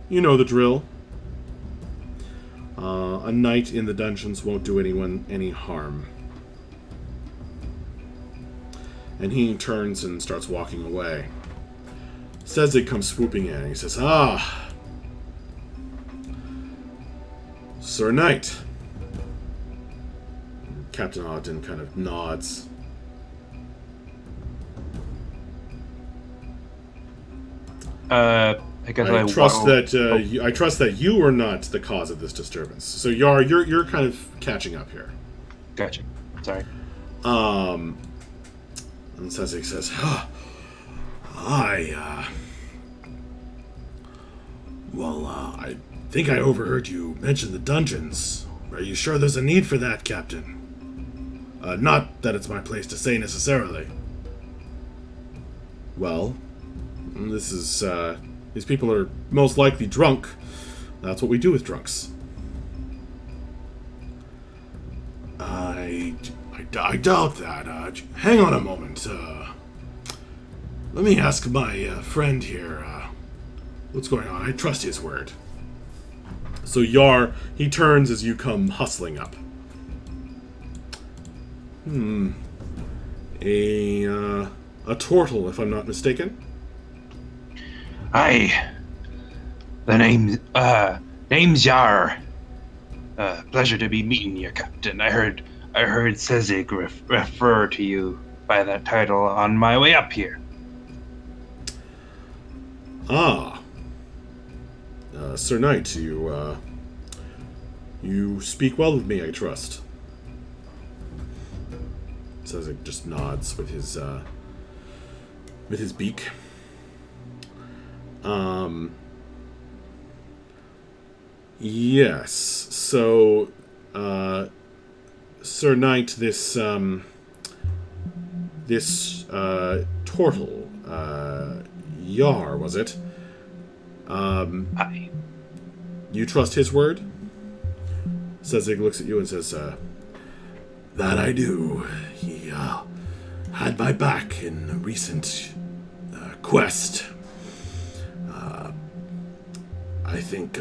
[SPEAKER 1] You know the drill. A night in the dungeons won't do anyone any harm." And he turns and starts walking away. Sezig comes swooping in. He says, "Ah, Sir Knight." Captain Ogden kind of nods.
[SPEAKER 2] I guess
[SPEAKER 1] I trust that you are not the cause of this disturbance. So you're kind of catching up here.
[SPEAKER 2] Gotcha. Sorry.
[SPEAKER 1] And Sezig says, I think I overheard you mention the dungeons. Are you sure there's a need for that, Captain? Not that it's my place to say necessarily." "Well, these people are most likely drunk. That's what we do with drunks." I doubt that. Hang on a moment. Let me ask my friend here. What's going on? I trust his word. So Yar, he turns as you come hustling up. A turtle, if I'm not mistaken.
[SPEAKER 2] Aye. The name's Yar. Pleasure to be meeting you, Captain. I heard Sezig refer to you by that title on my way up here.
[SPEAKER 1] Sir Knight, you speak well of me, I trust. Sezek just nods with his beak. Yes. So, Sir Knight, this turtle, Yar, was it?
[SPEAKER 2] Aye.
[SPEAKER 1] You trust his word? Sezig looks at you and says, that I do. He had my back in a recent quest. I think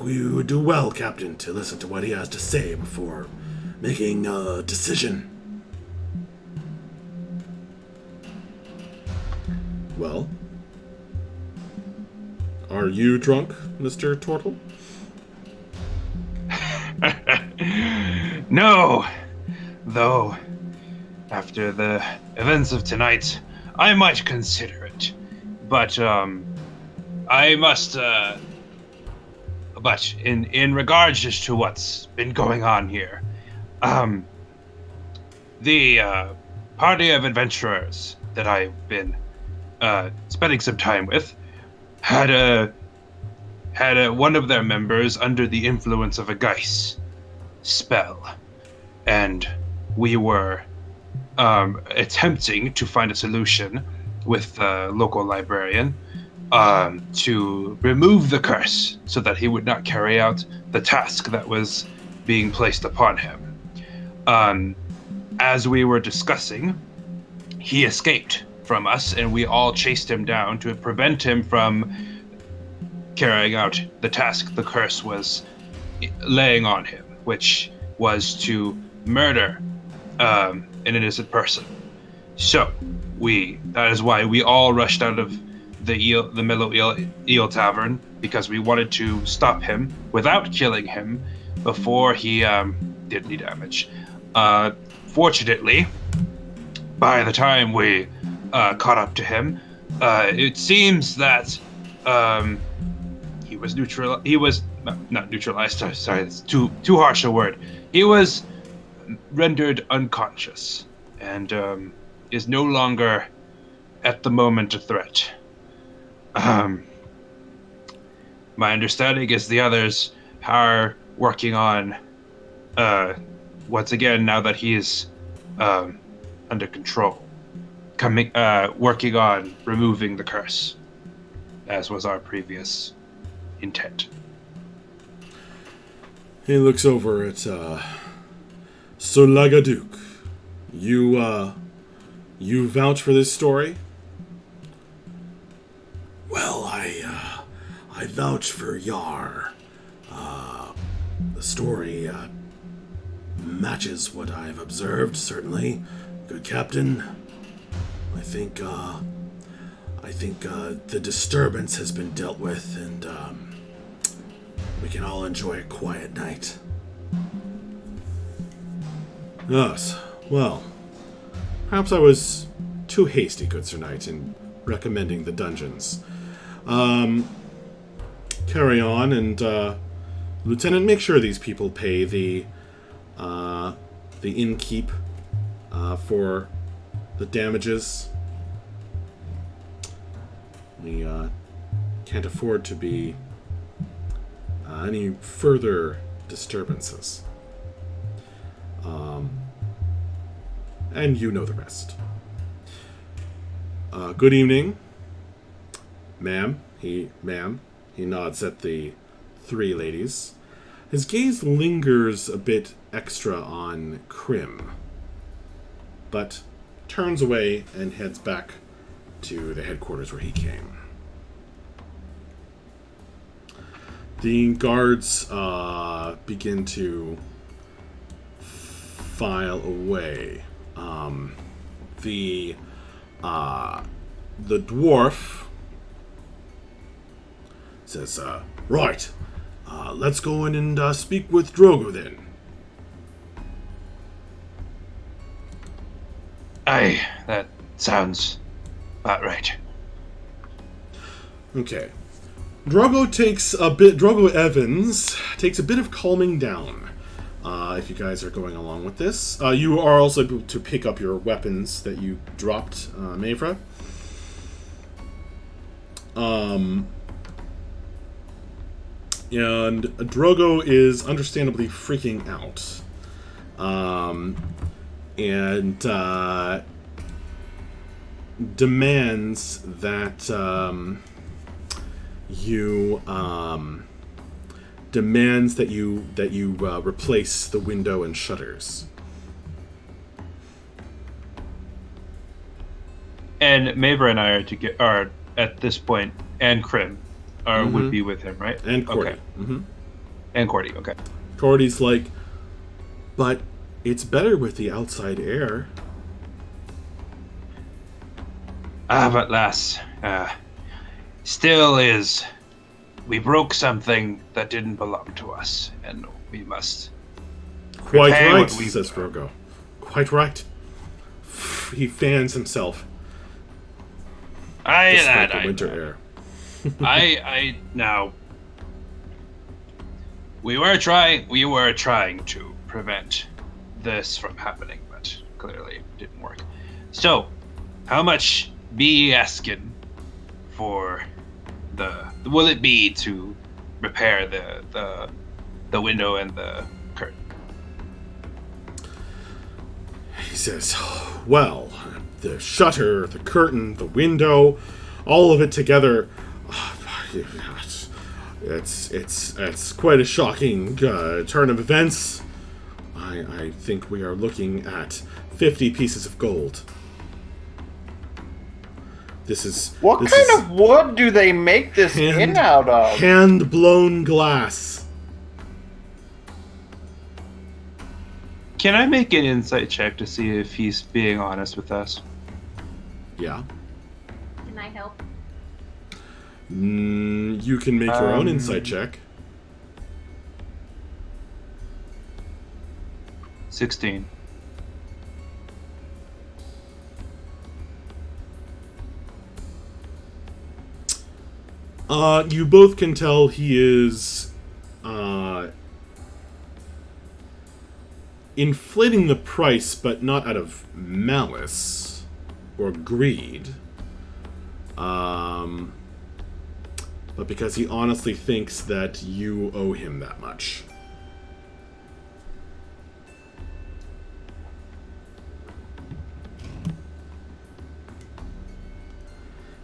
[SPEAKER 1] we would do well, Captain, to listen to what he has to say before making a decision. Well, are you drunk, Mr. Turtle?
[SPEAKER 2] No, though, after the events of tonight, I might consider it. But, I must, but in regards just to what's been going on here, the, party of adventurers that I've been, spending some time with had one of their members under the influence of a Geist spell, and we were attempting to find a solution with the local librarian to remove the curse so that he would not carry out the task that was being placed upon him. As we were discussing, he escaped from us, and we all chased him down to prevent him from carrying out the task the curse was laying on him, which was to murder an innocent person. So that is why we all rushed out of the Mellow Eel Tavern, because we wanted to stop him without killing him before he did any damage. Fortunately, by the time we caught up to him, it seems that he was not neutralized. Sorry, it's too harsh a word. He was rendered unconscious and is no longer at the moment a threat. My understanding is the others are working on, once again, now that he is under control, working on removing the curse, as was our previous intent.
[SPEAKER 1] He looks over at Sir Lagaduke. You vouch for this story? Well, I vouch for Yar. The story matches what I've observed, certainly. Good captain. I think the disturbance has been dealt with, and we can all enjoy a quiet night. Yes, well, perhaps I was too hasty, good Sir Knight, in recommending the dungeons. Carry on, and Lieutenant, make sure these people pay the innkeep for the damages. We can't afford to be any further disturbances. And you know the rest. Good evening, ma'am. He nods at the three ladies. His gaze lingers a bit extra on Krim, but turns away and heads back to the headquarters where he came. The guards begin to file away. The dwarf says, right, let's go in and speak with Drogo then.
[SPEAKER 2] Aye, that sounds about right.
[SPEAKER 1] Okay. Drogo Evans takes a bit of calming down. if you guys are going along with this. You are also able to pick up your weapons that you dropped, Mavra. And Drogo is understandably freaking out. And demands that you replace the window and shutters.
[SPEAKER 2] And Mabra and I are at this point, and Krim would be with him, right?
[SPEAKER 1] And Cordy.
[SPEAKER 2] Okay. And Cordy, okay.
[SPEAKER 1] Cordy's like, but it's better with the outside air.
[SPEAKER 2] But lass, still is. We broke something that didn't belong to us, and we must.
[SPEAKER 1] Quite
[SPEAKER 2] repay
[SPEAKER 1] right,
[SPEAKER 2] what we've
[SPEAKER 1] says Drogo. Quite right. He fans himself. Despite the winter air.
[SPEAKER 2] Now. We were trying to prevent this from happening, but clearly it didn't work. So, how much be asking for will it be to repair the window and the curtain?
[SPEAKER 1] He says, well, the shutter, the curtain, the window, all of it together, it's quite a shocking turn of events. I think we are looking at 50 pieces of gold.
[SPEAKER 5] What kind of wood do they make this out of?
[SPEAKER 1] Hand-blown glass.
[SPEAKER 2] Can I make an insight check to see if he's being honest with us?
[SPEAKER 1] Yeah.
[SPEAKER 6] Can I help?
[SPEAKER 1] You can make your own insight check.
[SPEAKER 2] 16.
[SPEAKER 1] You both can tell he is inflating the price, but not out of malice or greed. But because he honestly thinks that you owe him that much.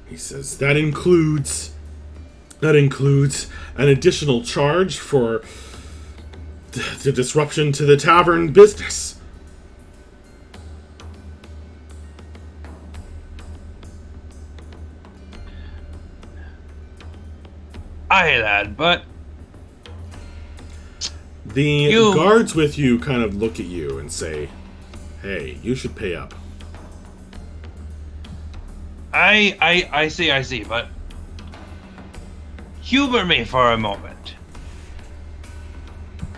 [SPEAKER 1] He says that includes an additional charge for the disruption to the tavern business.
[SPEAKER 2] Aye, lad, but
[SPEAKER 1] the guards with you kind of look at you and say, hey, you should pay up.
[SPEAKER 2] I see, but humor me for a moment.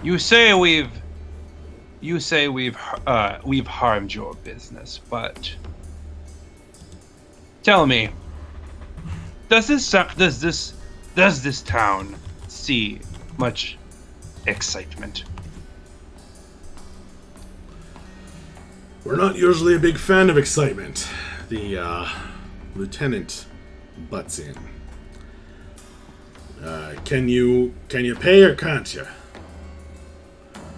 [SPEAKER 2] You say we've harmed your business, but tell me, does this town see much excitement?
[SPEAKER 1] We're not usually a big fan of excitement. The lieutenant butts in. Can you pay or can't you?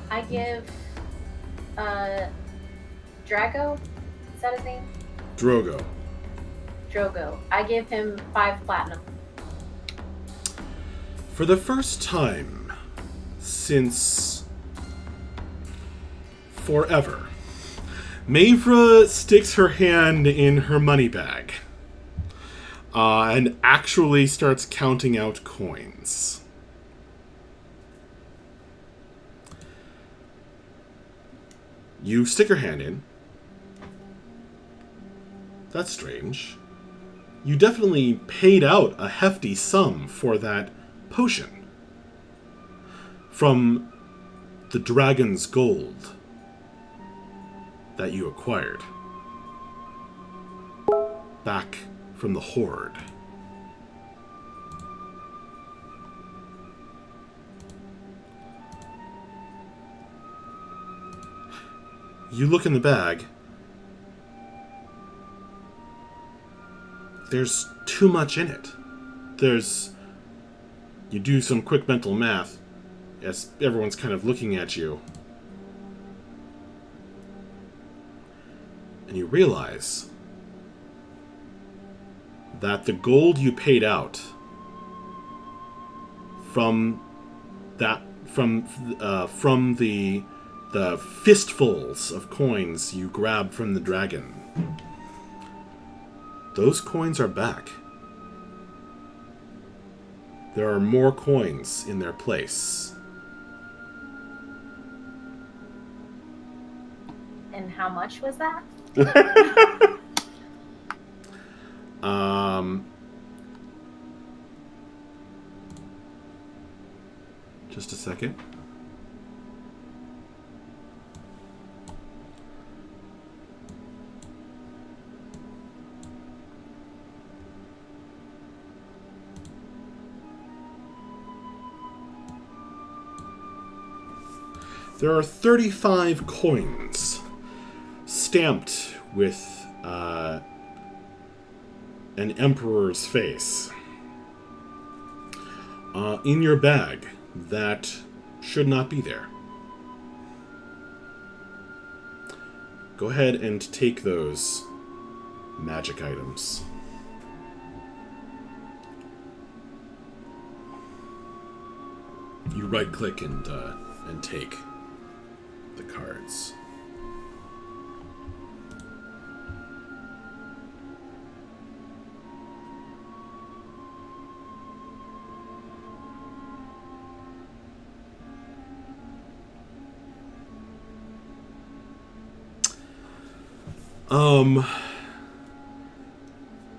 [SPEAKER 6] I give Drago, is that his name?
[SPEAKER 1] Drogo.
[SPEAKER 6] I give him 5 platinum.
[SPEAKER 1] For the first time since forever, Mavra sticks her hand in her money bag and actually starts counting out coins. You stick your hand in. That's strange. You definitely paid out a hefty sum for that potion from the dragon's gold that you acquired back from the Horde. You look in the bag. There's too much in it. You do some quick mental math as everyone's kind of looking at you. And you realize that the gold you paid out from the fistfuls of coins you grabbed from the dragon, those coins are back. There are more coins in their place.
[SPEAKER 6] And how much was that?
[SPEAKER 1] Just a second. There are 35 coins stamped with an emperor's face in your bag that should not be there. Go ahead and take those magic items. You right-click and take the cards.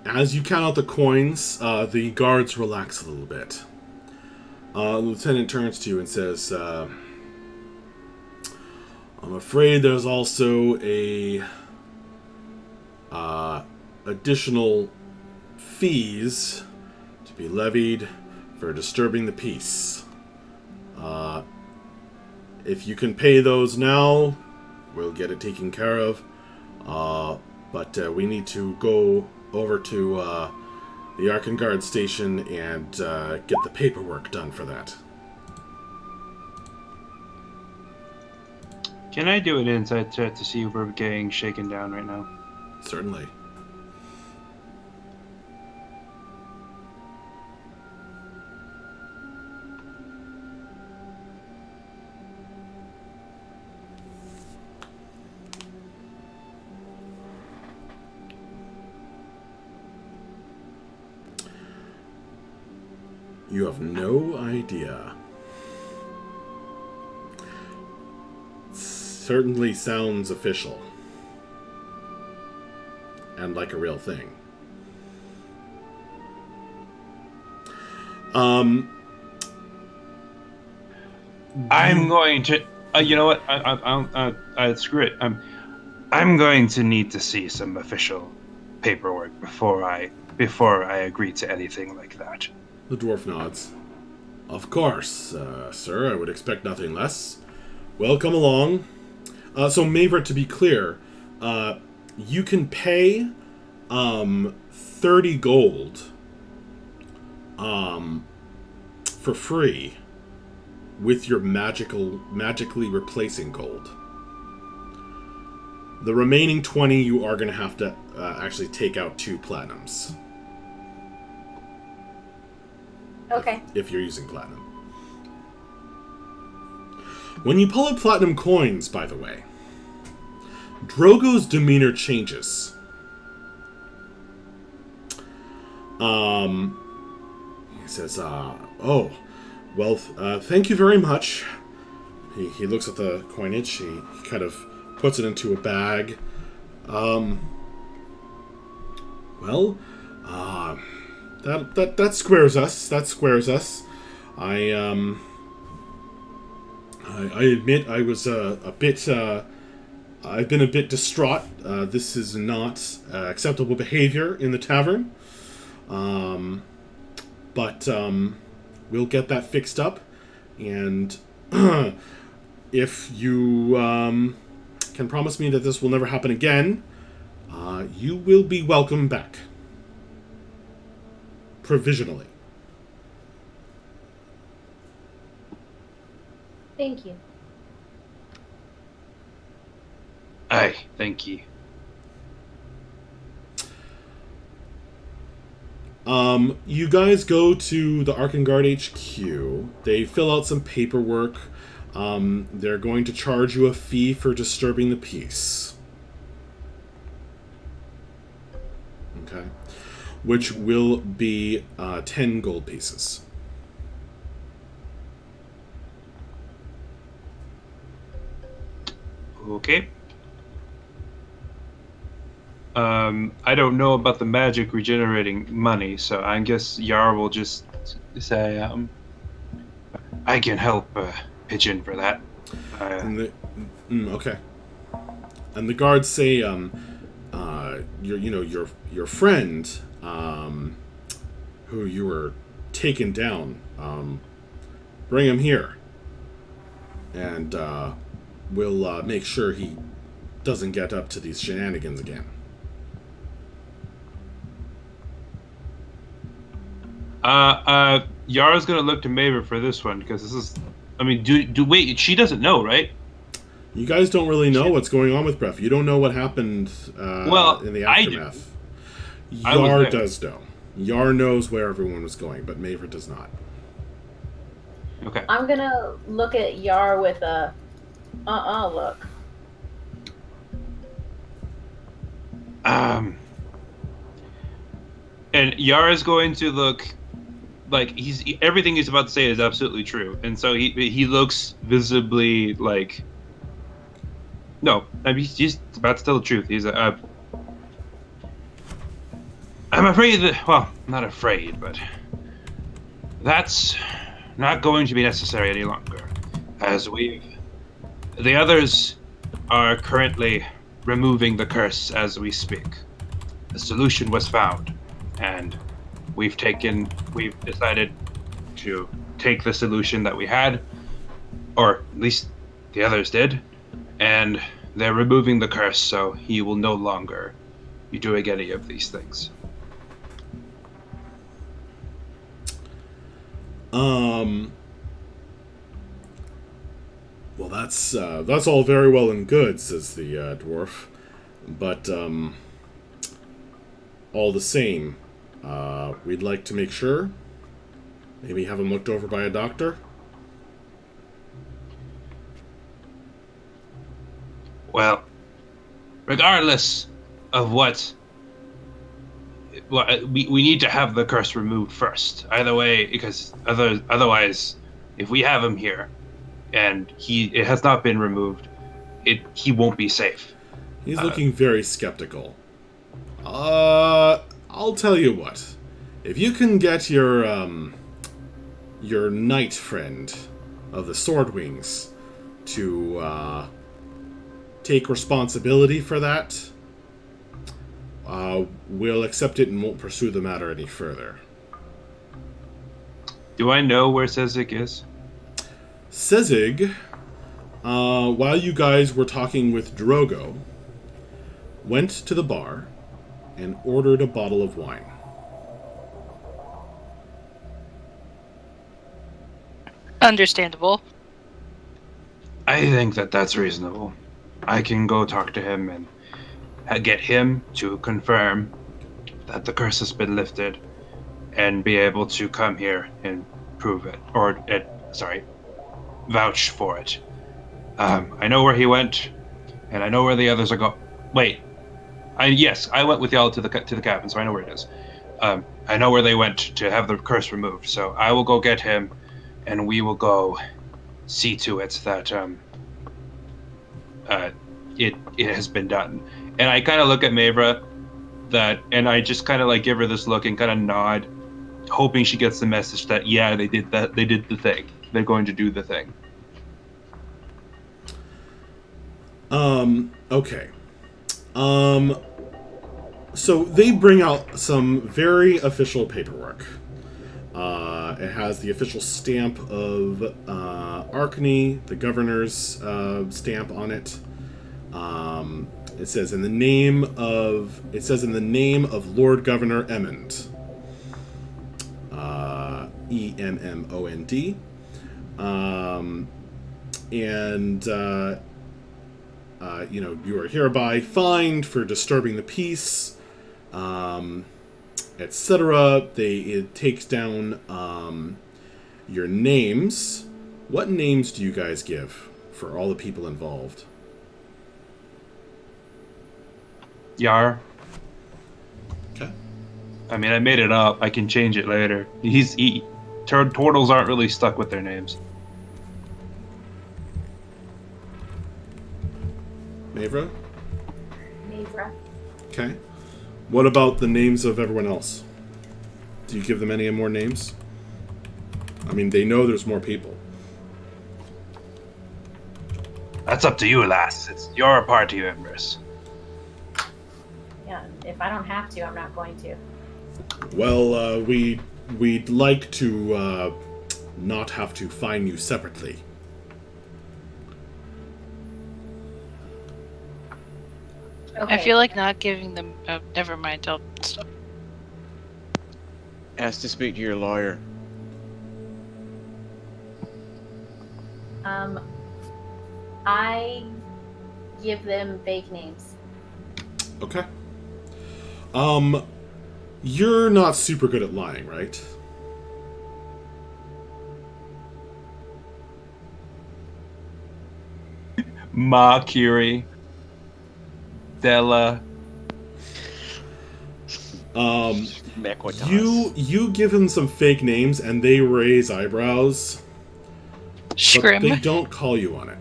[SPEAKER 1] As you count out the coins, the guards relax a little bit. The lieutenant turns to you and says, I'm afraid there's also a additional fees to be levied for disturbing the peace. If you can pay those now, we'll get it taken care of. But we need to go over to the Arkangard station and get the paperwork done for that.
[SPEAKER 2] Can I do an insight check to see if we're getting shaken down right now?
[SPEAKER 1] Certainly. You have no idea. Certainly sounds official. And like a real thing.
[SPEAKER 2] I'm going to. You know what? Screw it. I'm going to need to see some official paperwork before I agree to anything like that.
[SPEAKER 1] The dwarf nods. Of course, sir. I would expect nothing less. Well, come along. So, Maver, to be clear, you can pay 30 gold for free with your magically replacing gold. The remaining 20 you are going to have to actually take out 2 platinums.
[SPEAKER 6] Okay.
[SPEAKER 1] If you're using platinum. When you pull out platinum coins, by the way, Drogo's demeanor changes. He says, oh, well, thank you very much. He looks at the coinage. He kind of puts it into a bag. That squares us. That squares us. I admit I was a bit. I've been a bit distraught. This is not acceptable behavior in the tavern. But we'll get that fixed up, and if you can promise me that this will never happen again, you will be welcome back. Provisionally.
[SPEAKER 6] Thank you.
[SPEAKER 2] Aye, thank you.
[SPEAKER 1] You guys go to the Arkangard HQ. They fill out some paperwork. They're going to charge you a fee for disturbing the peace. Okay. Which will be 10 gold pieces.
[SPEAKER 2] Okay. I don't know about the magic regenerating money, so I guess Yar will just say, I can help pitch in for that.
[SPEAKER 1] Okay. And the guards say, your friend, who you were taken down, bring him here, and we'll make sure he doesn't get up to these shenanigans again.
[SPEAKER 2] Yara's gonna look to Maver for this one because this is. I mean, wait. She doesn't know, right?
[SPEAKER 1] You guys don't really know what's going on with Bref. You don't know what happened in the aftermath. Yar does know. Yar knows where everyone was going, but Maver does not.
[SPEAKER 2] Okay.
[SPEAKER 6] I'm gonna look at Yar with a look.
[SPEAKER 2] And Yara's going to look like everything he's about to say is absolutely true, and so he looks visibly like. No, I mean, he's about to tell the truth. He's I'm afraid that, well, not afraid, but that's not going to be necessary any longer, as the others are currently removing the curse as we speak. The solution was found, and we've decided to take the solution that we had, or at least the others did, and they're removing the curse, so he will no longer be doing any of these things.
[SPEAKER 1] Well, that's all very well and good, says the dwarf, but all the same, we'd like to make sure, maybe have him looked over by a doctor.
[SPEAKER 2] Well, regardless of what, we need to have the curse removed first. Either way, because otherwise, if we have him here, and it has not been removed, he won't be safe.
[SPEAKER 1] He's looking very skeptical. I'll tell you what. If you can get your knight friend of the Sword Wings to take responsibility for that, we'll accept it and won't pursue the matter any further.
[SPEAKER 2] Do I know where Sezig is?
[SPEAKER 1] Sezig, while you guys were talking with Drogo, went to the bar and ordered a bottle of wine.
[SPEAKER 4] Understandable.
[SPEAKER 2] I think that's reasonable. I can go talk to him and get him to confirm that the curse has been lifted and be able to come here and prove it, or vouch for it. I know where he went, and I know where the others are going. Wait, I went with y'all to the cabin, so I know where it is. I know where they went to have the curse removed, so I will go get him, and we will go see to it that it has been done. And I kind of look at Mavra, and I just kind of like give her this look and kind of nod, hoping she gets the message that they did the thing. They're going to do the thing.
[SPEAKER 1] Okay. So they bring out some very official paperwork. It has the official stamp of Arkney, the governor's stamp on it. It says in the name of Lord Governor Emmond. Emmond. You are hereby fined for disturbing the peace, etc. It takes down your names. What names do you guys give for all the people involved?
[SPEAKER 2] Yar.
[SPEAKER 1] Okay.
[SPEAKER 2] I mean, I made it up. I can change it later. Turtles aren't really stuck with their names.
[SPEAKER 1] Mavra?
[SPEAKER 6] Mavra.
[SPEAKER 1] Okay. What about the names of everyone else? Do you give them any more names? I mean, they know there's more people.
[SPEAKER 2] That's up to you, lass. It's your party members.
[SPEAKER 6] Yeah, if I don't have to, I'm not going to.
[SPEAKER 1] Well, we'd like to not have to fine you separately.
[SPEAKER 6] Okay.
[SPEAKER 4] I feel like not giving them. Oh, never mind. I'll stop.
[SPEAKER 7] Ask to speak to your lawyer.
[SPEAKER 6] I give them fake names.
[SPEAKER 1] Okay. You're not super good at lying, right?
[SPEAKER 2] Mercury. Della.
[SPEAKER 1] You give him some fake names and they raise eyebrows, but
[SPEAKER 4] Scrim.
[SPEAKER 1] they don't call you on it.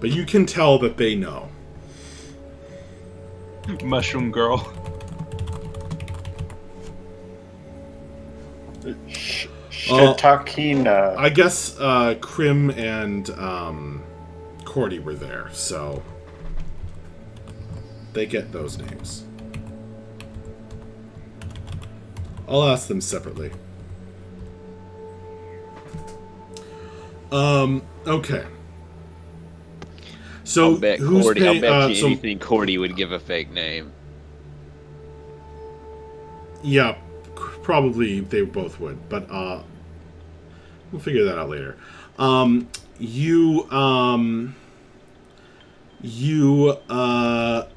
[SPEAKER 1] But you can tell that they know.
[SPEAKER 2] Mushroom Girl.
[SPEAKER 5] Shitakina.
[SPEAKER 1] I guess Krim and Cordy were there, so they get those names. I'll ask them separately. Okay. So
[SPEAKER 7] I'll bet
[SPEAKER 1] who's
[SPEAKER 7] Cordy.
[SPEAKER 1] paying?
[SPEAKER 7] I'll bet you anything Cordy would give a fake name.
[SPEAKER 1] Yeah, probably they both would, but we'll figure that out later.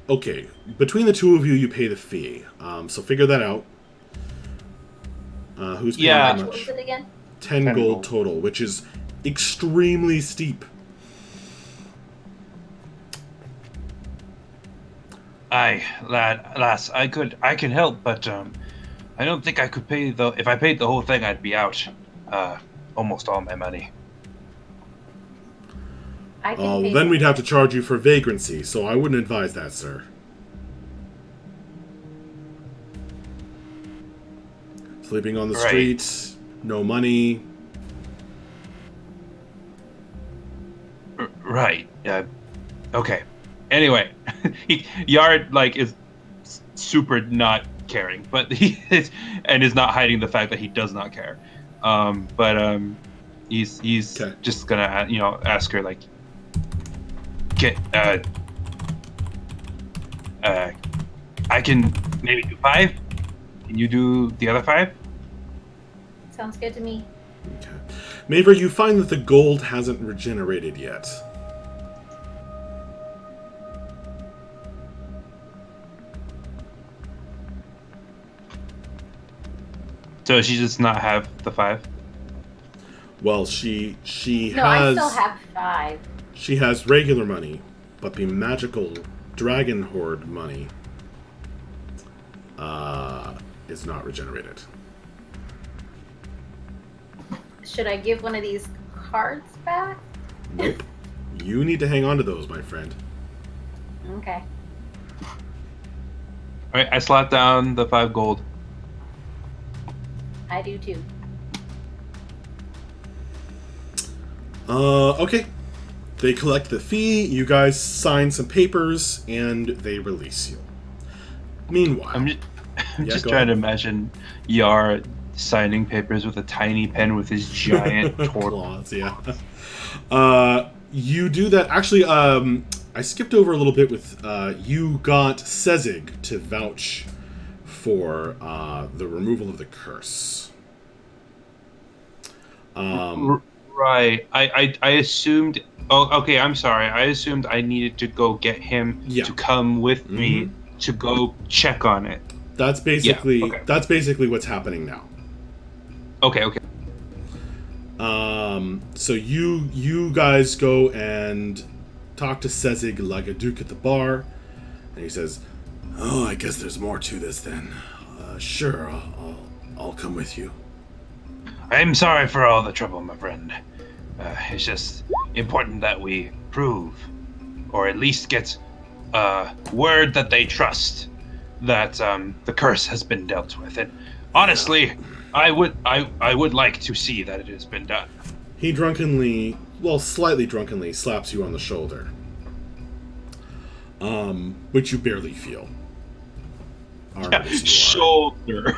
[SPEAKER 1] Okay. Between the two of you, you pay the fee. So figure that out. Who's paying
[SPEAKER 2] Yeah.
[SPEAKER 1] how
[SPEAKER 6] What was
[SPEAKER 1] much?
[SPEAKER 6] it again?
[SPEAKER 1] 10
[SPEAKER 5] 10
[SPEAKER 1] gold
[SPEAKER 5] gold.
[SPEAKER 1] total, which is extremely steep.
[SPEAKER 2] Aye, lass, I can help, but I don't think I could pay if I paid the whole thing, I'd be out almost all my money.
[SPEAKER 6] I can pay
[SPEAKER 1] Then
[SPEAKER 6] some-
[SPEAKER 1] we'd have to charge you for vagrancy, so I wouldn't advise that, sir. Sleeping on the
[SPEAKER 2] Right.
[SPEAKER 1] street, no money.
[SPEAKER 2] Right. Okay. Anyway, Yard is super not caring, but he is not hiding the fact that he does not care. He's
[SPEAKER 1] Okay.
[SPEAKER 2] just gonna ask her get I can maybe do 5. Can you do the other 5?
[SPEAKER 6] Sounds good to me.
[SPEAKER 1] Okay. Maver, you find that the gold hasn't regenerated yet.
[SPEAKER 2] So does she just not have the 5?
[SPEAKER 1] Well, she
[SPEAKER 6] No, I
[SPEAKER 1] has
[SPEAKER 6] still have 5.
[SPEAKER 1] she has regular money, but the magical dragon horde money is not regenerated.
[SPEAKER 6] Should I give one of these cards back?
[SPEAKER 1] Nope. You need to hang on to those, my friend.
[SPEAKER 6] Okay.
[SPEAKER 2] All right, I slot down the 5 gold.
[SPEAKER 6] I do too.
[SPEAKER 1] Okay. They collect the fee, you guys sign some papers, and they release you. Meanwhile...
[SPEAKER 2] I'm just
[SPEAKER 1] go
[SPEAKER 2] trying to
[SPEAKER 1] ahead.
[SPEAKER 2] imagine Yar signing papers with a tiny pen with his giant turtle.
[SPEAKER 1] claws, yeah. You do that. Actually, I skipped over a little bit with you got Sezig to vouch for the removal of the curse.
[SPEAKER 2] Right. I assumed. Oh, okay. I'm sorry. I assumed I needed to go get him to come with me to go check on it.
[SPEAKER 1] That's basically what's happening now.
[SPEAKER 2] Okay. Okay.
[SPEAKER 1] So you guys go and talk to Sezig Lagaduke at the bar, and he says, "Oh, I guess there's more to this then. Sure, I'll come with you."
[SPEAKER 2] I'm sorry for all the trouble, my friend. It's just important that we prove, or at least get word that they trust that the curse has been dealt with. And honestly, I would like to see that it has been done.
[SPEAKER 1] He slightly drunkenly slaps you on the shoulder, which you barely feel. Armed as you are.
[SPEAKER 2] Shoulder.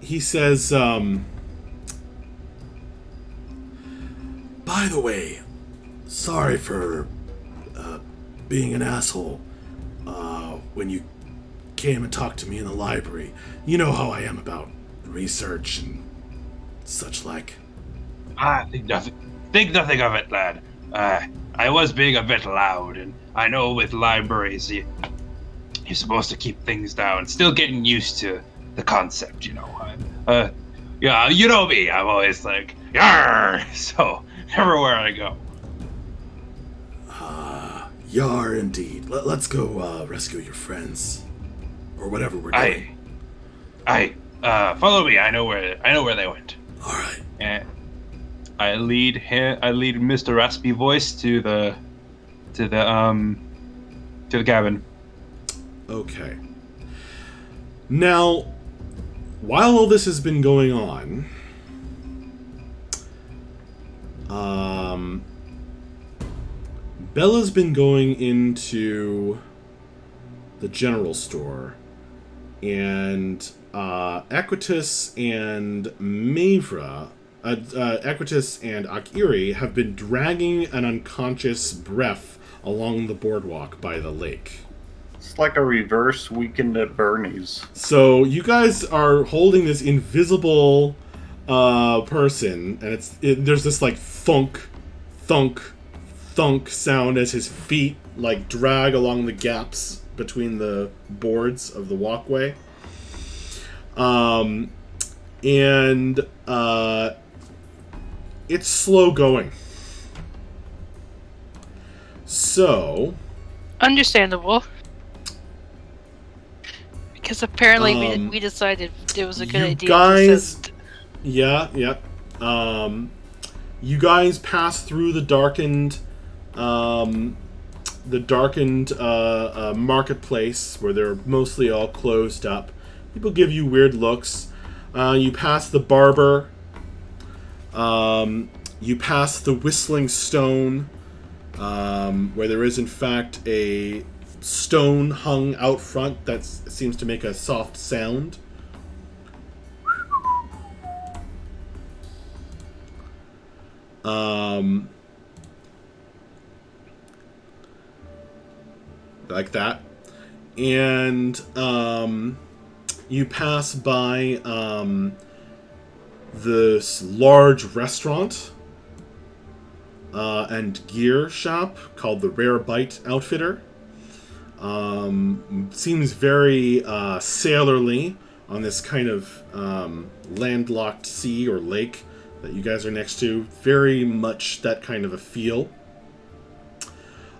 [SPEAKER 1] He says, "By the way, sorry for being an asshole when you came and talked to me in the library. You know how I am about research and such like."
[SPEAKER 2] Think nothing of it, lad. I was being a bit loud, and I know with libraries you're supposed to keep things down. Still getting used to the concept, you know. Yeah, you know me. I'm always like, "Yarr!" So everywhere I go.
[SPEAKER 1] Yar indeed. Let's go rescue your friends, or whatever we're doing.
[SPEAKER 2] Follow me. I know where they went.
[SPEAKER 1] All right.
[SPEAKER 2] And I lead Mr. Raspy Voice to the cabin.
[SPEAKER 1] Okay. Now, while all this has been going on, Bella's been going into the general store, and Equitus and Mavra, Equitus and Akiri have been dragging an unconscious Bref along the boardwalk by the lake.
[SPEAKER 5] It's like a reverse Weekend at Bernie's.
[SPEAKER 1] So you guys are holding this invisible person, and there's this like thunk, thunk, thunk sound as his feet like drag along the gaps between the boards of the walkway. And it's slow going. So
[SPEAKER 4] Understandable. Because apparently we decided it was a good idea.
[SPEAKER 1] Guys, yeah. You guys pass through the darkened marketplace where they're mostly all closed up. People give you weird looks. You pass the barber. You pass the Whistling Stone, where there is in fact a stone hung out front that seems to make a soft sound. Like that. And you pass by this large restaurant and gear shop called the Rare Bite Outfitter. Seems very sailorly on this kind of landlocked sea or lake that you guys are next to. Very much that kind of a feel.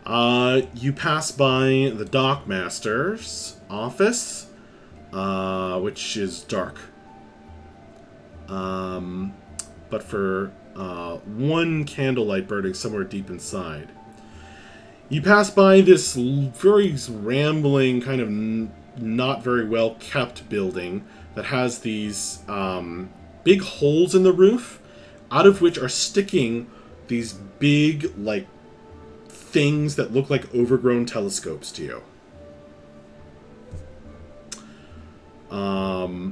[SPEAKER 1] You pass by the dockmaster's office, which is dark. But for one candlelight burning somewhere deep inside. You pass by this very rambling, kind of not very well kept building that has these big holes in the roof, out of which are sticking these big, like, things that look like overgrown telescopes to you.
[SPEAKER 4] I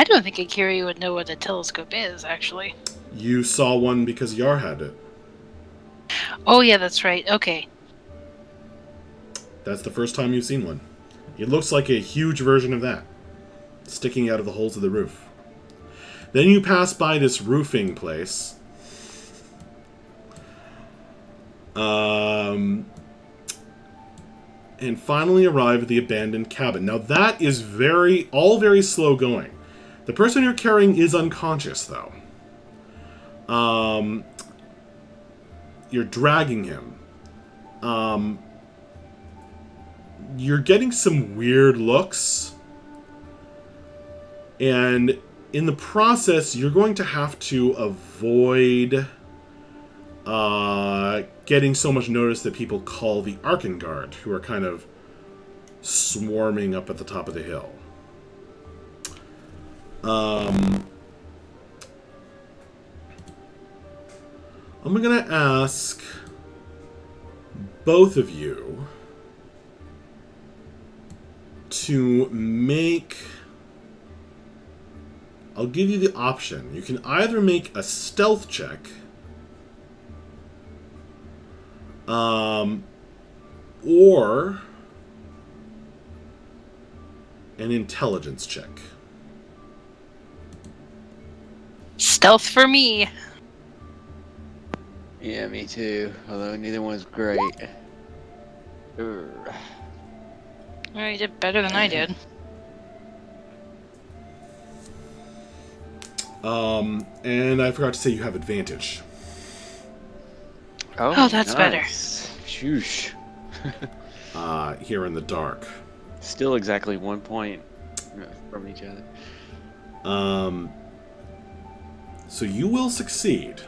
[SPEAKER 4] don't think Akiri would know what a telescope is, actually.
[SPEAKER 1] You saw one because Yar had it.
[SPEAKER 4] Oh, yeah, that's right. Okay.
[SPEAKER 1] That's the first time you've seen one. It looks like a huge version of that, sticking out of the holes of the roof. Then you pass by this roofing place. And finally arrive at the abandoned cabin. Now that is all very slow going. The person you're carrying is unconscious, though. You're dragging him. You're getting some weird looks. And in the process, you're going to have to avoid getting so much notice that people call the Arkangard, who are kind of swarming up at the top of the hill. I'm going to ask both of you to make... I'll give you the option. You can either make a stealth check, or an intelligence check.
[SPEAKER 4] Stealth for me.
[SPEAKER 7] Yeah, me too. Although neither one's great. Urgh.
[SPEAKER 4] Well, you did better than I did.
[SPEAKER 1] And I forgot to say you have advantage.
[SPEAKER 4] Oh, that's better.
[SPEAKER 7] Shoosh.
[SPEAKER 1] Here in the dark.
[SPEAKER 7] Still exactly 1 point from each other.
[SPEAKER 1] So you will succeed.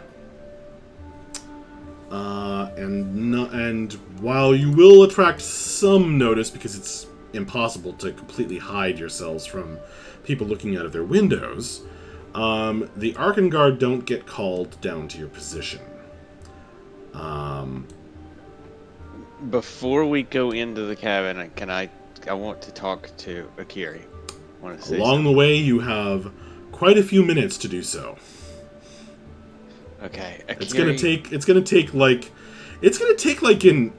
[SPEAKER 1] And while you will attract some notice, because it's impossible to completely hide yourselves from people looking out of their windows, the Arkangard don't get called down to your position.
[SPEAKER 7] Before we go into the cabin, I want to talk to Akiri.
[SPEAKER 1] Along the way, you have quite a few minutes to do so.
[SPEAKER 7] Okay, Akiri...
[SPEAKER 1] It's gonna take like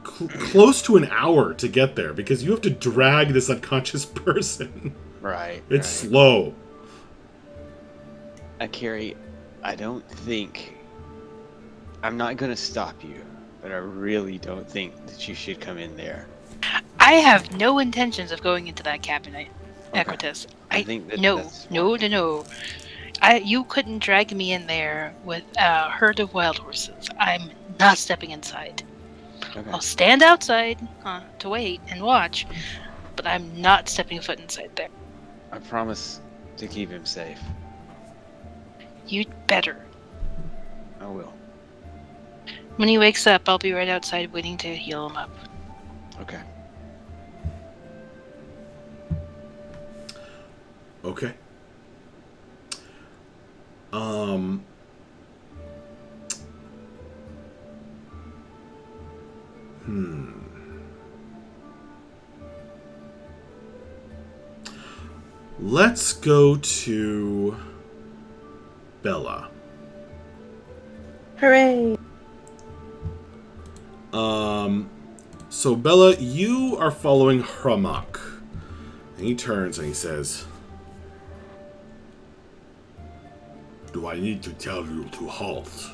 [SPEAKER 1] close to an hour to get there, because you have to drag this unconscious person.
[SPEAKER 7] Right.
[SPEAKER 1] It's slow.
[SPEAKER 7] Akiri, I'm not gonna stop you, but I really don't think that you should come in there.
[SPEAKER 4] I have no intentions of going into that cabin, Equitas.
[SPEAKER 7] I think that
[SPEAKER 4] no.
[SPEAKER 7] that's
[SPEAKER 4] You couldn't drag me in there with a herd of wild horses. I'm not stepping inside.
[SPEAKER 7] Okay.
[SPEAKER 4] I'll stand outside to wait and watch, but I'm not stepping foot inside there.
[SPEAKER 7] I promise to keep him safe.
[SPEAKER 4] You'd better.
[SPEAKER 7] I will.
[SPEAKER 4] When he wakes up, I'll be right outside waiting to heal him up.
[SPEAKER 7] Okay.
[SPEAKER 1] Okay. Let's go to Bella.
[SPEAKER 3] Hooray!
[SPEAKER 1] So Bella, you are following Hramak. And he turns and he says, "Do I need to tell you to halt?"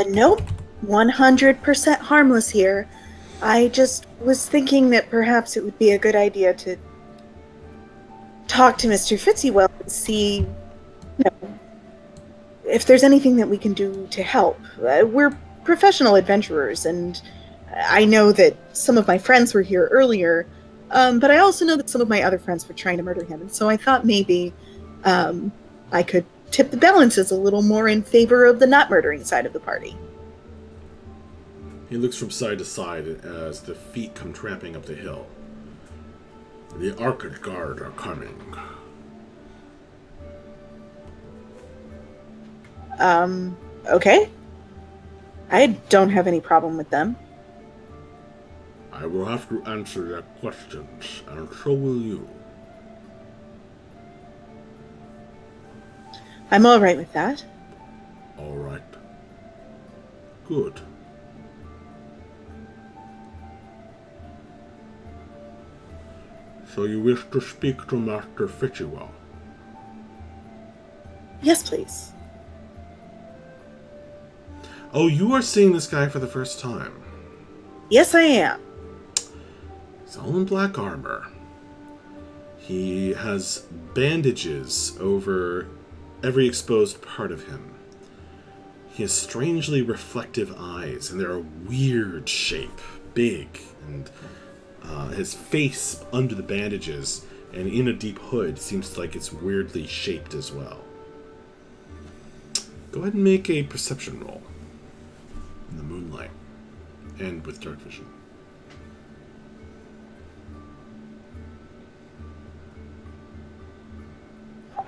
[SPEAKER 3] Nope. 100% harmless here. I just was thinking that perhaps it would be a good idea to talk to Mr. Fitzywell and see, if there's anything that we can do to help. We're professional adventurers, and I know that some of my friends were here earlier, but I also know that some of my other friends were trying to murder him, and so I thought maybe I could tip the balances a little more in favor of the not murdering side of the party.
[SPEAKER 1] He looks from side to side as the feet come tramping up the hill. The Arkangard are coming.
[SPEAKER 3] Okay. I don't have any problem with them.
[SPEAKER 1] I will have to answer their questions, and so will you.
[SPEAKER 3] I'm all right with that.
[SPEAKER 1] All right. Good. So you wish to speak to Master Fitchywell?
[SPEAKER 3] Yes, please.
[SPEAKER 1] Oh, you are seeing this guy for the first time.
[SPEAKER 3] Yes, I am.
[SPEAKER 1] He's all in black armor. He has bandages over every exposed part of him. He has strangely reflective eyes, and they're a weird shape, big, and his face under the bandages and in a deep hood seems like it's weirdly shaped as well. Go ahead and make a perception roll in the moonlight and with dark vision.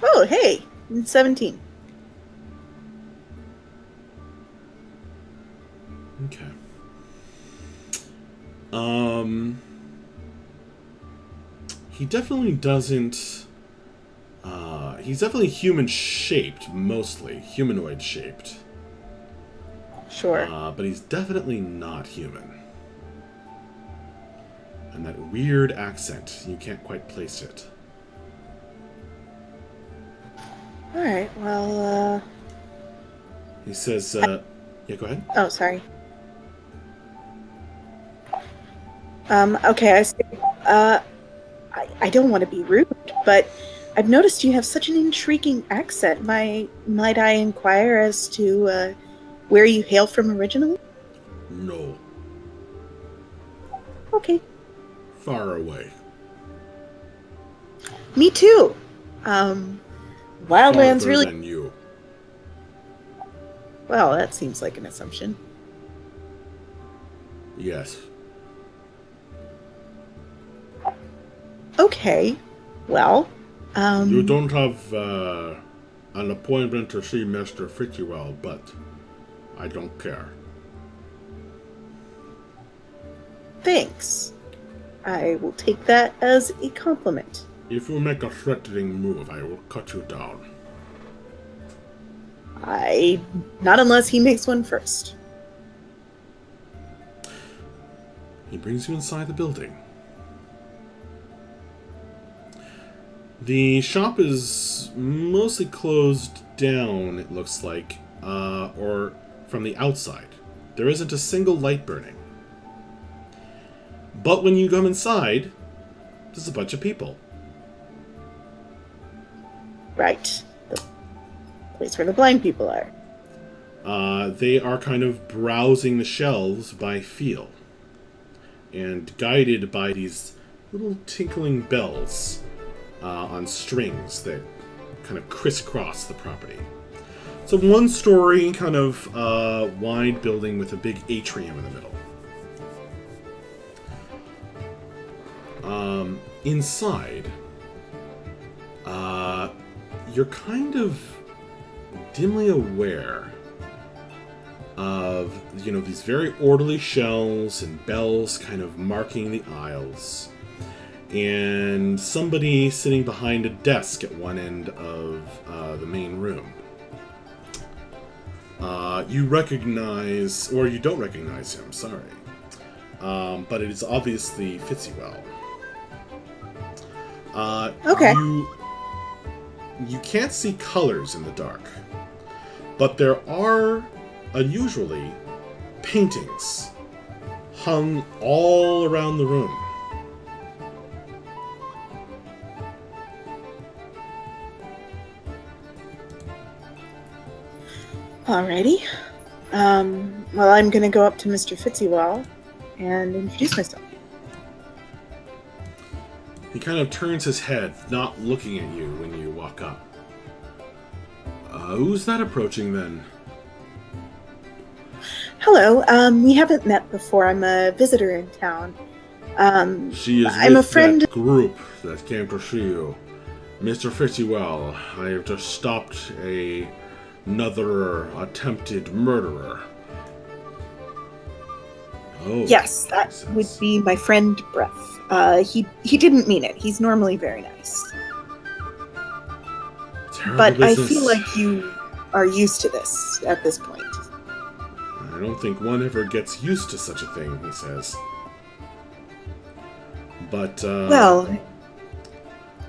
[SPEAKER 3] Oh, hey, 17.
[SPEAKER 1] Okay. He definitely doesn't. He's definitely human-shaped, mostly humanoid-shaped.
[SPEAKER 3] Sure.
[SPEAKER 1] But he's definitely not human. And that weird accent, you can't quite place it.
[SPEAKER 3] All right. Well.
[SPEAKER 1] He says, yeah, go ahead.
[SPEAKER 3] Oh, sorry. Okay. I say. I don't want to be rude, but I've noticed you have such an intriguing accent. Might I inquire as to where you hail from originally?
[SPEAKER 1] No.
[SPEAKER 3] Okay.
[SPEAKER 1] Far away.
[SPEAKER 3] Me too. Wildlands
[SPEAKER 1] Farther
[SPEAKER 3] really.
[SPEAKER 1] than you.
[SPEAKER 3] Well, that seems like an assumption.
[SPEAKER 1] Yes.
[SPEAKER 3] Okay. Well.
[SPEAKER 1] You don't have an appointment to see Mr. Fitchywell, but I don't care.
[SPEAKER 3] Thanks. I will take that as a compliment.
[SPEAKER 1] If you make a threatening move, I will cut you down.
[SPEAKER 3] Not unless he makes one first.
[SPEAKER 1] He brings you inside the building. The shop is mostly closed down, it looks like, or from the outside. There isn't a single light burning. But when you come inside, there's a bunch of people.
[SPEAKER 3] Right. The place where the blind people are.
[SPEAKER 1] They are kind of browsing the shelves by feel. And guided by these little tinkling bells on strings that kind of crisscross the property. It's a one-story kind of wide building with a big atrium in the middle. Inside, you're kind of dimly aware of, these very orderly shelves and bells kind of marking the aisles, and somebody sitting behind a desk at one end of the main room. You recognize, or you don't recognize him, sorry. But it is obviously Fitchywell.
[SPEAKER 3] Okay.
[SPEAKER 1] You can't see colors in the dark, but there are unusually paintings hung all around the room.
[SPEAKER 3] Alrighty. Well, I'm gonna go up to Mr. Fitchywell and introduce myself.
[SPEAKER 1] He kind of turns his head, not looking at you when you walk up. Who's that approaching then?
[SPEAKER 3] Hello. We haven't met before. I'm a visitor in town.
[SPEAKER 1] She is
[SPEAKER 3] I'm
[SPEAKER 1] with
[SPEAKER 3] a friend.
[SPEAKER 1] that group that came to see you. Mr. Fitchywell, I have just stopped another attempted murderer. Oh.
[SPEAKER 3] Yes, that
[SPEAKER 1] he
[SPEAKER 3] would
[SPEAKER 1] says.
[SPEAKER 3] be my friend Bref. He didn't mean it. He's normally very nice.
[SPEAKER 1] Terrible
[SPEAKER 3] But I
[SPEAKER 1] business.
[SPEAKER 3] feel like you are used to this at this point.
[SPEAKER 1] I don't think one ever gets used to such a thing, he says. But,
[SPEAKER 3] Well,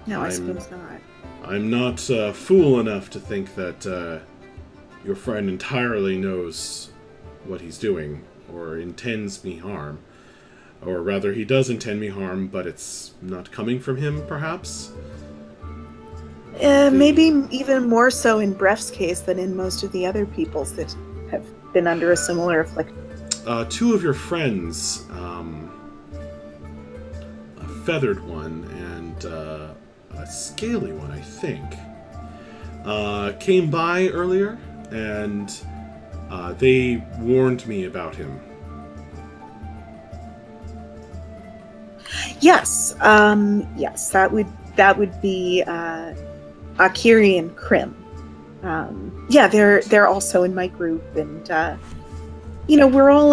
[SPEAKER 3] no, I
[SPEAKER 1] I'm-
[SPEAKER 3] suppose not.
[SPEAKER 1] I'm not fool enough to think that your friend entirely knows what he's doing, or intends me harm. Or rather, he does intend me harm, but it's not coming from him, perhaps?
[SPEAKER 3] Maybe even more so in Bref's case than in most of the other people's that have been under a similar affliction.
[SPEAKER 1] Two of your friends, a feathered one and a scaly one, I think, came by earlier, and they warned me about him.
[SPEAKER 3] Yes, yes, that would be Akiri and Krim. Yeah, they're also in my group, and we're all.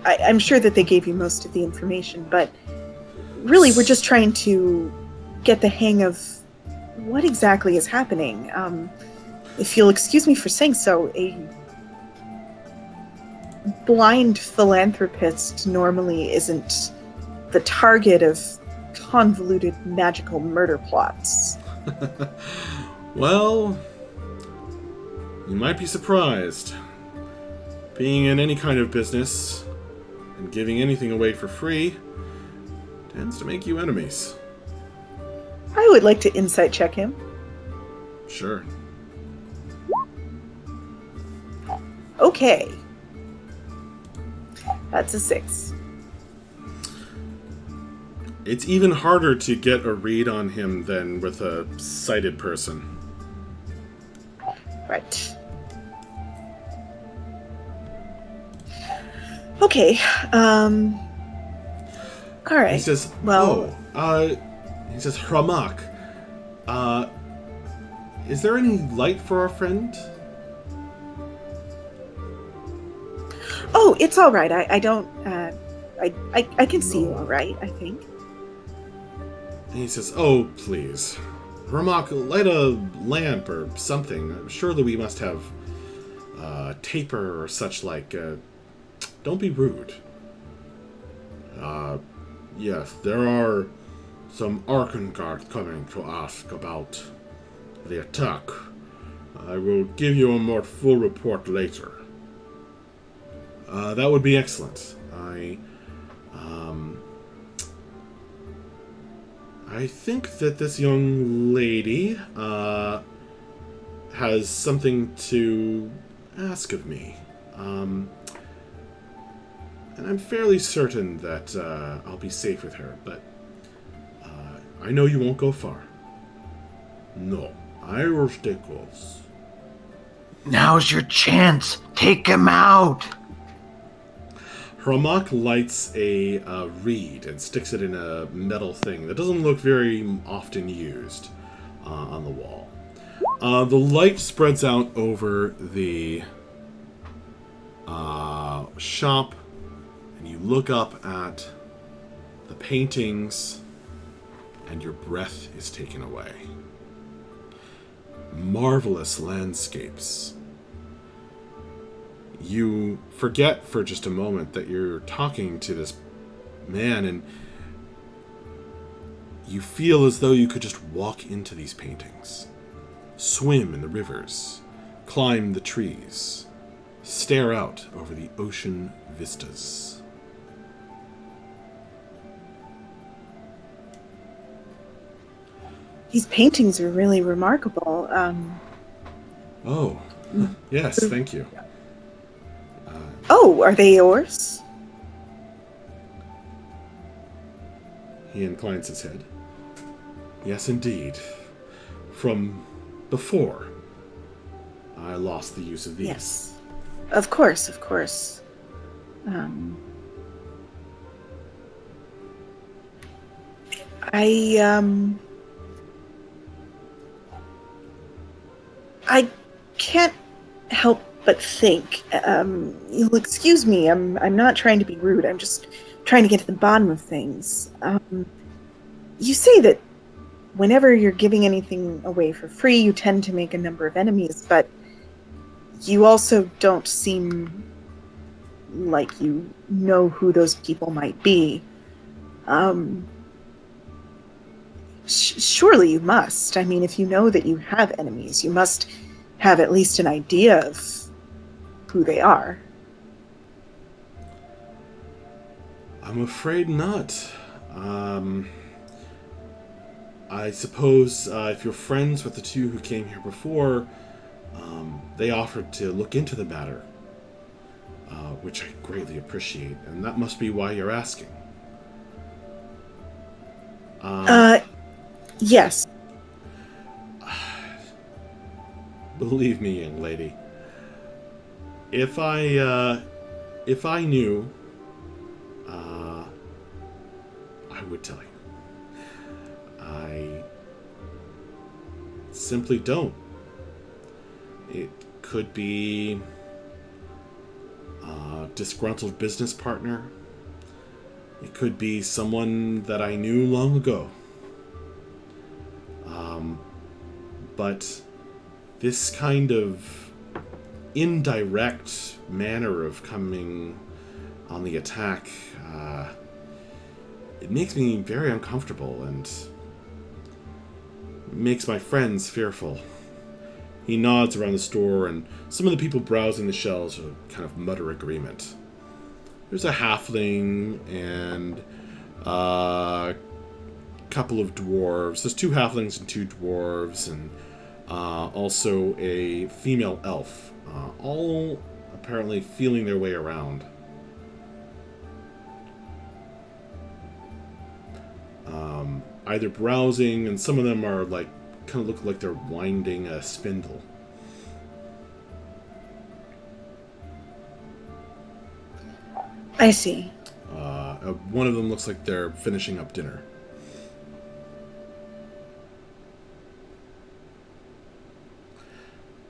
[SPEAKER 3] I'm sure that they gave you most of the information, but really, we're just trying to get the hang of what exactly is happening. If you'll excuse me for saying so, a blind philanthropist normally isn't the target of convoluted magical murder plots.
[SPEAKER 1] Well, you might be surprised. Being in any kind of business and giving anything away for free tends to make you enemies.
[SPEAKER 3] I would like to insight check him.
[SPEAKER 1] Sure.
[SPEAKER 3] Okay. That's a 6.
[SPEAKER 1] It's even harder to get a read on him than with a sighted person.
[SPEAKER 3] Right. Okay. All right.
[SPEAKER 1] He says,
[SPEAKER 3] well,
[SPEAKER 1] he says, Hramak, is there any light for our friend?
[SPEAKER 3] oh, it's all right. I don't. I can see you all right. I think.
[SPEAKER 1] And he says, oh, please. Hramak, light a lamp or something. Surely we must have taper or such like. Don't be rude. Yes, there are some Arkangard coming to ask about the attack. I will give you a more full report later. That would be excellent. I think that this young lady has something to ask of me. And I'm fairly certain that I'll be safe with her, but I know you won't go far. No, I will stay close.
[SPEAKER 9] Now's your chance. Take him out.
[SPEAKER 1] Hramak lights a reed and sticks it in a metal thing that doesn't look very often used on the wall. The light spreads out over the shop, and you look up at the paintings, and your breath is taken away. Marvelous landscapes. You forget for just a moment that you're talking to this man, and you feel as though you could just walk into these paintings, swim in the rivers, climb the trees, stare out over the ocean vistas.
[SPEAKER 3] These paintings are really remarkable.
[SPEAKER 1] Oh, yes, thank you.
[SPEAKER 3] Oh, are they yours?
[SPEAKER 1] He inclines his head. Yes, indeed. From before I lost the use of these.
[SPEAKER 3] Yes. Of course, of course. I can't help but think. You'll excuse me. I'm not trying to be rude. I'm just trying to get to the bottom of things. You say that whenever you're giving anything away for free, you tend to make a number of enemies, but you also don't seem like you know who those people might be. Surely you must. I mean, if you know that you have enemies, you must have at least an idea of who they are.
[SPEAKER 1] I'm afraid not. I suppose if you're friends with the two who came here before, they offered to look into the matter, which I greatly appreciate, and that must be why you're asking.
[SPEAKER 3] Yes.
[SPEAKER 1] Believe me, young lady, if I knew, I would tell you. I simply don't. It could be a disgruntled business partner. It could be someone that I knew long ago. But this kind of indirect manner of coming on the attack, it makes me very uncomfortable and makes my friends fearful. He nods around the store, and some of the people browsing the shelves kind of mutter agreement. There's a halfling and a couple of dwarves. There's 2 halflings and 2 dwarves, and also a female elf. All apparently feeling their way around. Either browsing, and some of them are like kind of look like they're winding a spindle.
[SPEAKER 3] I see.
[SPEAKER 1] One of them looks like they're finishing up dinner.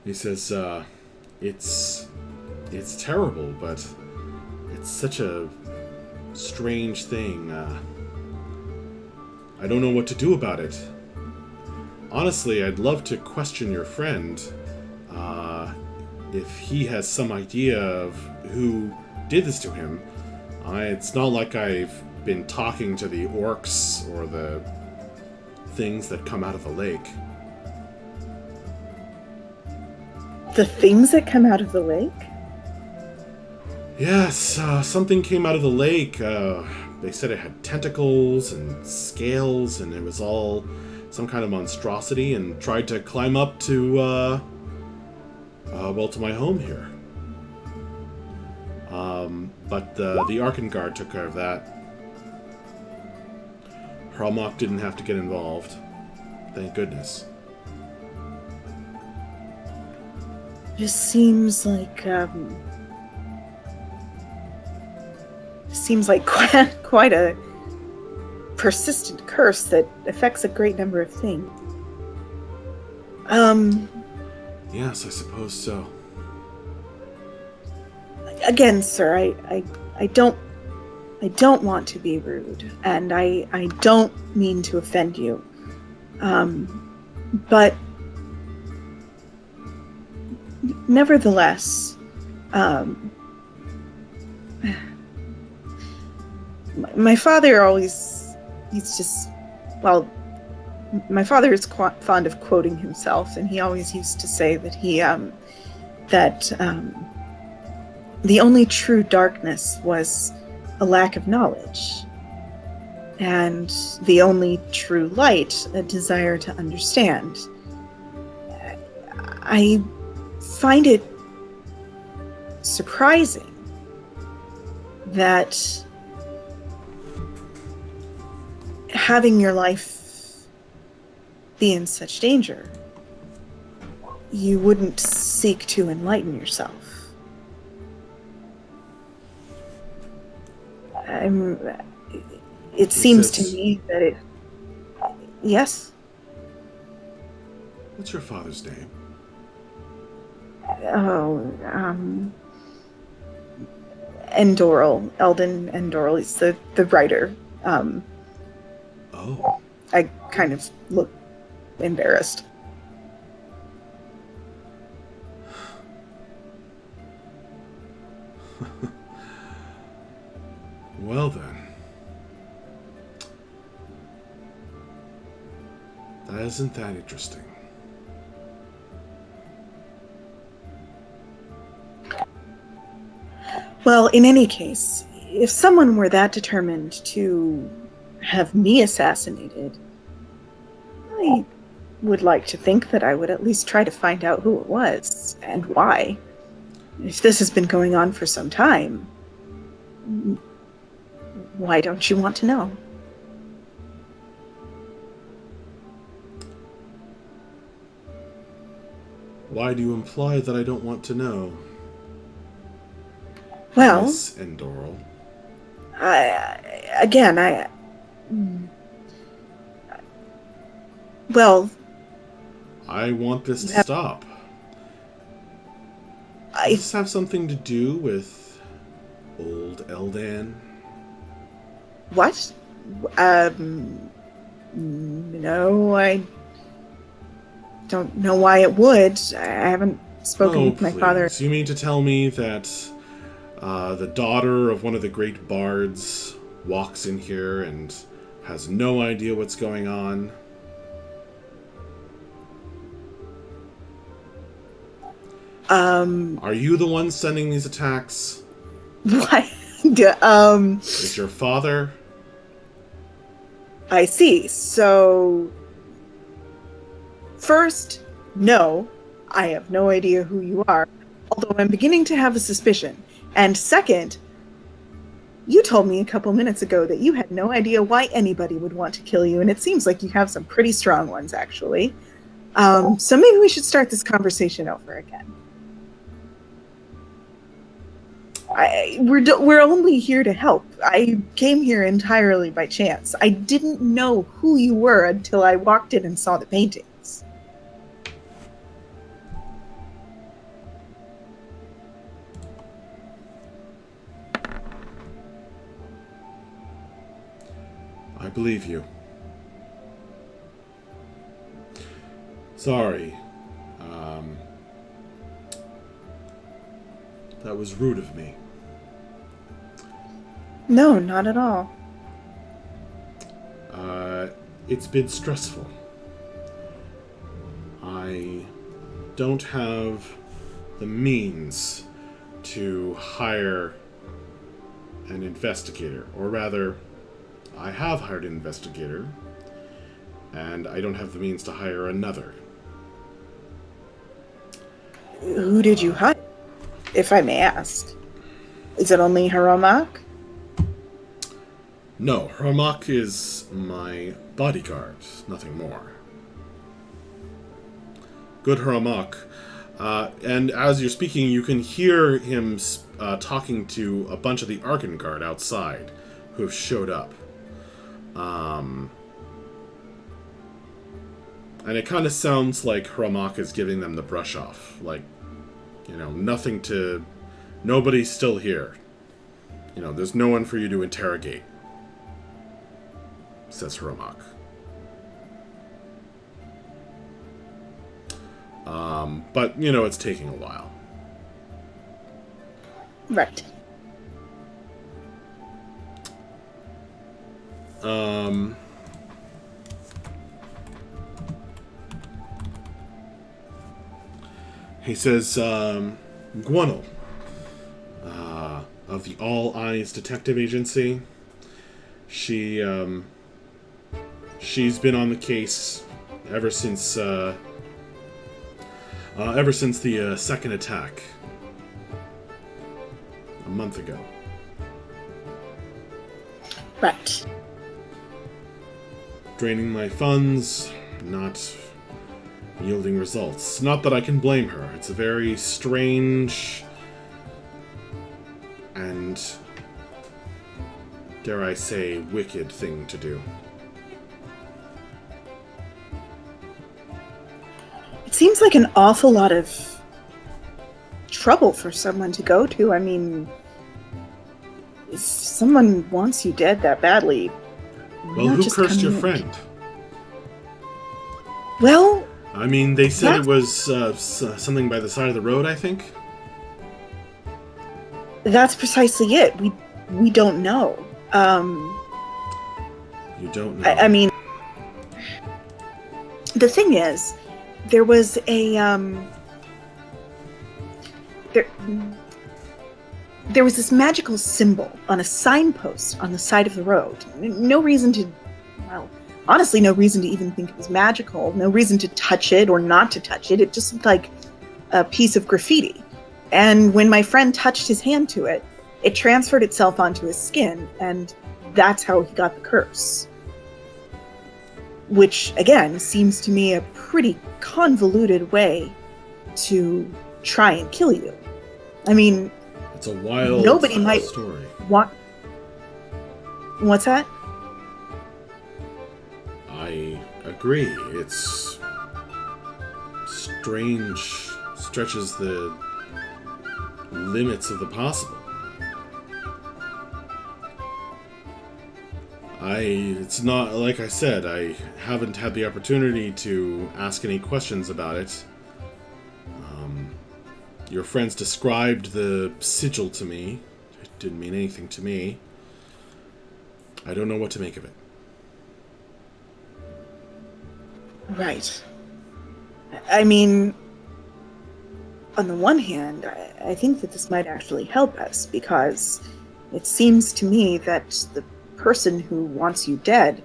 [SPEAKER 1] He says, it's terrible, but it's such a strange thing. I don't know what to do about it. Honestly, I'd love to question your friend, if he has some idea of who did this to him. It's not like I've been talking to the orcs or the things that come out of the lake.
[SPEAKER 3] The things that come out of the lake?
[SPEAKER 1] Yes, something came out of the lake. They said it had tentacles and scales, and it was all some kind of monstrosity, and tried to climb up to, to my home here. But the Arkengard took care of that. Hralmok didn't have to get involved. Thank goodness.
[SPEAKER 3] This seems like quite a persistent curse that affects a great number of things.
[SPEAKER 1] Yes, I suppose so.
[SPEAKER 3] Again, sir, I don't want to be rude, and I don't mean to offend you. But nevertheless, my father my father is fond of quoting himself, and he always used to say that the only true darkness was a lack of knowledge, and the only true light a desire to understand. I find it surprising that having your life be in such danger, you wouldn't seek to enlighten yourself. It seems to me that it... Yes?
[SPEAKER 1] What's your father's name?
[SPEAKER 3] Oh, Eldon Endoral. He's the writer.
[SPEAKER 1] Oh.
[SPEAKER 3] I kind of look embarrassed.
[SPEAKER 1] Well then. That isn't that interesting.
[SPEAKER 3] Well, in any case, if someone were that determined to have me assassinated, I would like to think that I would at least try to find out who it was and why. If this has been going on for some time, why don't you want to know?
[SPEAKER 1] Why do you imply that I don't want to know?
[SPEAKER 3] Well,
[SPEAKER 1] Miss Endoral.
[SPEAKER 3] Well,
[SPEAKER 1] I want this to stop. Does this have something to do with old Eldan?
[SPEAKER 3] What? No, I don't know why it would. I haven't spoken with my father.
[SPEAKER 1] You mean to tell me that the daughter of one of the great bards walks in here and has no idea what's going on? Are you the one sending these attacks?
[SPEAKER 3] What?
[SPEAKER 1] Is your father?
[SPEAKER 3] I see. So, first, no, I have no idea who you are, although I'm beginning to have a suspicion. And second, you told me a couple minutes ago that you had no idea why anybody would want to kill you, and it seems like you have some pretty strong ones, actually. So maybe we should start this conversation over again. We're only here to help. I came here entirely by chance. I didn't know who you were until I walked in and saw the paintings.
[SPEAKER 1] I believe you. Sorry. That was rude of me.
[SPEAKER 3] No, not at all.
[SPEAKER 1] It's been stressful. I don't have the means to hire an investigator, or rather, I have hired an investigator, and I don't have the means to hire another.
[SPEAKER 3] Who did you hire, if I may ask? Is it only Haramak?
[SPEAKER 1] No, Haramak is my bodyguard, nothing more. Good Haramak. And as you're speaking, you can hear him talking to a bunch of the Arkan Guard outside who have showed up. And it kind of sounds like Haramak is giving them the brush off. Like, nobody's still here. There's no one for you to interrogate, says Haramak. But, it's taking a while.
[SPEAKER 3] Right.
[SPEAKER 1] He says, Gwynel, of the All Eyes Detective Agency. She's been on the case ever since the second attack a month ago.
[SPEAKER 3] Right.
[SPEAKER 1] Draining my funds, not yielding results. Not that I can blame her. It's a very strange and, dare I say, wicked thing to do.
[SPEAKER 3] It seems like an awful lot of trouble for someone to go to. I mean, if someone wants you dead that badly, why
[SPEAKER 1] Well,
[SPEAKER 3] not
[SPEAKER 1] who
[SPEAKER 3] just
[SPEAKER 1] cursed
[SPEAKER 3] come
[SPEAKER 1] your
[SPEAKER 3] in?
[SPEAKER 1] friend?
[SPEAKER 3] Well,
[SPEAKER 1] I mean, they said
[SPEAKER 3] That's-
[SPEAKER 1] it was something by the side of the road, I think.
[SPEAKER 3] that's precisely it. We don't know.
[SPEAKER 1] You don't know.
[SPEAKER 3] I mean, the thing is, there was a there was this magical symbol on a signpost on the side of the road. No reason to, well, honestly, no reason to even think it was magical. No reason to touch it or not to touch it. It just looked like a piece of graffiti. And when my friend touched his hand to it, it transferred itself onto his skin, and that's how he got the curse. Which, again, seems to me a pretty convoluted way to try and kill you. I mean,
[SPEAKER 1] It's a wild
[SPEAKER 3] nobody might
[SPEAKER 1] story.
[SPEAKER 3] want. What's that?
[SPEAKER 1] I agree. It's strange, stretches the limits of the possible. It's not, like I said, I haven't had the opportunity to ask any questions about it. Your friends described the sigil to me. It didn't mean anything to me. I don't know what to make of it.
[SPEAKER 3] Right. I mean, on the one hand, I think that this might actually help us, because it seems to me that the person who wants you dead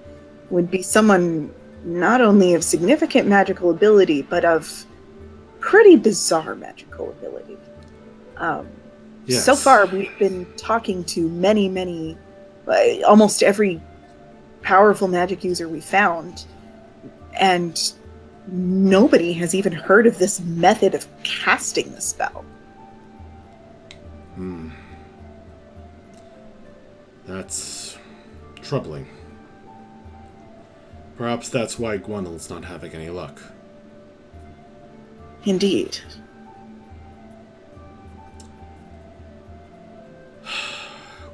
[SPEAKER 3] would be someone not only of significant magical ability, but of pretty bizarre magical ability.
[SPEAKER 1] Yes.
[SPEAKER 3] So far, we've been talking to many, almost every powerful magic user we found, and nobody has even heard of this method of casting the spell.
[SPEAKER 1] That's troubling. Perhaps that's why Gwendolyn's not having any luck.
[SPEAKER 3] Indeed.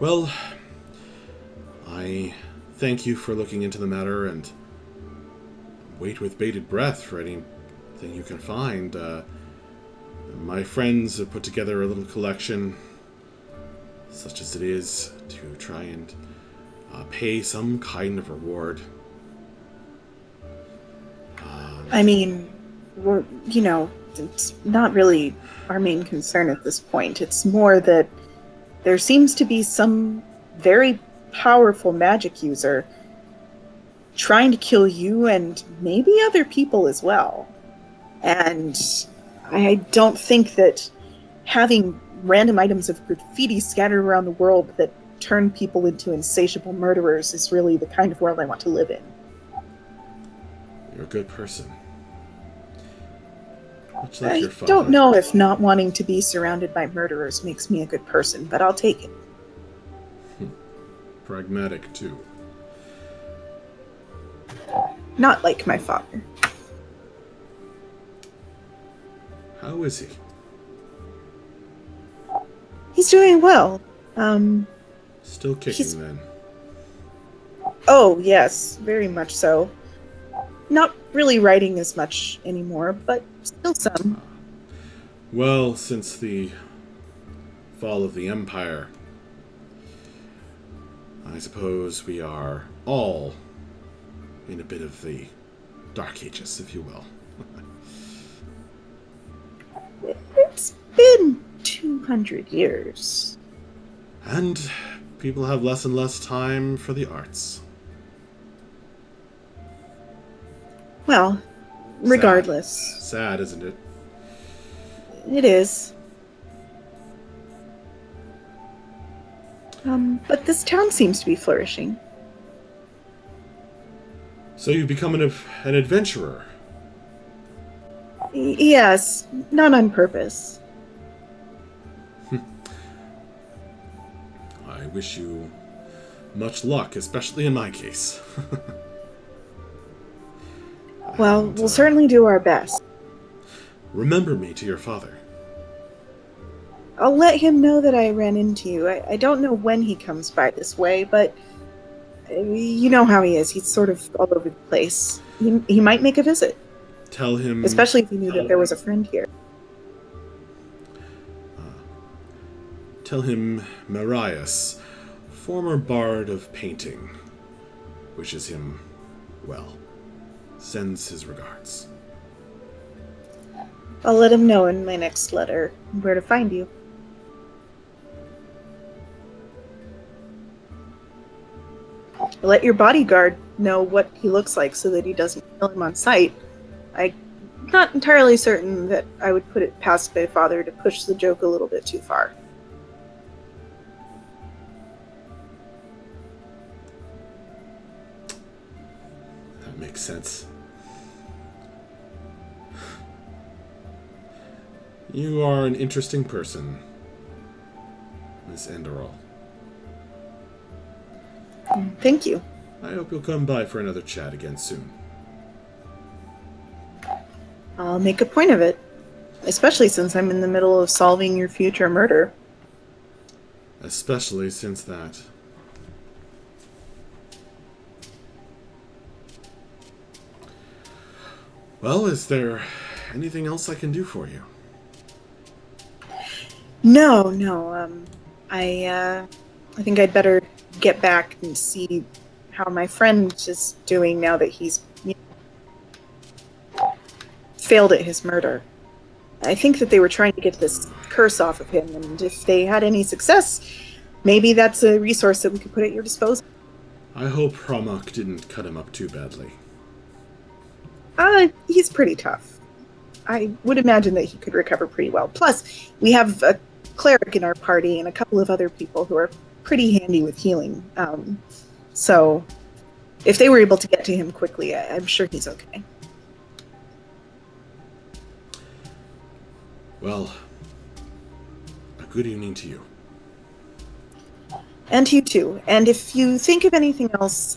[SPEAKER 1] Well, I thank you for looking into the matter, and wait with bated breath for anything you can find. My friends have put together a little collection, such as it is, to try and pay some kind of reward.
[SPEAKER 3] I mean, it's not really our main concern at this point. It's more that there seems to be some very powerful magic user trying to kill you and maybe other people as well. And I don't think that having random items of graffiti scattered around the world that turn people into insatiable murderers is really the kind of world I want to live in.
[SPEAKER 1] You're a good person. Much like your
[SPEAKER 3] I
[SPEAKER 1] father.
[SPEAKER 3] don't know if not wanting to be surrounded by murderers makes me a good person, but I'll take it.
[SPEAKER 1] Pragmatic, too.
[SPEAKER 3] Not like my father.
[SPEAKER 1] How is he?
[SPEAKER 3] He's doing well.
[SPEAKER 1] Still kicking,
[SPEAKER 3] He's-
[SPEAKER 1] then.
[SPEAKER 3] Oh, yes, very much so. Not really writing as much anymore, but still some.
[SPEAKER 1] Well, since the fall of the Empire, I suppose we are all in a bit of the Dark Ages, if you will.
[SPEAKER 3] It's been 200 years.
[SPEAKER 1] And people have less and less time for the arts.
[SPEAKER 3] Well, regardless,
[SPEAKER 1] Sad, isn't it?
[SPEAKER 3] it is. But this town seems to be flourishing.
[SPEAKER 1] So you've become an adventurer.
[SPEAKER 3] Yes, not on purpose.
[SPEAKER 1] I wish you much luck, especially in my case.
[SPEAKER 3] Well,
[SPEAKER 1] And,
[SPEAKER 3] we'll certainly do our best.
[SPEAKER 1] remember me to your father.
[SPEAKER 3] I'll let him know that I ran into you. I don't know when he comes by this way, but you know how he is. He's sort of all over the place. He might make a visit,
[SPEAKER 1] Tell him.
[SPEAKER 3] especially if he knew that there was a friend here.
[SPEAKER 1] Tell him Marius, former bard of painting, wishes him well. Sends his regards.
[SPEAKER 3] I'll let him know in my next letter where to find you. Let your bodyguard know what he looks like so that he doesn't kill him on sight. I'm not entirely certain that I would put it past my father to push the joke a little bit too far.
[SPEAKER 1] That makes sense. You are an interesting person, Miss Enderall.
[SPEAKER 3] Thank you.
[SPEAKER 1] I hope you'll come by for another chat again soon.
[SPEAKER 3] I'll make a point of it, especially since I'm in the middle of solving your future murder.
[SPEAKER 1] Especially since that. Well, is there anything else I can do for you?
[SPEAKER 3] No. I think I'd better get back and see how my friend is doing now that he's failed at his murder. I think that they were trying to get this curse off of him, and if they had any success, maybe that's a resource that we could put at your disposal.
[SPEAKER 1] I hope Hramok didn't cut him up too badly.
[SPEAKER 3] He's pretty tough. I would imagine that he could recover pretty well. Plus, we have a cleric in our party and a couple of other people who are pretty handy with healing. So, if they were able to get to him quickly, I'm sure he's okay.
[SPEAKER 1] Well, a good evening to you.
[SPEAKER 3] And you too. And if you think of anything else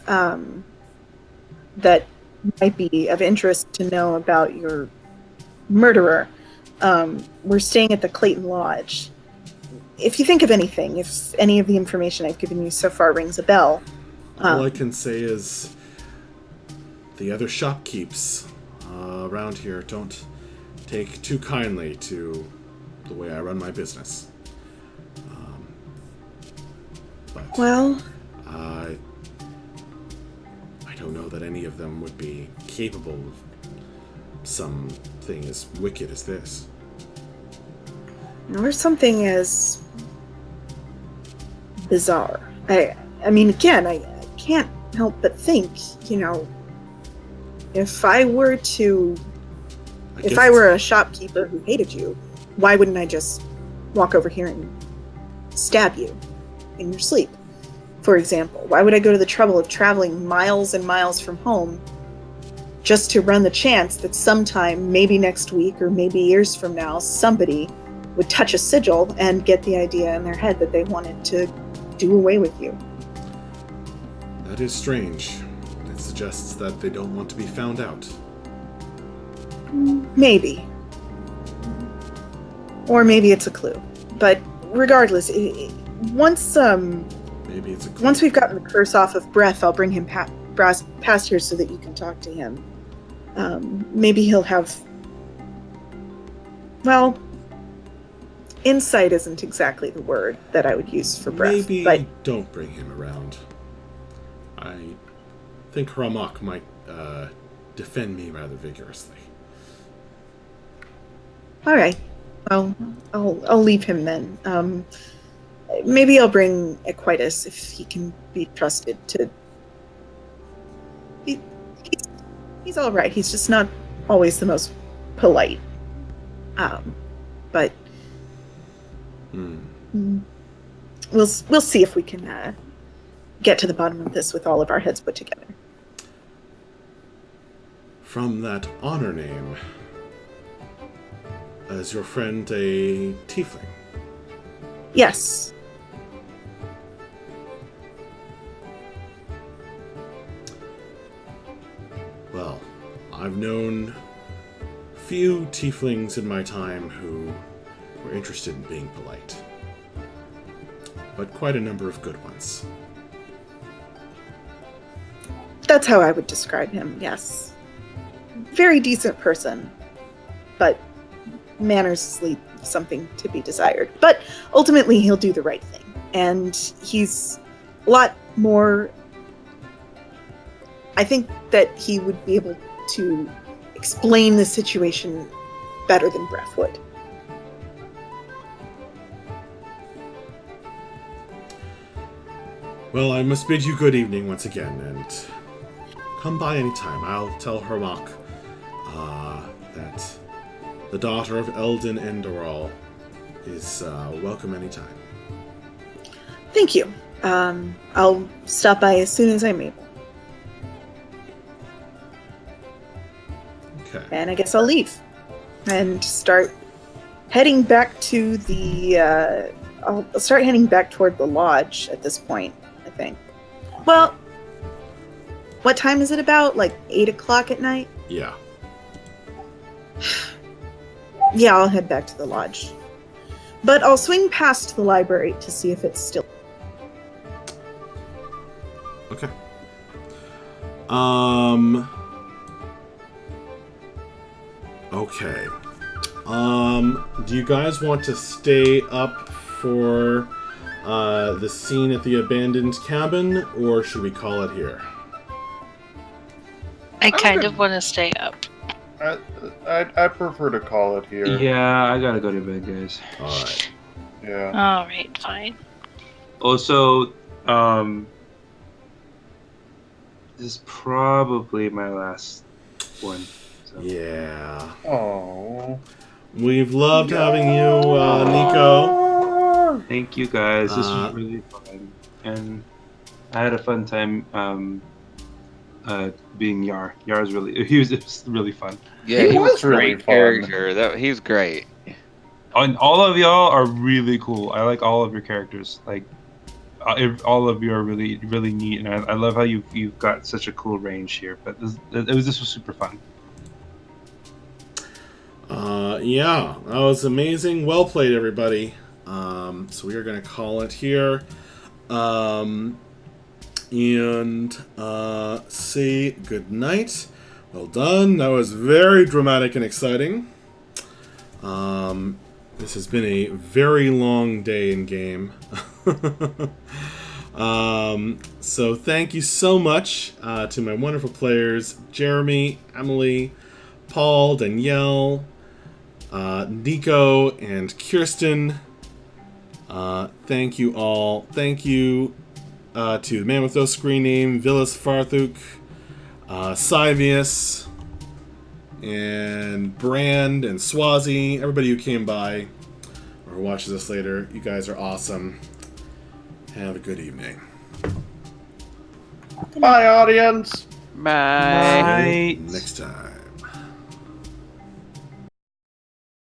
[SPEAKER 3] that might be of interest to know about your murderer, we're staying at the Clayton Lodge. If you think of anything, if any of the information I've given you so far rings a bell.
[SPEAKER 1] All I can say is the other shopkeepers around here don't take too kindly to the way I run my business. But
[SPEAKER 3] Well,
[SPEAKER 1] I don't know that any of them would be capable of something as wicked as this.
[SPEAKER 3] or something as bizarre. I mean, again, I can't help but think, if I were a shopkeeper who hated you, why wouldn't I just walk over here and stab you in your sleep, for example? Why would I go to the trouble of traveling miles and miles from home just to run the chance that sometime, maybe next week or maybe years from now, somebody would touch a sigil and get the idea in their head that they wanted to do away with you?
[SPEAKER 1] That is strange. It suggests that they don't want to be found out.
[SPEAKER 3] Maybe. Or maybe it's a clue. But regardless, once
[SPEAKER 1] Maybe it's a clue.
[SPEAKER 3] we've gotten the curse off of Bref, I'll bring him past here so that you can talk to him. Maybe he'll have... Well, insight isn't exactly the word that I would use for Bref.
[SPEAKER 1] Maybe
[SPEAKER 3] but
[SPEAKER 1] don't bring him around. I think Hramok might defend me rather vigorously.
[SPEAKER 3] all right. Well, I'll leave him then. Maybe I'll bring Aquitus if he can be trusted to. He's all right. He's just not always the most polite. But we'll see if we can get to the bottom of this with all of our heads put together.
[SPEAKER 1] From that honor name, is your friend a tiefling?
[SPEAKER 3] Yes.
[SPEAKER 1] Well, I've known few tieflings in my time who were interested in being polite. But quite a number of good ones.
[SPEAKER 3] That's how I would describe him, yes. Very decent person, but manners leave something to be desired. But ultimately, he'll do the right thing. And he's a lot more... I think that he would be able to explain the situation better than Bref would.
[SPEAKER 1] Well, I must bid you good evening once again, and come by any time. I'll tell Hermok that the daughter of Eldon Enderal is welcome anytime.
[SPEAKER 3] Thank you. I'll stop by as soon as I'm able.
[SPEAKER 1] Okay.
[SPEAKER 3] And I guess I'll leave and start heading back to the... I'll start heading back toward the lodge at this point, I think. Well, what time is it about? Like 8 o'clock at night?
[SPEAKER 1] Yeah.
[SPEAKER 3] Yeah, I'll head back to the lodge. But I'll swing past the library to see if it's still...
[SPEAKER 1] Okay. Okay. Do you guys want to stay up for the scene at the abandoned cabin, or should we call it here?
[SPEAKER 4] I kind of want to stay up.
[SPEAKER 5] I prefer to call it here.
[SPEAKER 2] Yeah, I gotta go to bed, guys.
[SPEAKER 1] Alright.
[SPEAKER 5] Yeah.
[SPEAKER 4] All right, fine.
[SPEAKER 2] Also, this is probably my last one. So.
[SPEAKER 1] Yeah.
[SPEAKER 5] Oh.
[SPEAKER 1] We've loved having you, Nico.
[SPEAKER 2] Thank you, guys. This was really fun, and I had a fun time being Yar. Yar's it was really fun.
[SPEAKER 7] Yeah,
[SPEAKER 5] He was
[SPEAKER 7] a
[SPEAKER 5] really
[SPEAKER 7] great
[SPEAKER 5] fun.
[SPEAKER 7] character. He's great.
[SPEAKER 2] And all of y'all are really cool. I like all of your characters. Like all of you are really, really neat, and I love how you've got such a cool range here. But this was super fun.
[SPEAKER 1] Yeah, that was amazing. Well played, everybody. So we are going to call it here. And say good night. Well done. That was very dramatic and exciting. This has been a very long day in game. So thank you so much to my wonderful players, Jeremy, Emily, Paul, Danielle, Nico, and Kirsten. Thank you all. Thank you to the man with no screen name, Villas Farthuk, Cyvius, and Brand, and Swazi, everybody who came by or watches this later. You guys are awesome. Have a good evening.
[SPEAKER 5] Bye, audience.
[SPEAKER 7] Bye.
[SPEAKER 2] Bye.
[SPEAKER 1] Next time.